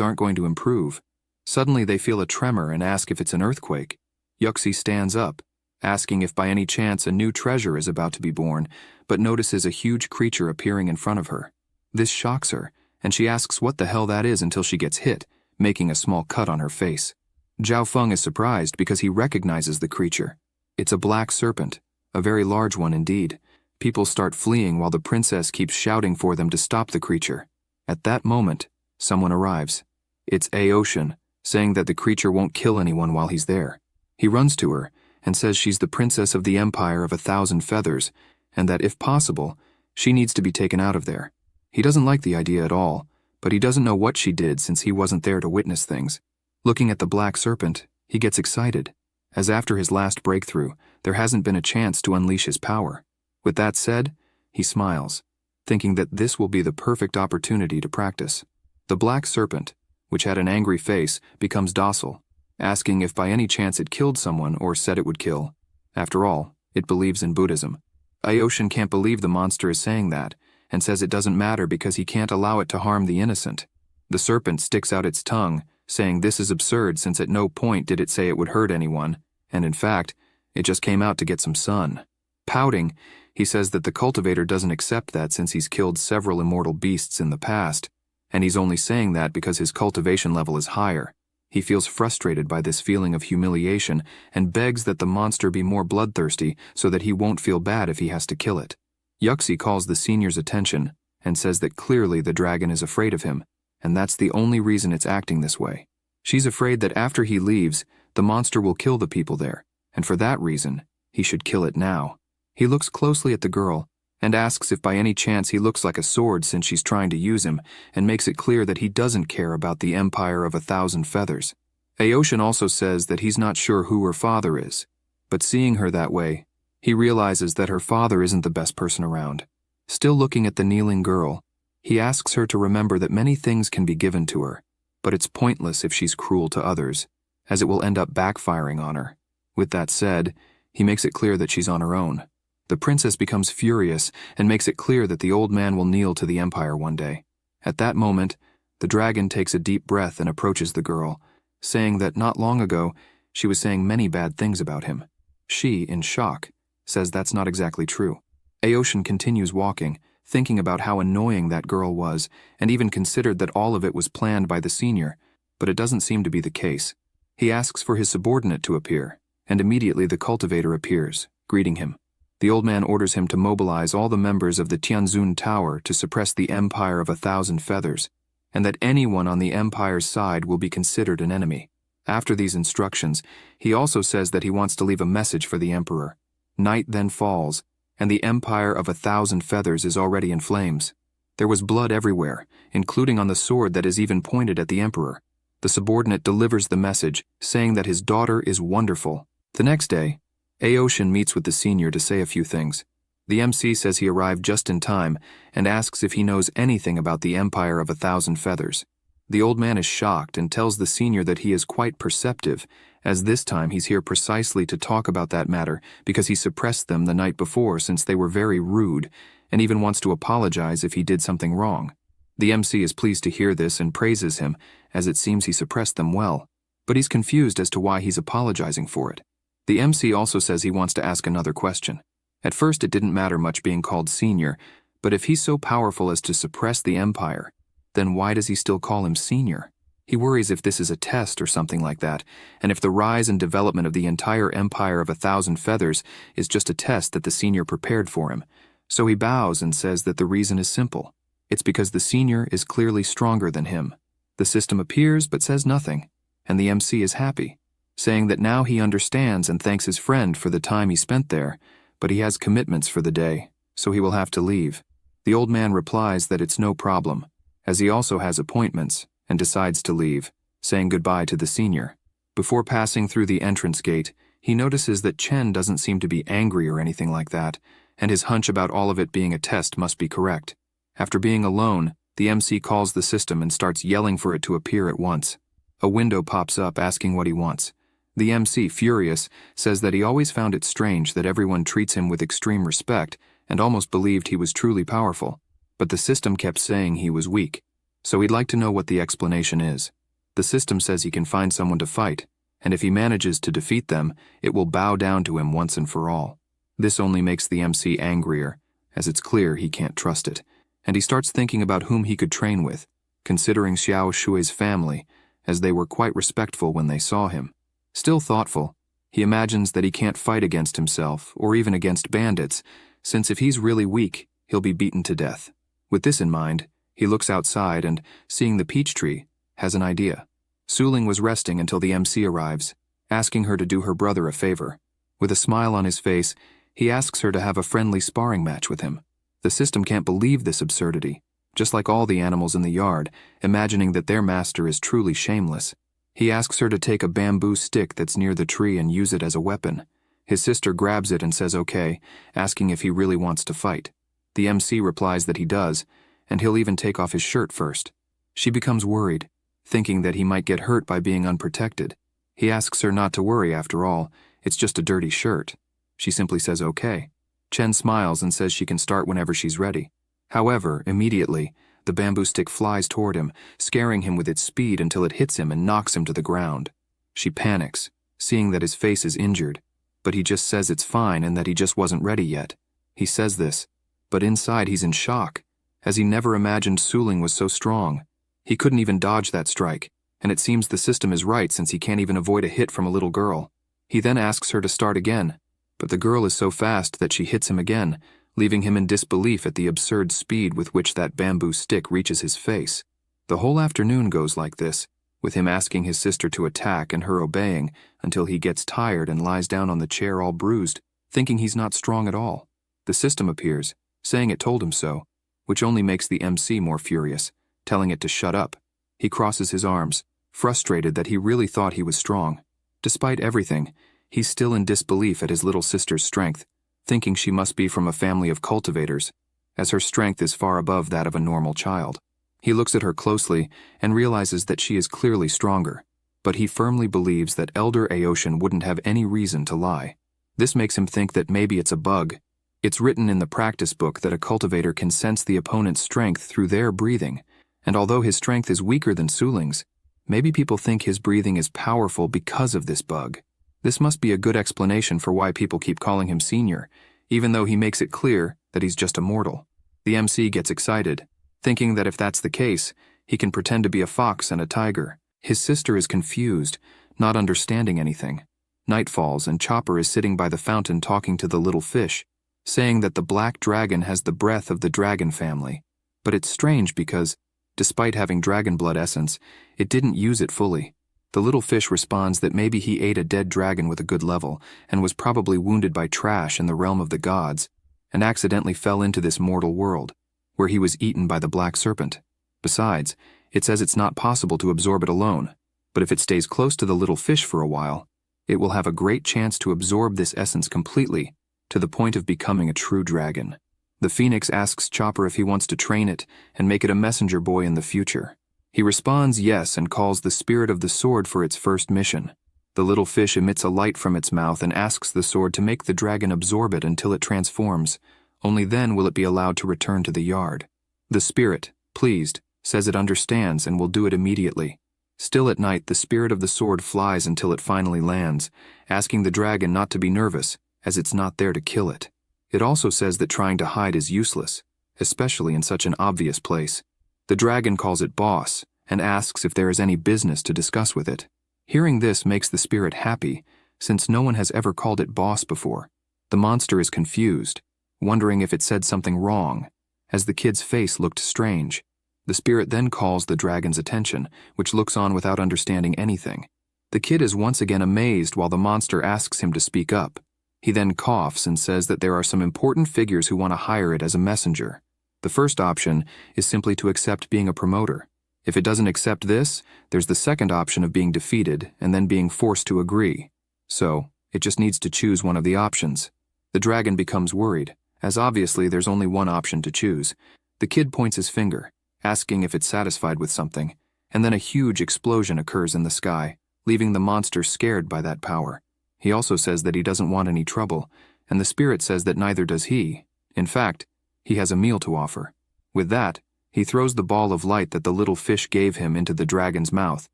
aren't going to improve. Suddenly they feel a tremor and ask if it's an earthquake. Yuxi stands up, asking if by any chance a new treasure is about to be born, but notices a huge creature appearing in front of her. This shocks her, and she asks what the hell that is until she gets hit, making a small cut on her face. Zhao Feng is surprised because he recognizes the creature. It's a black serpent, a very large one indeed. People start fleeing while the princess keeps shouting for them to stop the creature. At that moment, someone arrives. It's Aoshin, saying that the creature won't kill anyone while he's there. He runs to her and says she's the princess of the Empire of 1,000 Feathers, and that if possible, she needs to be taken out of there. He doesn't like the idea at all, but he doesn't know what she did since he wasn't there to witness things. Looking at the black serpent, he gets excited, as after his last breakthrough, there hasn't been a chance to unleash his power. With that said, he smiles, thinking that this will be the perfect opportunity to practice. The black serpent, which had an angry face, becomes docile, asking if by any chance it killed someone or said it would kill. After all, it believes in Buddhism. Aoshin can't believe the monster is saying that, and says it doesn't matter because he can't allow it to harm the innocent. The serpent sticks out its tongue, saying this is absurd since at no point did it say it would hurt anyone, and in fact, it just came out to get some sun. Pouting, he says that the cultivator doesn't accept that since he's killed several immortal beasts in the past, and he's only saying that because his cultivation level is higher. He feels frustrated by this feeling of humiliation and begs that the monster be more bloodthirsty so that he won't feel bad if he has to kill it. Yuxi calls the senior's attention and says that clearly the dragon is afraid of him, and that's the only reason it's acting this way. She's afraid that after he leaves, the monster will kill the people there, and for that reason, he should kill it now. He looks closely at the girl and asks if by any chance he looks like a sword since she's trying to use him, and makes it clear that he doesn't care about the empire of 1,000 feathers. Aoshin also says that he's not sure who her father is, but seeing her that way, he realizes that her father isn't the best person around. Still looking at the kneeling girl, he asks her to remember that many things can be given to her, but it's pointless if she's cruel to others, as it will end up backfiring on her. With that said, he makes it clear that she's on her own. The princess becomes furious and makes it clear that the old man will kneel to the empire one day. At that moment, the dragon takes a deep breath and approaches the girl, saying that not long ago, she was saying many bad things about him. She, in shock, says that's not exactly true. Aoshin continues walking, thinking about how annoying that girl was, and even considered that all of it was planned by the senior, but it doesn't seem to be the case. He asks for his subordinate to appear, and immediately the cultivator appears, greeting him. The old man orders him to mobilize all the members of the Tianzun Tower to suppress the empire of 1,000 feathers, and that anyone on the empire's side will be considered an enemy. After these instructions, he also says that he wants to leave a message for the emperor. Night then falls, and the empire of 1,000 feathers is already in flames. There was blood everywhere, including on the sword that is even pointed at the emperor. The subordinate delivers the message, saying that his daughter is wonderful. The next day, Aoshin meets with the senior to say a few things. The MC says he arrived just in time and asks if he knows anything about the empire of 1,000 feathers. The old man is shocked and tells the senior that he is quite perceptive, as this time he's here precisely to talk about that matter because he suppressed them the night before since they were very rude, and even wants to apologize if he did something wrong. The MC is pleased to hear this and praises him, as it seems he suppressed them well, but he's confused as to why he's apologizing for it. The MC also says he wants to ask another question. At first it didn't matter much being called senior, but if he's so powerful as to suppress the empire, then why does he still call him senior? He worries if this is a test or something like that, and if the rise and development of the entire empire of 1,000 feathers is just a test that the senior prepared for him. So he bows and says that the reason is simple. It's because the senior is clearly stronger than him. The system appears but says nothing, and the MC is happy, saying that now he understands and thanks his friend for the time he spent there, but he has commitments for the day, so he will have to leave. The old man replies that it's no problem, as he also has appointments, and decides to leave, saying goodbye to the senior. Before passing through the entrance gate, he notices that Chen doesn't seem to be angry or anything like that, and his hunch about all of it being a test must be correct. After being alone, the MC calls the system and starts yelling for it to appear at once. A window pops up asking what he wants. The MC, furious, says that he always found it strange that everyone treats him with extreme respect and almost believed he was truly powerful, but the system kept saying he was weak, so he'd like to know what the explanation is. The system says he can find someone to fight, and if he manages to defeat them, it will bow down to him once and for all. This only makes the MC angrier, as it's clear he can't trust it, and he starts thinking about whom he could train with, considering Xiao Shui's family, as they were quite respectful when they saw him. Still thoughtful, he imagines that he can't fight against himself or even against bandits, since if he's really weak, he'll be beaten to death. With this in mind, he looks outside and, seeing the peach tree, has an idea. Suling was resting until the MC arrives, asking her to do her brother a favor. With a smile on his face, he asks her to have a friendly sparring match with him. The system can't believe this absurdity, just like all the animals in the yard, imagining that their master is truly shameless. He asks her to take a bamboo stick that's near the tree and use it as a weapon. His sister grabs it and says okay, asking if he really wants to fight. The MC replies that he does, and he'll even take off his shirt first. She becomes worried, thinking that he might get hurt by being unprotected. He asks her not to worry after all, it's just a dirty shirt. She simply says okay. Chen smiles and says she can start whenever she's ready. However, immediately, the bamboo stick flies toward him, scaring him with its speed until it hits him and knocks him to the ground. She panics, seeing that his face is injured, but he just says it's fine and that he just wasn't ready yet. He says this, but inside he's in shock, as he never imagined Suling was so strong. He couldn't even dodge that strike, and it seems the system is right since he can't even avoid a hit from a little girl. He then asks her to start again, but the girl is so fast that she hits him again, leaving him in disbelief at the absurd speed with which that bamboo stick reaches his face. The whole afternoon goes like this, with him asking his sister to attack and her obeying until he gets tired and lies down on the chair all bruised, thinking he's not strong at all. The system appears, saying it told him so, which only makes the MC more furious, telling it to shut up. He crosses his arms, frustrated that he really thought he was strong. Despite everything, he's still in disbelief at his little sister's strength, thinking she must be from a family of cultivators, as her strength is far above that of a normal child. He looks at her closely and realizes that she is clearly stronger, but he firmly believes that Elder Aoshin wouldn't have any reason to lie. This makes him think that maybe it's a bug. It's written in the practice book that a cultivator can sense the opponent's strength through their breathing, and although his strength is weaker than Suling's, maybe people think his breathing is powerful because of this bug. This must be a good explanation for why people keep calling him senior, even though he makes it clear that he's just a mortal. The MC gets excited, thinking that if that's the case, he can pretend to be a fox and a tiger. His sister is confused, not understanding anything. Night falls and Chopper is sitting by the fountain talking to the little fish, saying that the black dragon has the breath of the dragon family. But it's strange because, despite having dragon blood essence, it didn't use it fully. The little fish responds that maybe he ate a dead dragon with a good level and was probably wounded by trash in the realm of the gods and accidentally fell into this mortal world, where he was eaten by the black serpent. Besides, it says it's not possible to absorb it alone, but if it stays close to the little fish for a while, it will have a great chance to absorb this essence completely, to the point of becoming a true dragon. The phoenix asks Chopper if he wants to train it and make it a messenger boy in the future. He responds yes and calls the spirit of the sword for its first mission. The little fish emits a light from its mouth and asks the sword to make the dragon absorb it until it transforms. Only then will it be allowed to return to the yard. The spirit, pleased, says it understands and will do it immediately. Still at night, the spirit of the sword flies until it finally lands, asking the dragon not to be nervous, as it's not there to kill it. It also says that trying to hide is useless, especially in such an obvious place. The dragon calls it boss and asks if there is any business to discuss with it. Hearing this makes the spirit happy, since no one has ever called it boss before. The monster is confused, wondering if it said something wrong, as the kid's face looked strange. The spirit then calls the dragon's attention, which looks on without understanding anything. The kid is once again amazed while the monster asks him to speak up. He then coughs and says that there are some important figures who want to hire it as a messenger. The first option is simply to accept being a promoter. If it doesn't accept this, there's the second option of being defeated and then being forced to agree. So, it just needs to choose one of the options. The dragon becomes worried, as obviously there's only one option to choose. The kid points his finger, asking if it's satisfied with something, and then a huge explosion occurs in the sky, leaving the monster scared by that power. He also says that he doesn't want any trouble, and the spirit says that neither does he. In fact, he has a meal to offer. With that, he throws the ball of light that the little fish gave him into the dragon's mouth,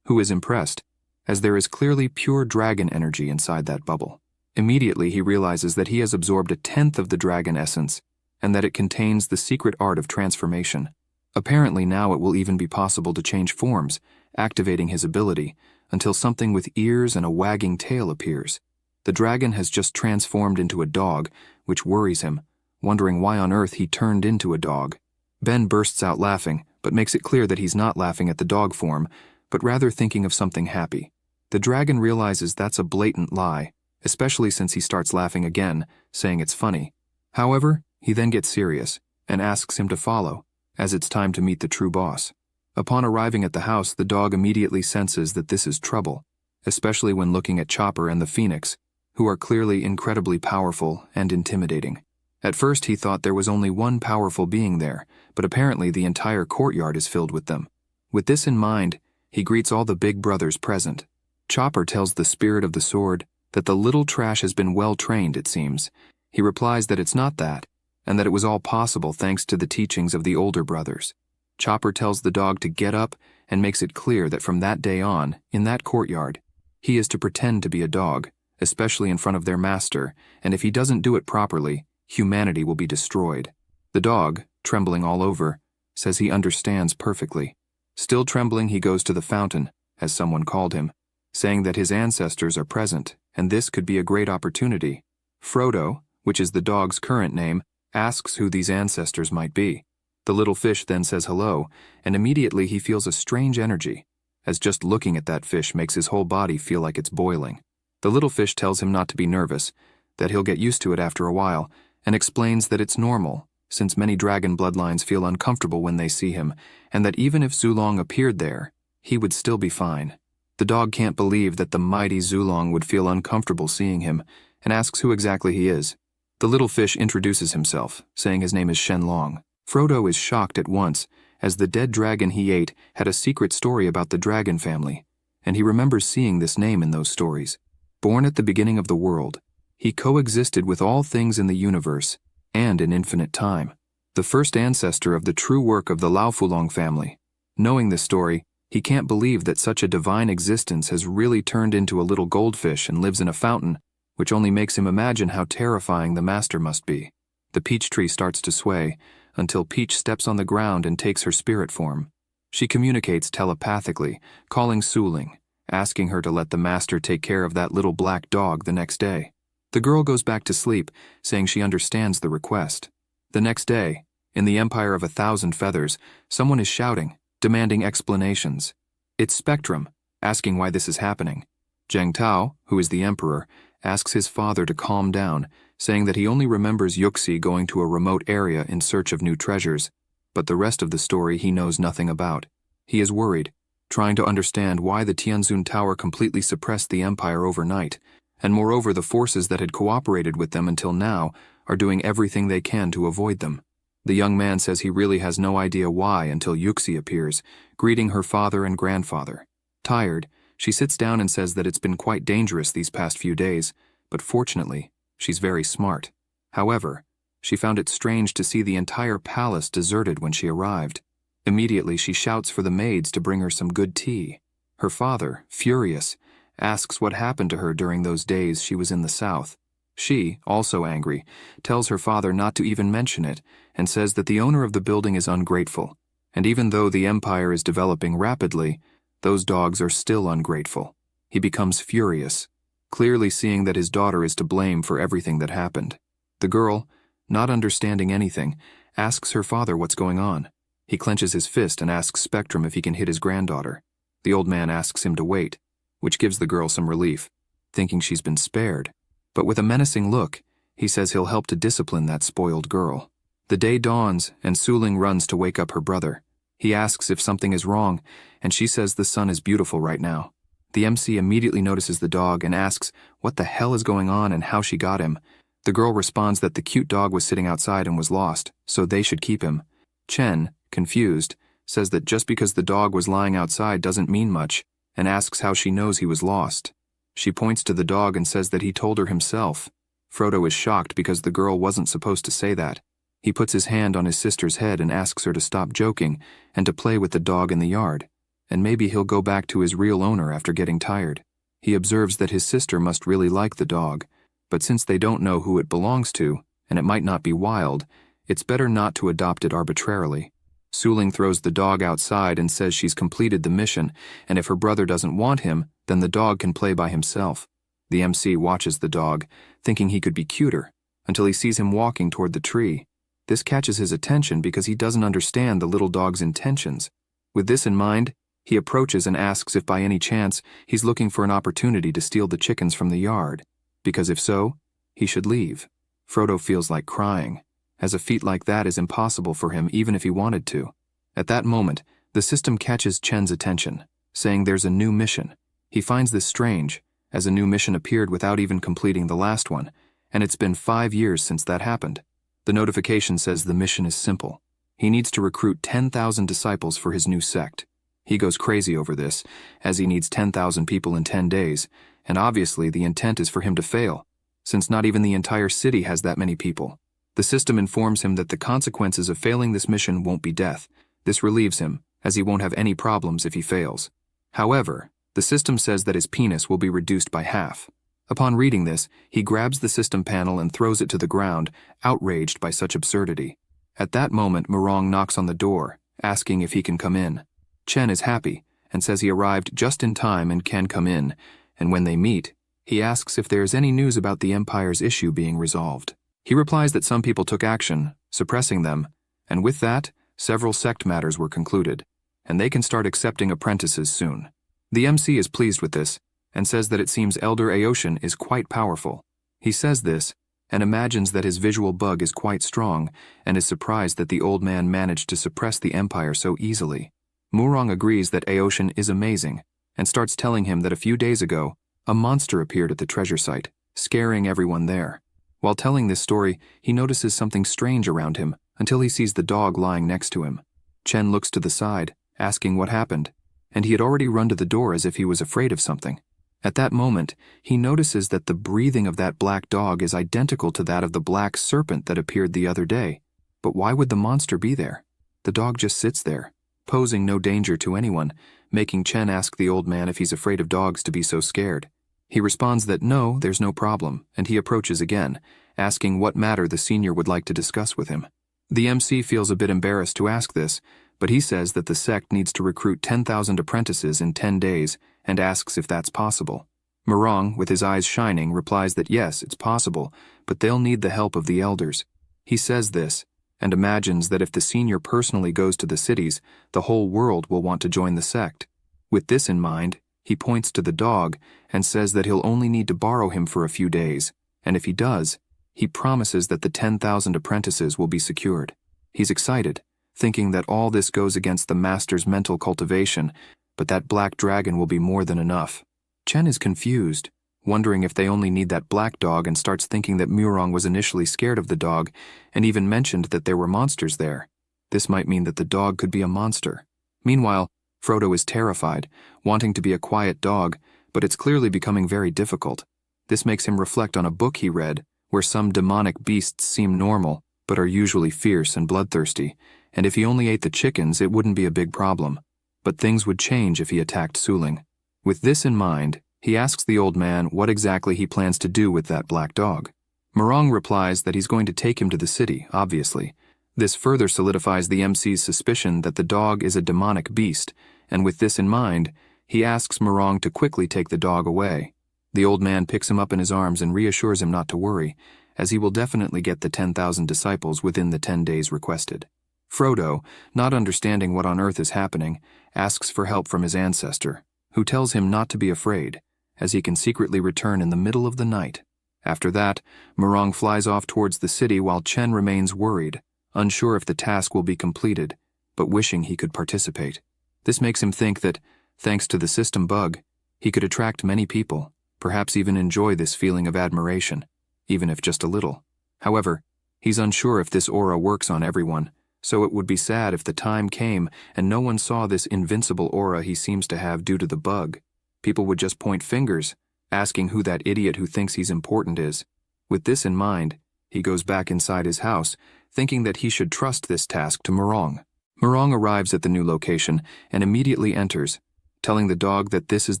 who is impressed, as there is clearly pure dragon energy inside that bubble. Immediately he realizes that he has absorbed 1/10 of the dragon essence, and that it contains the secret art of transformation. Apparently now it will even be possible to change forms, activating his ability, until something with ears and a wagging tail appears. The dragon has just transformed into a dog, which worries him, wondering why on earth he turned into a dog. Ben bursts out laughing, but makes it clear that he's not laughing at the dog form, but rather thinking of something happy. The dragon realizes that's a blatant lie, especially since he starts laughing again, saying it's funny. However, he then gets serious, and asks him to follow, as it's time to meet the true boss. Upon arriving at the house, the dog immediately senses that this is trouble, especially when looking at Chopper and the Phoenix, who are clearly incredibly powerful and intimidating. At first he thought there was only one powerful being there, but apparently the entire courtyard is filled with them. With this in mind, he greets all the big brothers present. Chopper tells the spirit of the sword that the little trash has been well trained, it seems. He replies that it's not that, and that it was all possible thanks to the teachings of the older brothers. Chopper tells the dog to get up and makes it clear that from that day on, in that courtyard, he is to pretend to be a dog, especially in front of their master, and if he doesn't do it properly, humanity will be destroyed. The dog, trembling all over, says he understands perfectly. Still trembling, he goes to the fountain, as someone called him, saying that his ancestors are present, and this could be a great opportunity. Frodo, which is the dog's current name, asks who these ancestors might be. The little fish then says hello, and immediately he feels a strange energy, as just looking at that fish makes his whole body feel like it's boiling. The little fish tells him not to be nervous, that he'll get used to it after a while, and explains that it's normal, since many dragon bloodlines feel uncomfortable when they see him, and that even if Zulong appeared there, he would still be fine. The dog can't believe that the mighty Zulong would feel uncomfortable seeing him, and asks who exactly he is. The little fish introduces himself, saying his name is Shenlong. Frodo is shocked at once, as the dead dragon he ate had a secret story about the dragon family, and he remembers seeing this name in those stories. Born at the beginning of the world, he coexisted with all things in the universe, and in infinite time. The first ancestor of the true work of the Laufulong family. Knowing this story, he can't believe that such a divine existence has really turned into a little goldfish and lives in a fountain, which only makes him imagine how terrifying the master must be. The peach tree starts to sway, until Peach steps on the ground and takes her spirit form. She communicates telepathically, calling Suling, asking her to let the master take care of that little black dog the next day. The girl goes back to sleep, saying she understands the request. The next day, in the Empire of 1,000 Feathers, someone is shouting, demanding explanations. It's Spectrum, asking why this is happening. Zheng Tao, who is the emperor, asks his father to calm down, saying that he only remembers Yuxi going to a remote area in search of new treasures, but the rest of the story he knows nothing about. He is worried, trying to understand why the Tianzun Tower completely suppressed the Empire overnight, and moreover the forces that had cooperated with them until now are doing everything they can to avoid them. The young man says he really has no idea why until Yuxi appears, greeting her father and grandfather. Tired, she sits down and says that it's been quite dangerous these past few days, but fortunately, she's very smart. However, she found it strange to see the entire palace deserted when she arrived. Immediately, she shouts for the maids to bring her some good tea. Her father, furious, asks what happened to her during those days she was in the south. She, also angry, tells her father not to even mention it and says that the owner of the building is ungrateful, and even though the empire is developing rapidly, those dogs are still ungrateful. He becomes furious, clearly seeing that his daughter is to blame for everything that happened. The girl, not understanding anything, asks her father what's going on. He clenches his fist and asks Spectrum if he can hit his granddaughter. The old man asks him to wait, which gives the girl some relief, thinking she's been spared. But with a menacing look, he says he'll help to discipline that spoiled girl. The day dawns, and Suling runs to wake up her brother. He asks if something is wrong, and she says the sun is beautiful right now. The MC immediately notices the dog and asks what the hell is going on and how she got him. The girl responds that the cute dog was sitting outside and was lost, so they should keep him. Chen, confused, says that just because the dog was lying outside doesn't mean much, and asks how she knows he was lost. She points to the dog and says that he told her himself. Frodo is shocked because the girl wasn't supposed to say that. He puts his hand on his sister's head and asks her to stop joking and to play with the dog in the yard, and maybe he'll go back to his real owner after getting tired. He observes that his sister must really like the dog, but since they don't know who it belongs to, and it might not be wild, it's better not to adopt it arbitrarily. Suling throws the dog outside and says she's completed the mission, and if her brother doesn't want him, then the dog can play by himself. The MC watches the dog, thinking he could be cuter, until he sees him walking toward the tree. This catches his attention because he doesn't understand the little dog's intentions. With this in mind, he approaches and asks if by any chance he's looking for an opportunity to steal the chickens from the yard, because if so, he should leave. Frodo feels like crying, as a feat like that is impossible for him even if he wanted to. At that moment, the system catches Chen's attention, saying there's a new mission. He finds this strange, as a new mission appeared without even completing the last one, and it's been 5 years since that happened. The notification says the mission is simple. He needs to recruit 10,000 disciples for his new sect. He goes crazy over this, as he needs 10,000 people in 10 days, and obviously the intent is for him to fail, since not even the entire city has that many people. The system informs him that the consequences of failing this mission won't be death. This relieves him, as he won't have any problems if he fails. However, the system says that his penis will be reduced by half. Upon reading this, he grabs the system panel and throws it to the ground, outraged by such absurdity. At that moment, Murong knocks on the door, asking if he can come in. Chen is happy, and says he arrived just in time and can come in, and when they meet, he asks if there is any news about the Empire's issue being resolved. He replies that some people took action, suppressing them, and with that, several sect matters were concluded, and they can start accepting apprentices soon. The MC is pleased with this, and says that it seems Elder Aoshin is quite powerful. He says this, and imagines that his visual bug is quite strong, and is surprised that the old man managed to suppress the Empire so easily. Murong agrees that Aoshin is amazing, and starts telling him that a few days ago, a monster appeared at the treasure site, scaring everyone there. While telling this story, he notices something strange around him, until he sees the dog lying next to him. Chen looks to the side, asking what happened, and he had already run to the door as if he was afraid of something. At that moment, he notices that the breathing of that black dog is identical to that of the black serpent that appeared the other day. But why would the monster be there? The dog just sits there, posing no danger to anyone, making Chen ask the old man if he's afraid of dogs to be so scared. He responds that no, there's no problem, and he approaches again, asking what matter the senior would like to discuss with him. The MC feels a bit embarrassed to ask this, but he says that the sect needs to recruit 10,000 apprentices in 10 days and asks if that's possible. Murong, with his eyes shining, replies that yes, it's possible, but they'll need the help of the elders. He says this, and imagines that if the senior personally goes to the cities, the whole world will want to join the sect. With this in mind, he points to the dog and says that he'll only need to borrow him for a few days, and if he does, he promises that the 10,000 apprentices will be secured. He's excited, thinking that all this goes against the master's mental cultivation, but that black dragon will be more than enough. Chen is confused, wondering if they only need that black dog, and starts thinking that Murong was initially scared of the dog and even mentioned that there were monsters there. This might mean that the dog could be a monster. Meanwhile, Frodo is terrified, wanting to be a quiet dog, but it's clearly becoming very difficult. This makes him reflect on a book he read, where some demonic beasts seem normal, but are usually fierce and bloodthirsty, and if he only ate the chickens, it wouldn't be a big problem. But things would change if he attacked Suling. With this in mind, he asks the old man what exactly he plans to do with that black dog. Murong replies that he's going to take him to the city, obviously. This further solidifies the MC's suspicion that the dog is a demonic beast, and with this in mind, he asks Murong to quickly take the dog away. The old man picks him up in his arms and reassures him not to worry, as he will definitely get the 10,000 disciples within the 10 days requested. Frodo, not understanding what on earth is happening, asks for help from his ancestor, who tells him not to be afraid, as he can secretly return in the middle of the night. After that, Murong flies off towards the city while Chen remains worried, unsure if the task will be completed, but wishing he could participate. This makes him think that, thanks to the system bug, he could attract many people, perhaps even enjoy this feeling of admiration, even if just a little. However, he's unsure if this aura works on everyone, so it would be sad if the time came and no one saw this invincible aura he seems to have due to the bug. People would just point fingers, asking who that idiot who thinks he's important is. With this in mind, he goes back inside his house, thinking that he should trust this task to Murong. Murong arrives at the new location and immediately enters, telling the dog that this is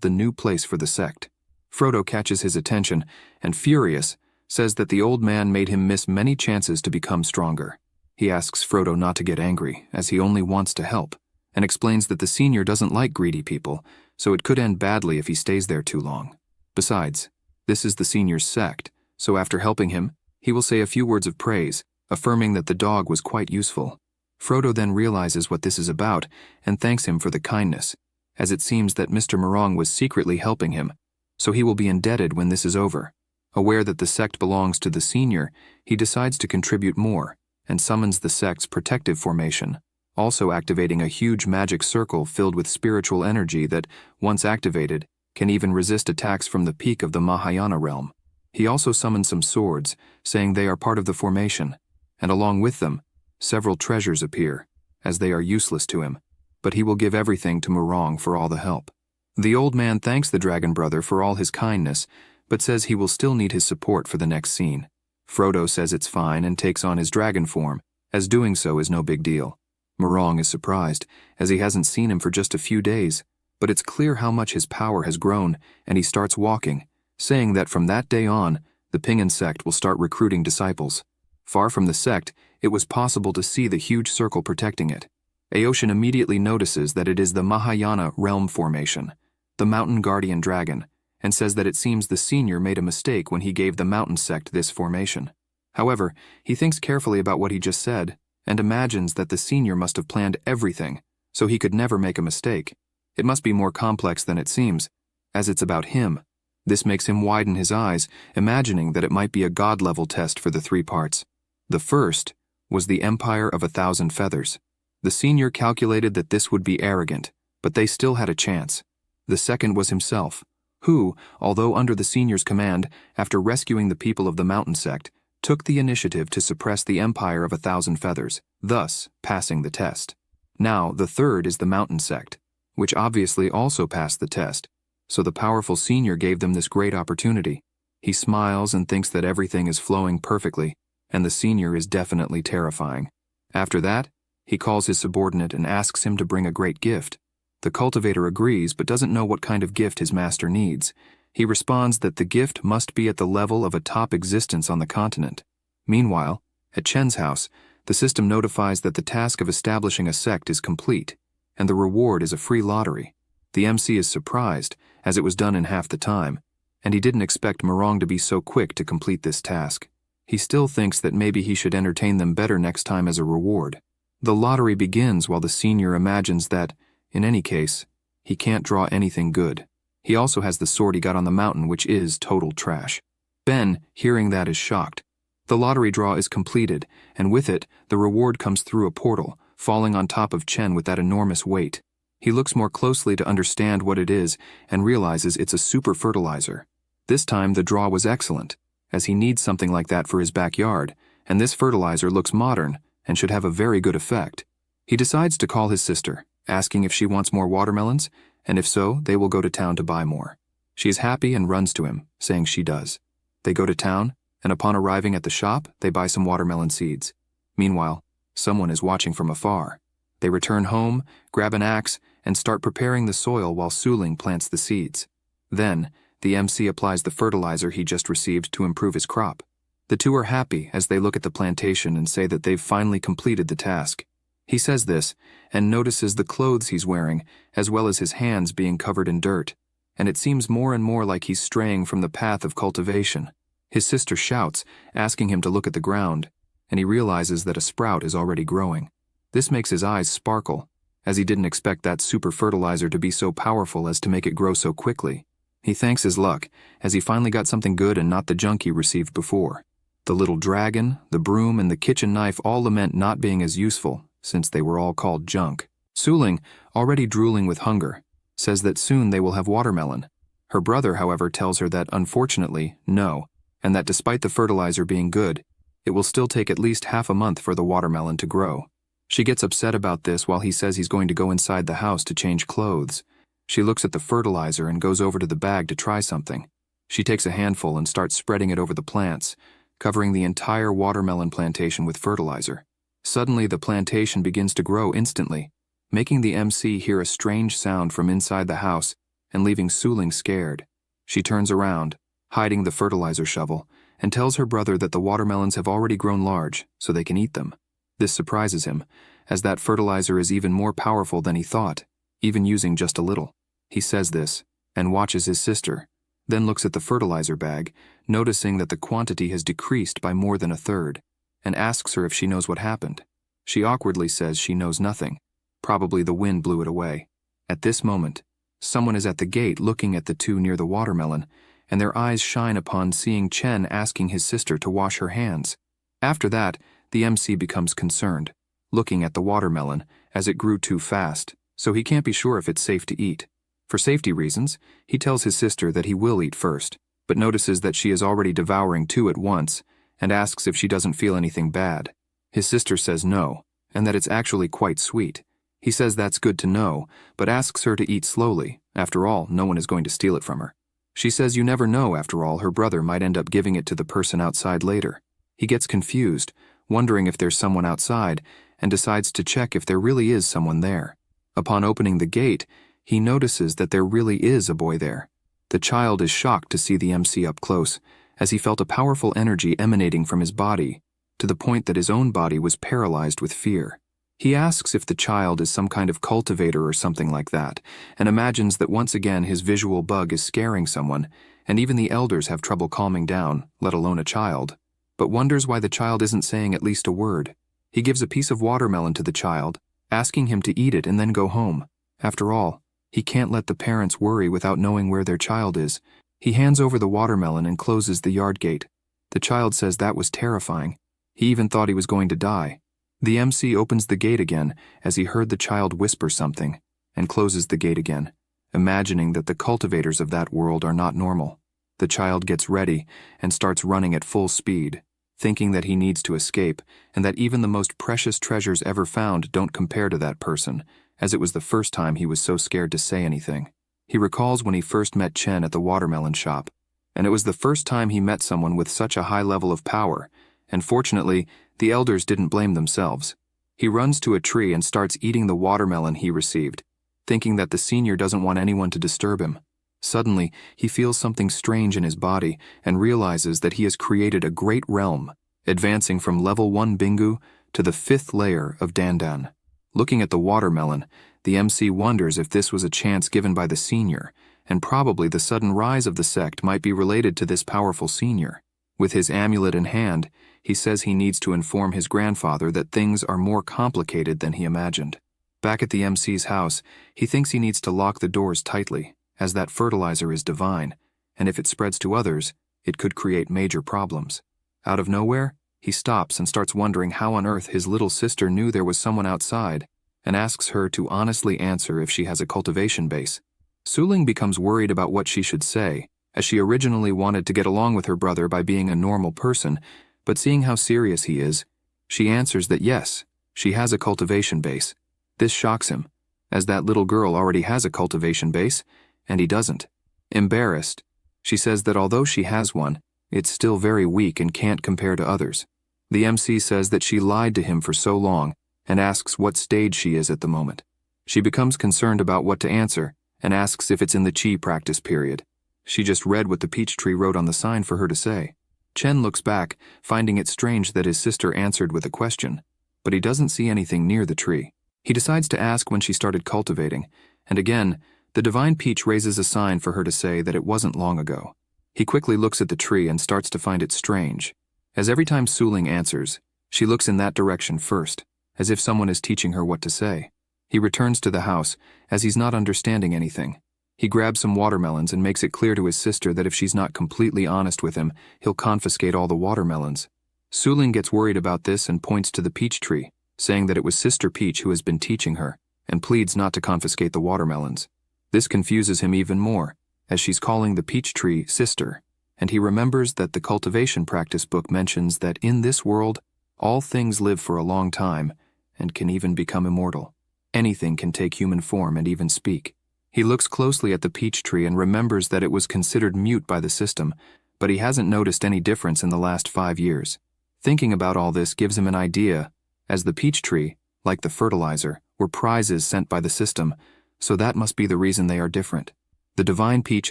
the new place for the sect. Frodo catches his attention and, furious, says that the old man made him miss many chances to become stronger. He asks Frodo not to get angry, as he only wants to help, and explains that the senior doesn't like greedy people, so it could end badly if he stays there too long. Besides, this is the senior's sect, so after helping him, he will say a few words of praise, affirming that the dog was quite useful. Frodo then realizes what this is about and thanks him for the kindness, as it seems that Mr. Murong was secretly helping him, so he will be indebted when this is over. Aware that the sect belongs to the senior, he decides to contribute more, and summons the sect's protective formation, also activating a huge magic circle filled with spiritual energy that, once activated, can even resist attacks from the peak of the Mahayana realm. He also summons some swords, saying they are part of the formation, and along with them, several treasures appear, as they are useless to him. but he will give everything to Murong for all the help. The old man thanks the dragon brother for all his kindness, but says he will still need his support for the next scene. Frodo says it's fine and takes on his dragon form, as doing so is no big deal. Murong is surprised, as he hasn't seen him for just a few days, but it's clear how much his power has grown, and he starts walking, saying that from that day on, the Pinyin sect will start recruiting disciples. Far from the sect, it was possible to see the huge circle protecting it. Aoshin immediately notices that it is the Mahayana realm formation, the mountain guardian dragon, and says that it seems the senior made a mistake when he gave the mountain sect this formation. However, he thinks carefully about what he just said, and imagines that the senior must have planned everything, so he could never make a mistake. It must be more complex than it seems, as it's about him. This makes him widen his eyes, imagining that it might be a god-level test for the 3 parts. The first was the Empire of 1,000 Feathers. The senior calculated that this would be arrogant, but they still had a chance. The second was himself, who, although under the senior's command, after rescuing the people of the mountain sect, took the initiative to suppress the Empire of 1,000 Feathers, thus passing the test. Now, the third is the mountain sect, which obviously also passed the test, so the powerful senior gave them this great opportunity. He smiles and thinks that everything is flowing perfectly, and the senior is definitely terrifying. After that, he calls his subordinate and asks him to bring a great gift. The cultivator agrees but doesn't know what kind of gift his master needs. He responds that the gift must be at the level of a top existence on the continent. Meanwhile, at Chen's house, the system notifies that the task of establishing a sect is complete, and the reward is a free lottery. The MC is surprised, as it was done in half the time, and he didn't expect Murong to be so quick to complete this task. He still thinks that maybe he should entertain them better next time as a reward. The lottery begins while the senior imagines that, in any case, he can't draw anything good. He also has the sword he got on the mountain, which is total trash. Ben, hearing that, is shocked. The lottery draw is completed, and with it, the reward comes through a portal, falling on top of Chen with that enormous weight. He looks more closely to understand what it is and realizes it's a super fertilizer. This time the draw was excellent, as he needs something like that for his backyard, and this fertilizer looks modern and should have a very good effect. He decides to call his sister, asking if she wants more watermelons, and if so, they will go to town to buy more. She is happy and runs to him, saying she does. They go to town, and upon arriving at the shop, they buy some watermelon seeds. Meanwhile, someone is watching from afar. They return home, grab an axe, and start preparing the soil while Suling plants the seeds. Then, the MC applies the fertilizer he just received to improve his crop. The two are happy as they look at the plantation and say that they've finally completed the task. He says this, and notices the clothes he's wearing, as well as his hands being covered in dirt, and it seems more and more like he's straying from the path of cultivation. His sister shouts, asking him to look at the ground, and he realizes that a sprout is already growing. This makes his eyes sparkle, as he didn't expect that super fertilizer to be so powerful as to make it grow so quickly. He thanks his luck, as he finally got something good and not the junk he received before. The little dragon, the broom, and the kitchen knife all lament not being as useful, since they were all called junk. Suling, already drooling with hunger, says that soon they will have watermelon. Her brother, however, tells her that, unfortunately, no, and that despite the fertilizer being good, it will still take at least half a month for the watermelon to grow. She gets upset about this while he says he's going to go inside the house to change clothes. She looks at the fertilizer and goes over to the bag to try something. She takes a handful and starts spreading it over the plants, covering the entire watermelon plantation with fertilizer. Suddenly, the plantation begins to grow instantly, making the MC hear a strange sound from inside the house and leaving Suling scared. She turns around, hiding the fertilizer shovel, and tells her brother that the watermelons have already grown large, so they can eat them. This surprises him, as that fertilizer is even more powerful than he thought, even using just a little. He says this, and watches his sister, then looks at the fertilizer bag, noticing that the quantity has decreased by more than a third, and asks her if she knows what happened. She awkwardly says she knows nothing. Probably the wind blew it away. At this moment, someone is at the gate looking at the two near the watermelon, and their eyes shine upon seeing Chen asking his sister to wash her hands. After that, the MC becomes concerned, looking at the watermelon, as it grew too fast, so he can't be sure if it's safe to eat. For safety reasons, he tells his sister that he will eat first, but notices that she is already devouring two at once, and asks if she doesn't feel anything bad. His sister says no, and that it's actually quite sweet. He says that's good to know, but asks her to eat slowly. After all, no one is going to steal it from her. She says you never know, after all, her brother might end up giving it to the person outside later. He gets confused, wondering if there's someone outside, and decides to check if there really is someone there. Upon opening the gate, he notices that there really is a boy there. The child is shocked to see the MC up close, as he felt a powerful energy emanating from his body, to the point that his own body was paralyzed with fear. He asks if the child is some kind of cultivator or something like that, and imagines that once again his visual bug is scaring someone, and even the elders have trouble calming down, let alone a child, but wonders why the child isn't saying at least a word. He gives a piece of watermelon to the child, asking him to eat it and then go home. After all, he can't let the parents worry without knowing where their child is. He hands over the watermelon and closes the yard gate. The child says that was terrifying. He even thought he was going to die. The MC opens the gate again as he heard the child whisper something, and closes the gate again, imagining that the cultivators of that world are not normal. The child gets ready and starts running at full speed, thinking that he needs to escape, and that even the most precious treasures ever found don't compare to that person, as it was the first time he was so scared to say anything. He recalls when he first met Chen at the watermelon shop, and it was the first time he met someone with such a high level of power, and fortunately, the elders didn't blame themselves. He runs to a tree and starts eating the watermelon he received, thinking that the senior doesn't want anyone to disturb him. Suddenly, he feels something strange in his body and realizes that he has created a great realm, advancing from level 1 Bingu to the 5th layer of Dandan. Looking at the watermelon, the MC wonders if this was a chance given by the senior, and probably the sudden rise of the sect might be related to this powerful senior. With his amulet in hand, he says he needs to inform his grandfather that things are more complicated than he imagined. Back at the MC's house, he thinks he needs to lock the doors tightly, as that fertilizer is divine, and if it spreads to others, it could create major problems. Out of nowhere, he stops and starts wondering how on earth his little sister knew there was someone outside, and asks her to honestly answer if she has a cultivation base. Suling becomes worried about what she should say, as she originally wanted to get along with her brother by being a normal person, but seeing how serious he is, she answers that yes, she has a cultivation base. This shocks him, as that little girl already has a cultivation base, and he doesn't. Embarrassed, she says that although she has one, it's still very weak and can't compare to others. The MC says that she lied to him for so long, and asks what stage she is at the moment. She becomes concerned about what to answer, and asks if it's in the chi practice period. She just read what the peach tree wrote on the sign for her to say. Chen looks back, finding it strange that his sister answered with a question, but he doesn't see anything near the tree. He decides to ask when she started cultivating, and again, the divine peach raises a sign for her to say that it wasn't long ago. He quickly looks at the tree and starts to find it strange, as every time Suling answers, she looks in that direction first, as if someone is teaching her what to say. He returns to the house, as he's not understanding anything. He grabs some watermelons and makes it clear to his sister that if she's not completely honest with him, he'll confiscate all the watermelons. Suling gets worried about this and points to the peach tree, saying that it was Sister Peach who has been teaching her, and pleads not to confiscate the watermelons. This confuses him even more, as she's calling the peach tree Sister, and he remembers that the cultivation practice book mentions that in this world, all things live for a long time and can even become immortal. Anything can take human form and even speak. He looks closely at the peach tree and remembers that it was considered mute by the system, but he hasn't noticed any difference in the last 5 years. Thinking about all this gives him an idea, as the peach tree, like the fertilizer, were prizes sent by the system, so that must be the reason they are different. The divine peach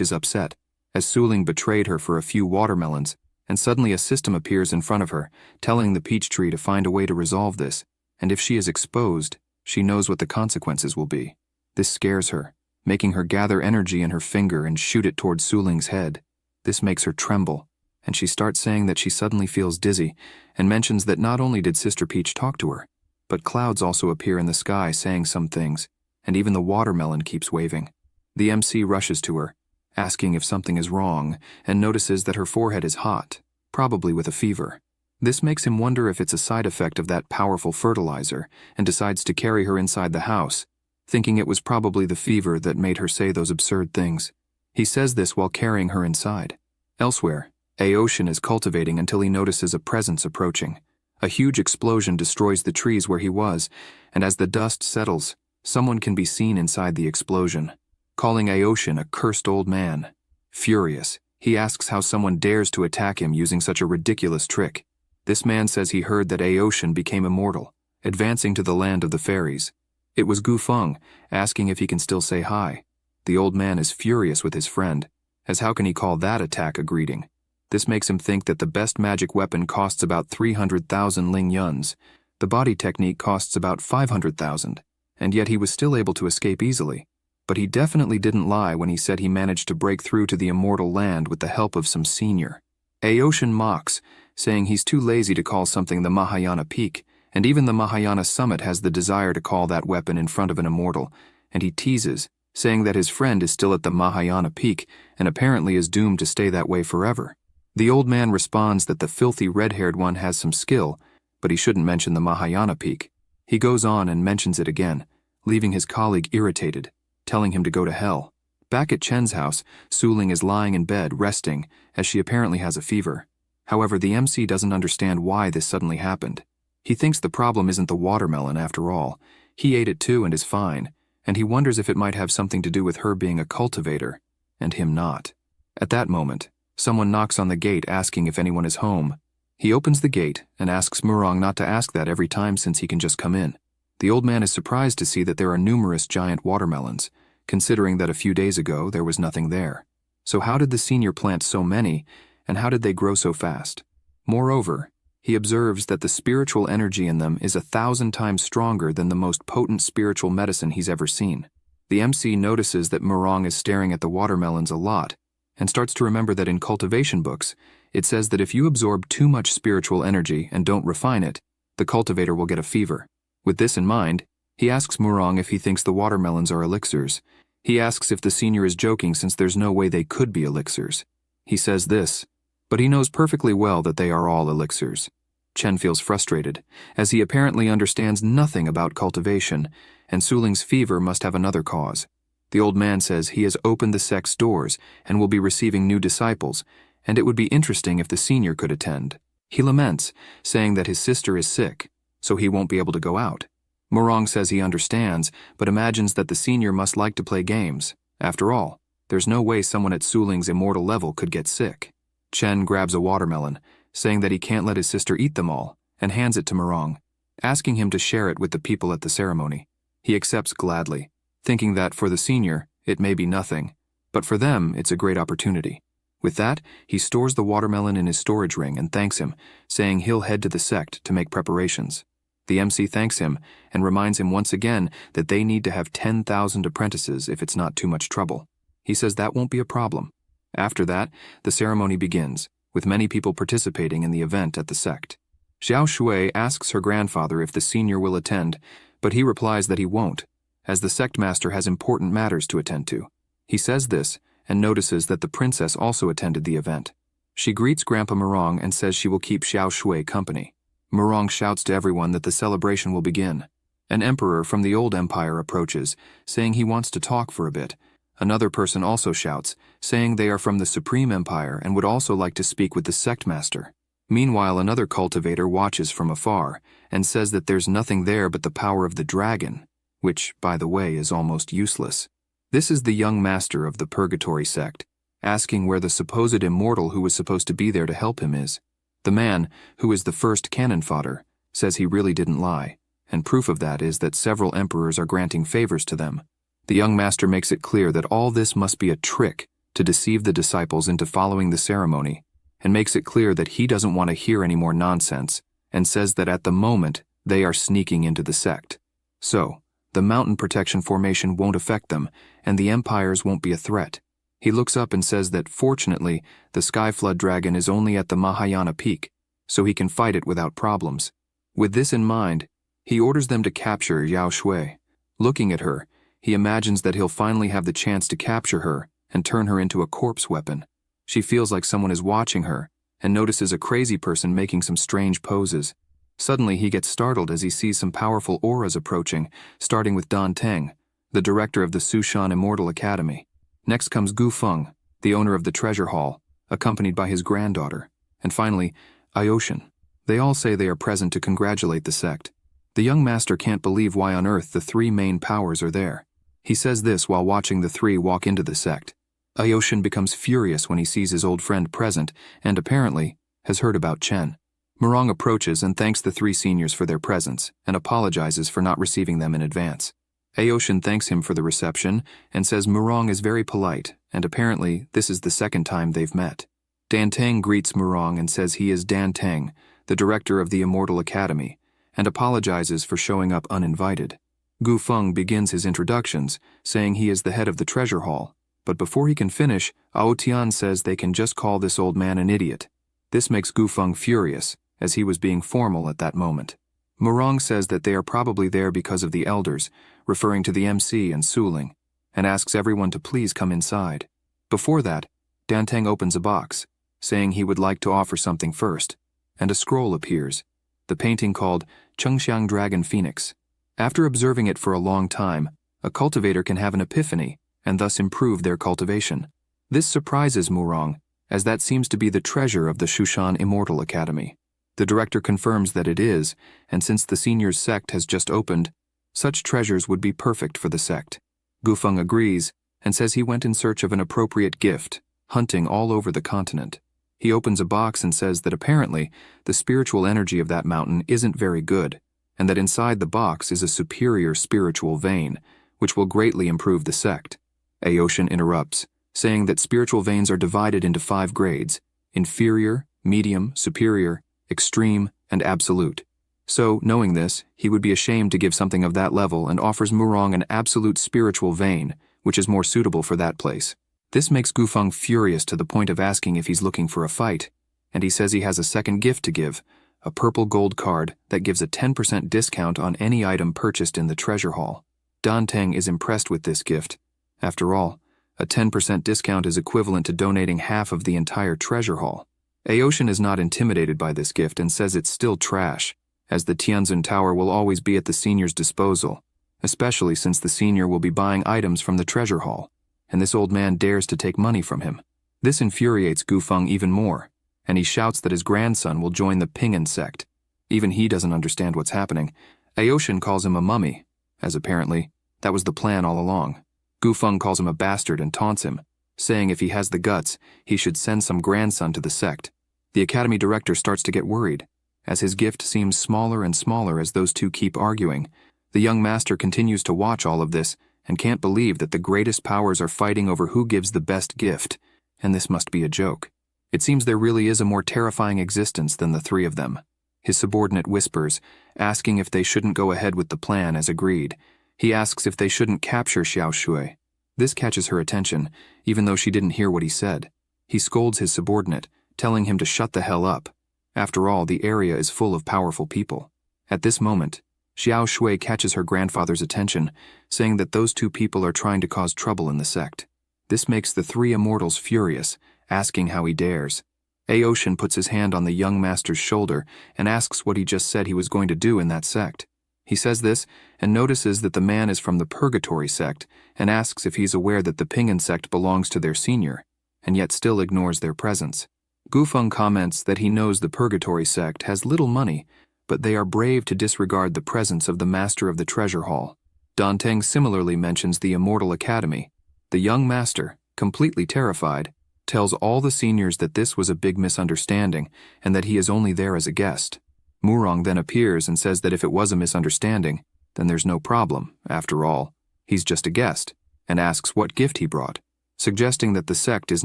is upset, as Suling betrayed her for a few watermelons, and suddenly a system appears in front of her, telling the peach tree to find a way to resolve this, and if she is exposed, she knows what the consequences will be. This scares her, making her gather energy in her finger and shoot it toward Suling's head. This makes her tremble, and she starts saying that she suddenly feels dizzy, and mentions that not only did Sister Peach talk to her, but clouds also appear in the sky saying some things, and even the watermelon keeps waving. The MC rushes to her, asking if something is wrong, and notices that her forehead is hot, probably with a fever. This makes him wonder if it's a side effect of that powerful fertilizer, and decides to carry her inside the house, thinking it was probably the fever that made her say those absurd things. He says this while carrying her inside. Elsewhere, Aoshin is cultivating until he notices a presence approaching. A huge explosion destroys the trees where he was, and as the dust settles, Someone can be seen inside the explosion, calling Aoshin a cursed old man. Furious, he asks how someone dares to attack him using such a ridiculous trick. This man says he heard that Aoshin became immortal, advancing to the land of the fairies. It was Gu Feng, asking if he can still say hi. The old man is furious with his friend, as how can he call that attack a greeting? This makes him think that the best magic weapon costs about 300,000 ling yuns. The body technique costs about 500,000, and yet he was still able to escape easily. But he definitely didn't lie when he said he managed to break through to the immortal land with the help of some senior. Aoshin mocks, saying he's too lazy to call something the Mahayana Peak, and even the Mahayana Summit has the desire to call that weapon in front of an immortal, and he teases, saying that his friend is still at the Mahayana Peak and apparently is doomed to stay that way forever. The old man responds that the filthy red-haired one has some skill, but he shouldn't mention the Mahayana Peak. He goes on and mentions it again, leaving his colleague irritated, telling him to go to hell. Back at Chen's house, Su Ling is lying in bed, resting, as she apparently has a fever. However, the MC doesn't understand why this suddenly happened. He thinks the problem isn't the watermelon after all. He ate it too and is fine, and he wonders if it might have something to do with her being a cultivator, and him not. At that moment, someone knocks on the gate asking if anyone is home. He opens the gate and asks Murong not to ask that every time since he can just come in. The old man is surprised to see that there are numerous giant watermelons, considering that a few days ago there was nothing there. So how did the senior plant so many, and how did they grow so fast? Moreover, he observes that the spiritual energy in them is 1,000 times stronger than the most potent spiritual medicine he's ever seen. The MC notices that Murong is staring at the watermelons a lot, and starts to remember that in cultivation books, it says that if you absorb too much spiritual energy and don't refine it, the cultivator will get a fever. With this in mind, he asks Murong if he thinks the watermelons are elixirs. He asks if the senior is joking since there's no way they could be elixirs. He says this, but he knows perfectly well that they are all elixirs. Chen feels frustrated, as he apparently understands nothing about cultivation, and Su Ling's fever must have another cause. The old man says he has opened the sect's doors and will be receiving new disciples, and it would be interesting if the senior could attend. He laments, saying that his sister is sick, so he won't be able to go out. Murong says he understands, but imagines that the senior must like to play games. After all, there's no way someone at Su Ling's immortal level could get sick. Chen grabs a watermelon, saying that he can't let his sister eat them all, and hands it to Murong, asking him to share it with the people at the ceremony. He accepts gladly, thinking that for the senior, it may be nothing, but for them, it's a great opportunity. With that, he stores the watermelon in his storage ring and thanks him, saying he'll head to the sect to make preparations. The MC thanks him and reminds him once again that they need to have 10,000 apprentices if it's not too much trouble. He says that won't be a problem. After that, the ceremony begins, with many people participating in the event at the sect. Xiao Shui asks her grandfather if the senior will attend, but he replies that he won't, as the sect master has important matters to attend to. He says this and notices that the princess also attended the event. She greets Grandpa Murong and says she will keep Xiao Shui company. Murong shouts to everyone that the celebration will begin. An emperor from the old empire approaches, saying he wants to talk for a bit. Another person also shouts, saying they are from the Supreme Empire and would also like to speak with the sect master. Meanwhile, another cultivator watches from afar and says that there's nothing there but the power of the dragon, which, by the way, is almost useless. This is the young master of the Purgatory sect, asking where the supposed immortal who was supposed to be there to help him is. The man, who is the first cannon fodder, says he really didn't lie, and proof of that is that several emperors are granting favors to them. The young master makes it clear that all this must be a trick to deceive the disciples into following the ceremony, and makes it clear that he doesn't want to hear any more nonsense, and says that at the moment they are sneaking into the sect. So, the mountain protection formation won't affect them, and the empires won't be a threat. He looks up and says that, fortunately, the Sky Flood Dragon is only at the Mahayana Peak, so he can fight it without problems. With this in mind, he orders them to capture Yao Shui. Looking at her, he imagines that he'll finally have the chance to capture her and turn her into a corpse weapon. She feels like someone is watching her and notices a crazy person making some strange poses. Suddenly, he gets startled as he sees some powerful auras approaching, starting with Dan Teng, the director of the Sushan Immortal Academy. Next comes Gu Feng, the owner of the treasure hall, accompanied by his granddaughter. And finally, Aoshin. They all say they are present to congratulate the sect. The young master can't believe why on earth the three main powers are there. He says this while watching the three walk into the sect. Aoshin becomes furious when he sees his old friend present and, apparently, has heard about Chen. Murong approaches and thanks the three seniors for their presence and apologizes for not receiving them in advance. Aoshin thanks him for the reception and says Murong is very polite, and apparently this is the second time they've met. Dan Teng greets Murong and says he is Dan Teng, the director of the Immortal Academy, and apologizes for showing up uninvited. Gu Feng begins his introductions, saying he is the head of the treasure hall, but before he can finish, Ao Tian says they can just call this old man an idiot. This makes Gu Feng furious, as he was being formal at that moment. Murong says that they are probably there because of the elders, referring to the MC and Suling, and asks everyone to please come inside. Before that, Dan Teng opens a box, saying he would like to offer something first, and a scroll appears, the painting called Chengxiang Dragon Phoenix. After observing it for a long time, a cultivator can have an epiphany and thus improve their cultivation. This surprises Murong, as that seems to be the treasure of the Shushan Immortal Academy. The director confirms that it is, and since the seniors' sect has just opened, such treasures would be perfect for the sect. Gu Feng agrees and says he went in search of an appropriate gift, hunting all over the continent. He opens a box and says that apparently the spiritual energy of that mountain isn't very good, and that inside the box is a superior spiritual vein, which will greatly improve the sect. Aoshin interrupts, saying that spiritual veins are divided into 5 grades: inferior, medium, superior, extreme, and absolute. So, knowing this, he would be ashamed to give something of that level and offers Murong an absolute spiritual vein, which is more suitable for that place. This makes Gu Feng furious to the point of asking if he's looking for a fight, and he says he has a second gift to give, a purple gold card that gives a 10% discount on any item purchased in the treasure hall. Dan Teng is impressed with this gift. After all, a 10% discount is equivalent to donating half of the entire treasure hall. Aoshin is not intimidated by this gift and says it's still trash, as the Tianzun Tower will always be at the senior's disposal, especially since the senior will be buying items from the treasure hall, and this old man dares to take money from him. This infuriates Gu Feng even more, and he shouts that his grandson will join the Pingan sect. Even he doesn't understand what's happening. Aoshin calls him a mummy, as apparently that was the plan all along. Gu Feng calls him a bastard and taunts him, saying if he has the guts, he should send some grandson to the sect. The academy director starts to get worried, as his gift seems smaller and smaller as those two keep arguing. The young master continues to watch all of this and can't believe that the greatest powers are fighting over who gives the best gift, and this must be a joke. It seems there really is a more terrifying existence than the three of them. His subordinate whispers, asking if they shouldn't go ahead with the plan as agreed. He asks if they shouldn't capture Xiao Shui. This catches her attention, even though she didn't hear what he said. He scolds his subordinate, telling him to shut the hell up. After all, the area is full of powerful people. At this moment, Xiao Shui catches her grandfather's attention, saying that those two people are trying to cause trouble in the sect. This makes the three immortals furious, asking how he dares. Aoshin puts his hand on the young master's shoulder and asks what he just said he was going to do in that sect. He says this and notices that the man is from the Purgatory sect and asks if he's aware that the Pingan sect belongs to their senior, and yet still ignores their presence. Gu Feng comments that he knows the Purgatory sect has little money, but they are brave to disregard the presence of the master of the treasure hall. Dan Teng similarly mentions the Immortal Academy. The young master, completely terrified, tells all the seniors that this was a big misunderstanding and that he is only there as a guest. Murong then appears and says that if it was a misunderstanding, then there's no problem. After all, he's just a guest, and asks what gift he brought, suggesting that the sect is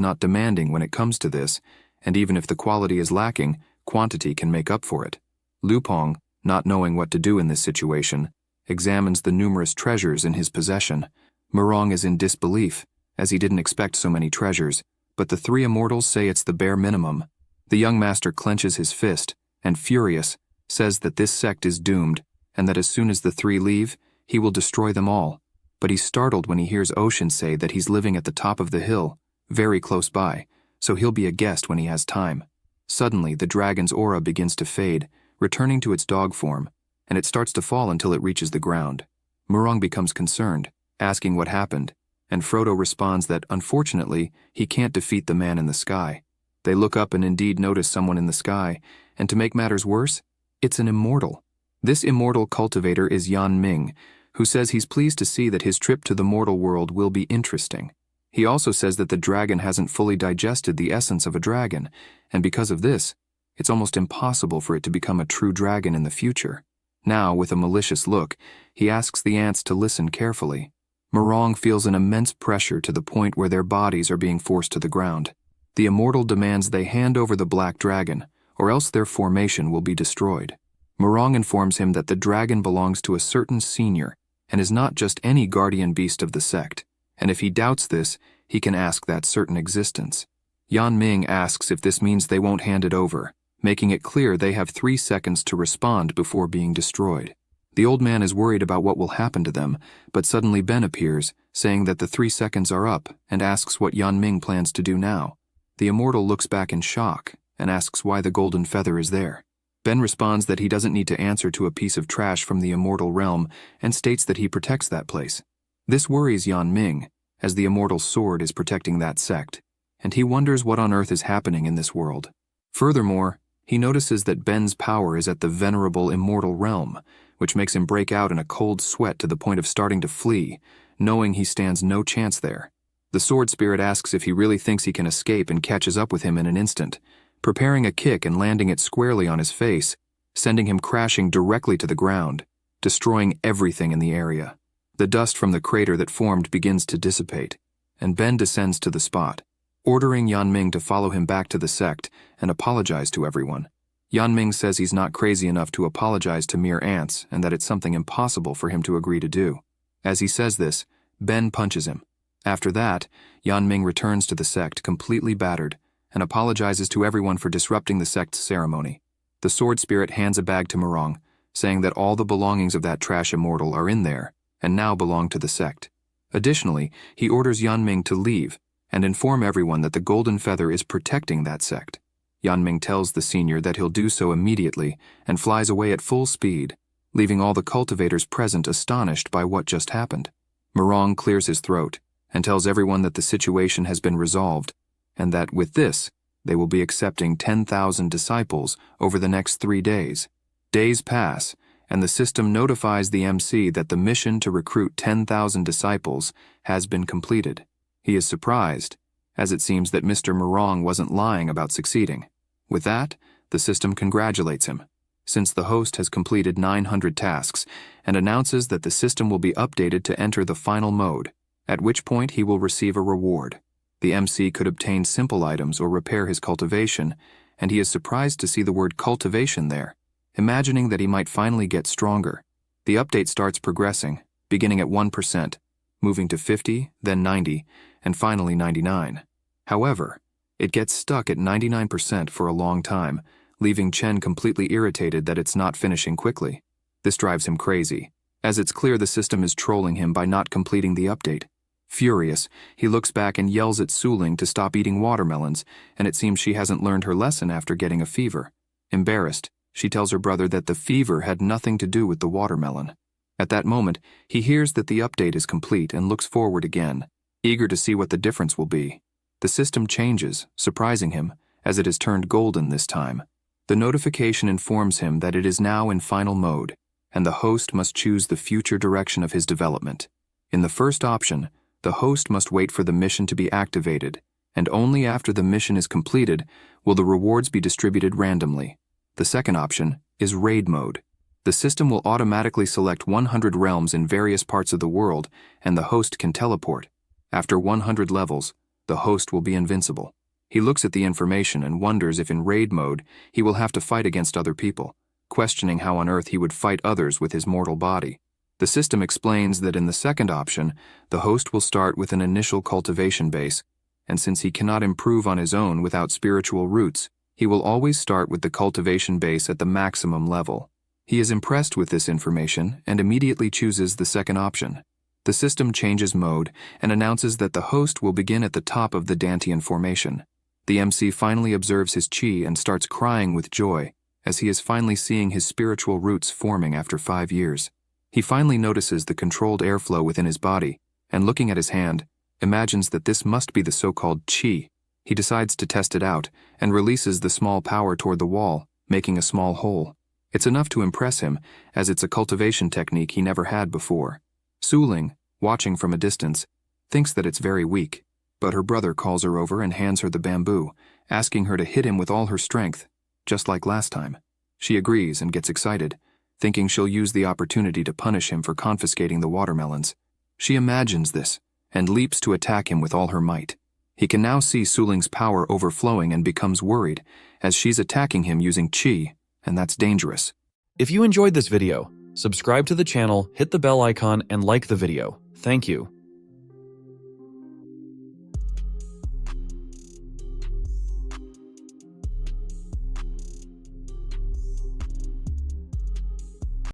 not demanding when it comes to this, and even if the quality is lacking, quantity can make up for it. Lu Pong, not knowing what to do in this situation, examines the numerous treasures in his possession. Murong is in disbelief, as he didn't expect so many treasures, but the three immortals say it's the bare minimum. The young master clenches his fist, and furious, says that this sect is doomed, and that as soon as the three leave, he will destroy them all. But he's startled when he hears Ocean say that he's living at the top of the hill, very close by, so he'll be a guest when he has time. Suddenly, the dragon's aura begins to fade, returning to its dog form, and it starts to fall until it reaches the ground. Murong becomes concerned, asking what happened, and Frodo responds that, unfortunately, he can't defeat the man in the sky. They look up and indeed notice someone in the sky, and to make matters worse, it's an immortal. This immortal cultivator is Yan Ming, who says he's pleased to see that his trip to the mortal world will be interesting. He also says that the dragon hasn't fully digested the essence of a dragon, and because of this, it's almost impossible for it to become a true dragon in the future. Now, with a malicious look, he asks the ants to listen carefully. Morong feels an immense pressure to the point where their bodies are being forced to the ground. The immortal demands they hand over the black dragon, or else their formation will be destroyed. Morong informs him that the dragon belongs to a certain senior and is not just any guardian beast of the sect, and if he doubts this, he can ask that certain existence. Yan Ming asks if this means they won't hand it over, making it clear they have 3 seconds to respond before being destroyed. The old man is worried about what will happen to them, but suddenly Ben appears, saying that the 3 seconds are up, and asks what Yan Ming plans to do now. The immortal looks back in shock and asks why the golden feather is there. Ben responds that he doesn't need to answer to a piece of trash from the immortal realm and states that he protects that place. This worries Yan Ming, as the immortal sword is protecting that sect, and he wonders what on earth is happening in this world. Furthermore, he notices that Ben's power is at the venerable immortal realm, which makes him break out in a cold sweat to the point of starting to flee, knowing he stands no chance there. The sword spirit asks if he really thinks he can escape and catches up with him in an instant, preparing a kick and landing it squarely on his face, sending him crashing directly to the ground, destroying everything in the area. The dust from the crater that formed begins to dissipate, and Ben descends to the spot, ordering Yan Ming to follow him back to the sect and apologize to everyone. Yan Ming says he's not crazy enough to apologize to mere ants and that it's something impossible for him to agree to do. As he says this, Ben punches him. After that, Yan Ming returns to the sect completely battered and apologizes to everyone for disrupting the sect's ceremony. The sword spirit hands a bag to Morong, saying that all the belongings of that trash immortal are in there and now belong to the sect. Additionally, he orders Yan Ming to leave and inform everyone that the golden feather is protecting that sect. Yan Ming tells the senior that he'll do so immediately and flies away at full speed, leaving all the cultivators present astonished by what just happened. Morong clears his throat and tells everyone that the situation has been resolved and that with this, they will be accepting 10,000 disciples over the next 3 days. Days pass, and the system notifies the MC that the mission to recruit 10,000 disciples has been completed. He is surprised, as it seems that Mr. Morong wasn't lying about succeeding. With that, the system congratulates him, since the host has completed 900 tasks, and announces that the system will be updated to enter the final mode, at which point he will receive a reward. The MC could obtain simple items or repair his cultivation, and he is surprised to see the word cultivation there, imagining that he might finally get stronger. The update starts progressing, beginning at 1%, moving to 50, then 90, and finally 99. However, it gets stuck at 99% for a long time, leaving Chen completely irritated that it's not finishing quickly. This drives him crazy, as it's clear the system is trolling him by not completing the update. Furious, he looks back and yells at Suling to stop eating watermelons, and it seems she hasn't learned her lesson after getting a fever. Embarrassed, she tells her brother that the fever had nothing to do with the watermelon. At that moment, he hears that the update is complete and looks forward again, eager to see what the difference will be. The system changes, surprising him, as it has turned golden this time. The notification informs him that it is now in final mode, and the host must choose the future direction of his development. In the first option, the host must wait for the mission to be activated, and only after the mission is completed will the rewards be distributed randomly. The second option is raid mode. The system will automatically select 100 realms in various parts of the world, and the host can teleport. After 100 levels, the host will be invincible. He looks at the information and wonders if in raid mode he will have to fight against other people, questioning how on earth he would fight others with his mortal body. The system explains that in the second option, the host will start with an initial cultivation base, and since he cannot improve on his own without spiritual roots, he will always start with the cultivation base at the maximum level. He is impressed with this information and immediately chooses the second option. The system changes mode and announces that the host will begin at the top of the Dantian formation. The MC finally observes his chi and starts crying with joy, as he is finally seeing his spiritual roots forming after 5 years. He finally notices the controlled airflow within his body, and looking at his hand, imagines that this must be the so-called chi. He decides to test it out, and releases the small power toward the wall, making a small hole. It's enough to impress him, as it's a cultivation technique he never had before. Suling, watching from a distance, thinks that it's very weak, but her brother calls her over and hands her the bamboo, asking her to hit him with all her strength, just like last time. She agrees and gets excited, thinking she'll use the opportunity to punish him for confiscating the watermelons. She imagines this and leaps to attack him with all her might. He can now see Suling's power overflowing and becomes worried, as she's attacking him using chi, and that's dangerous. If you enjoyed this video, subscribe to the channel, hit the bell icon, and like the video. Thank you.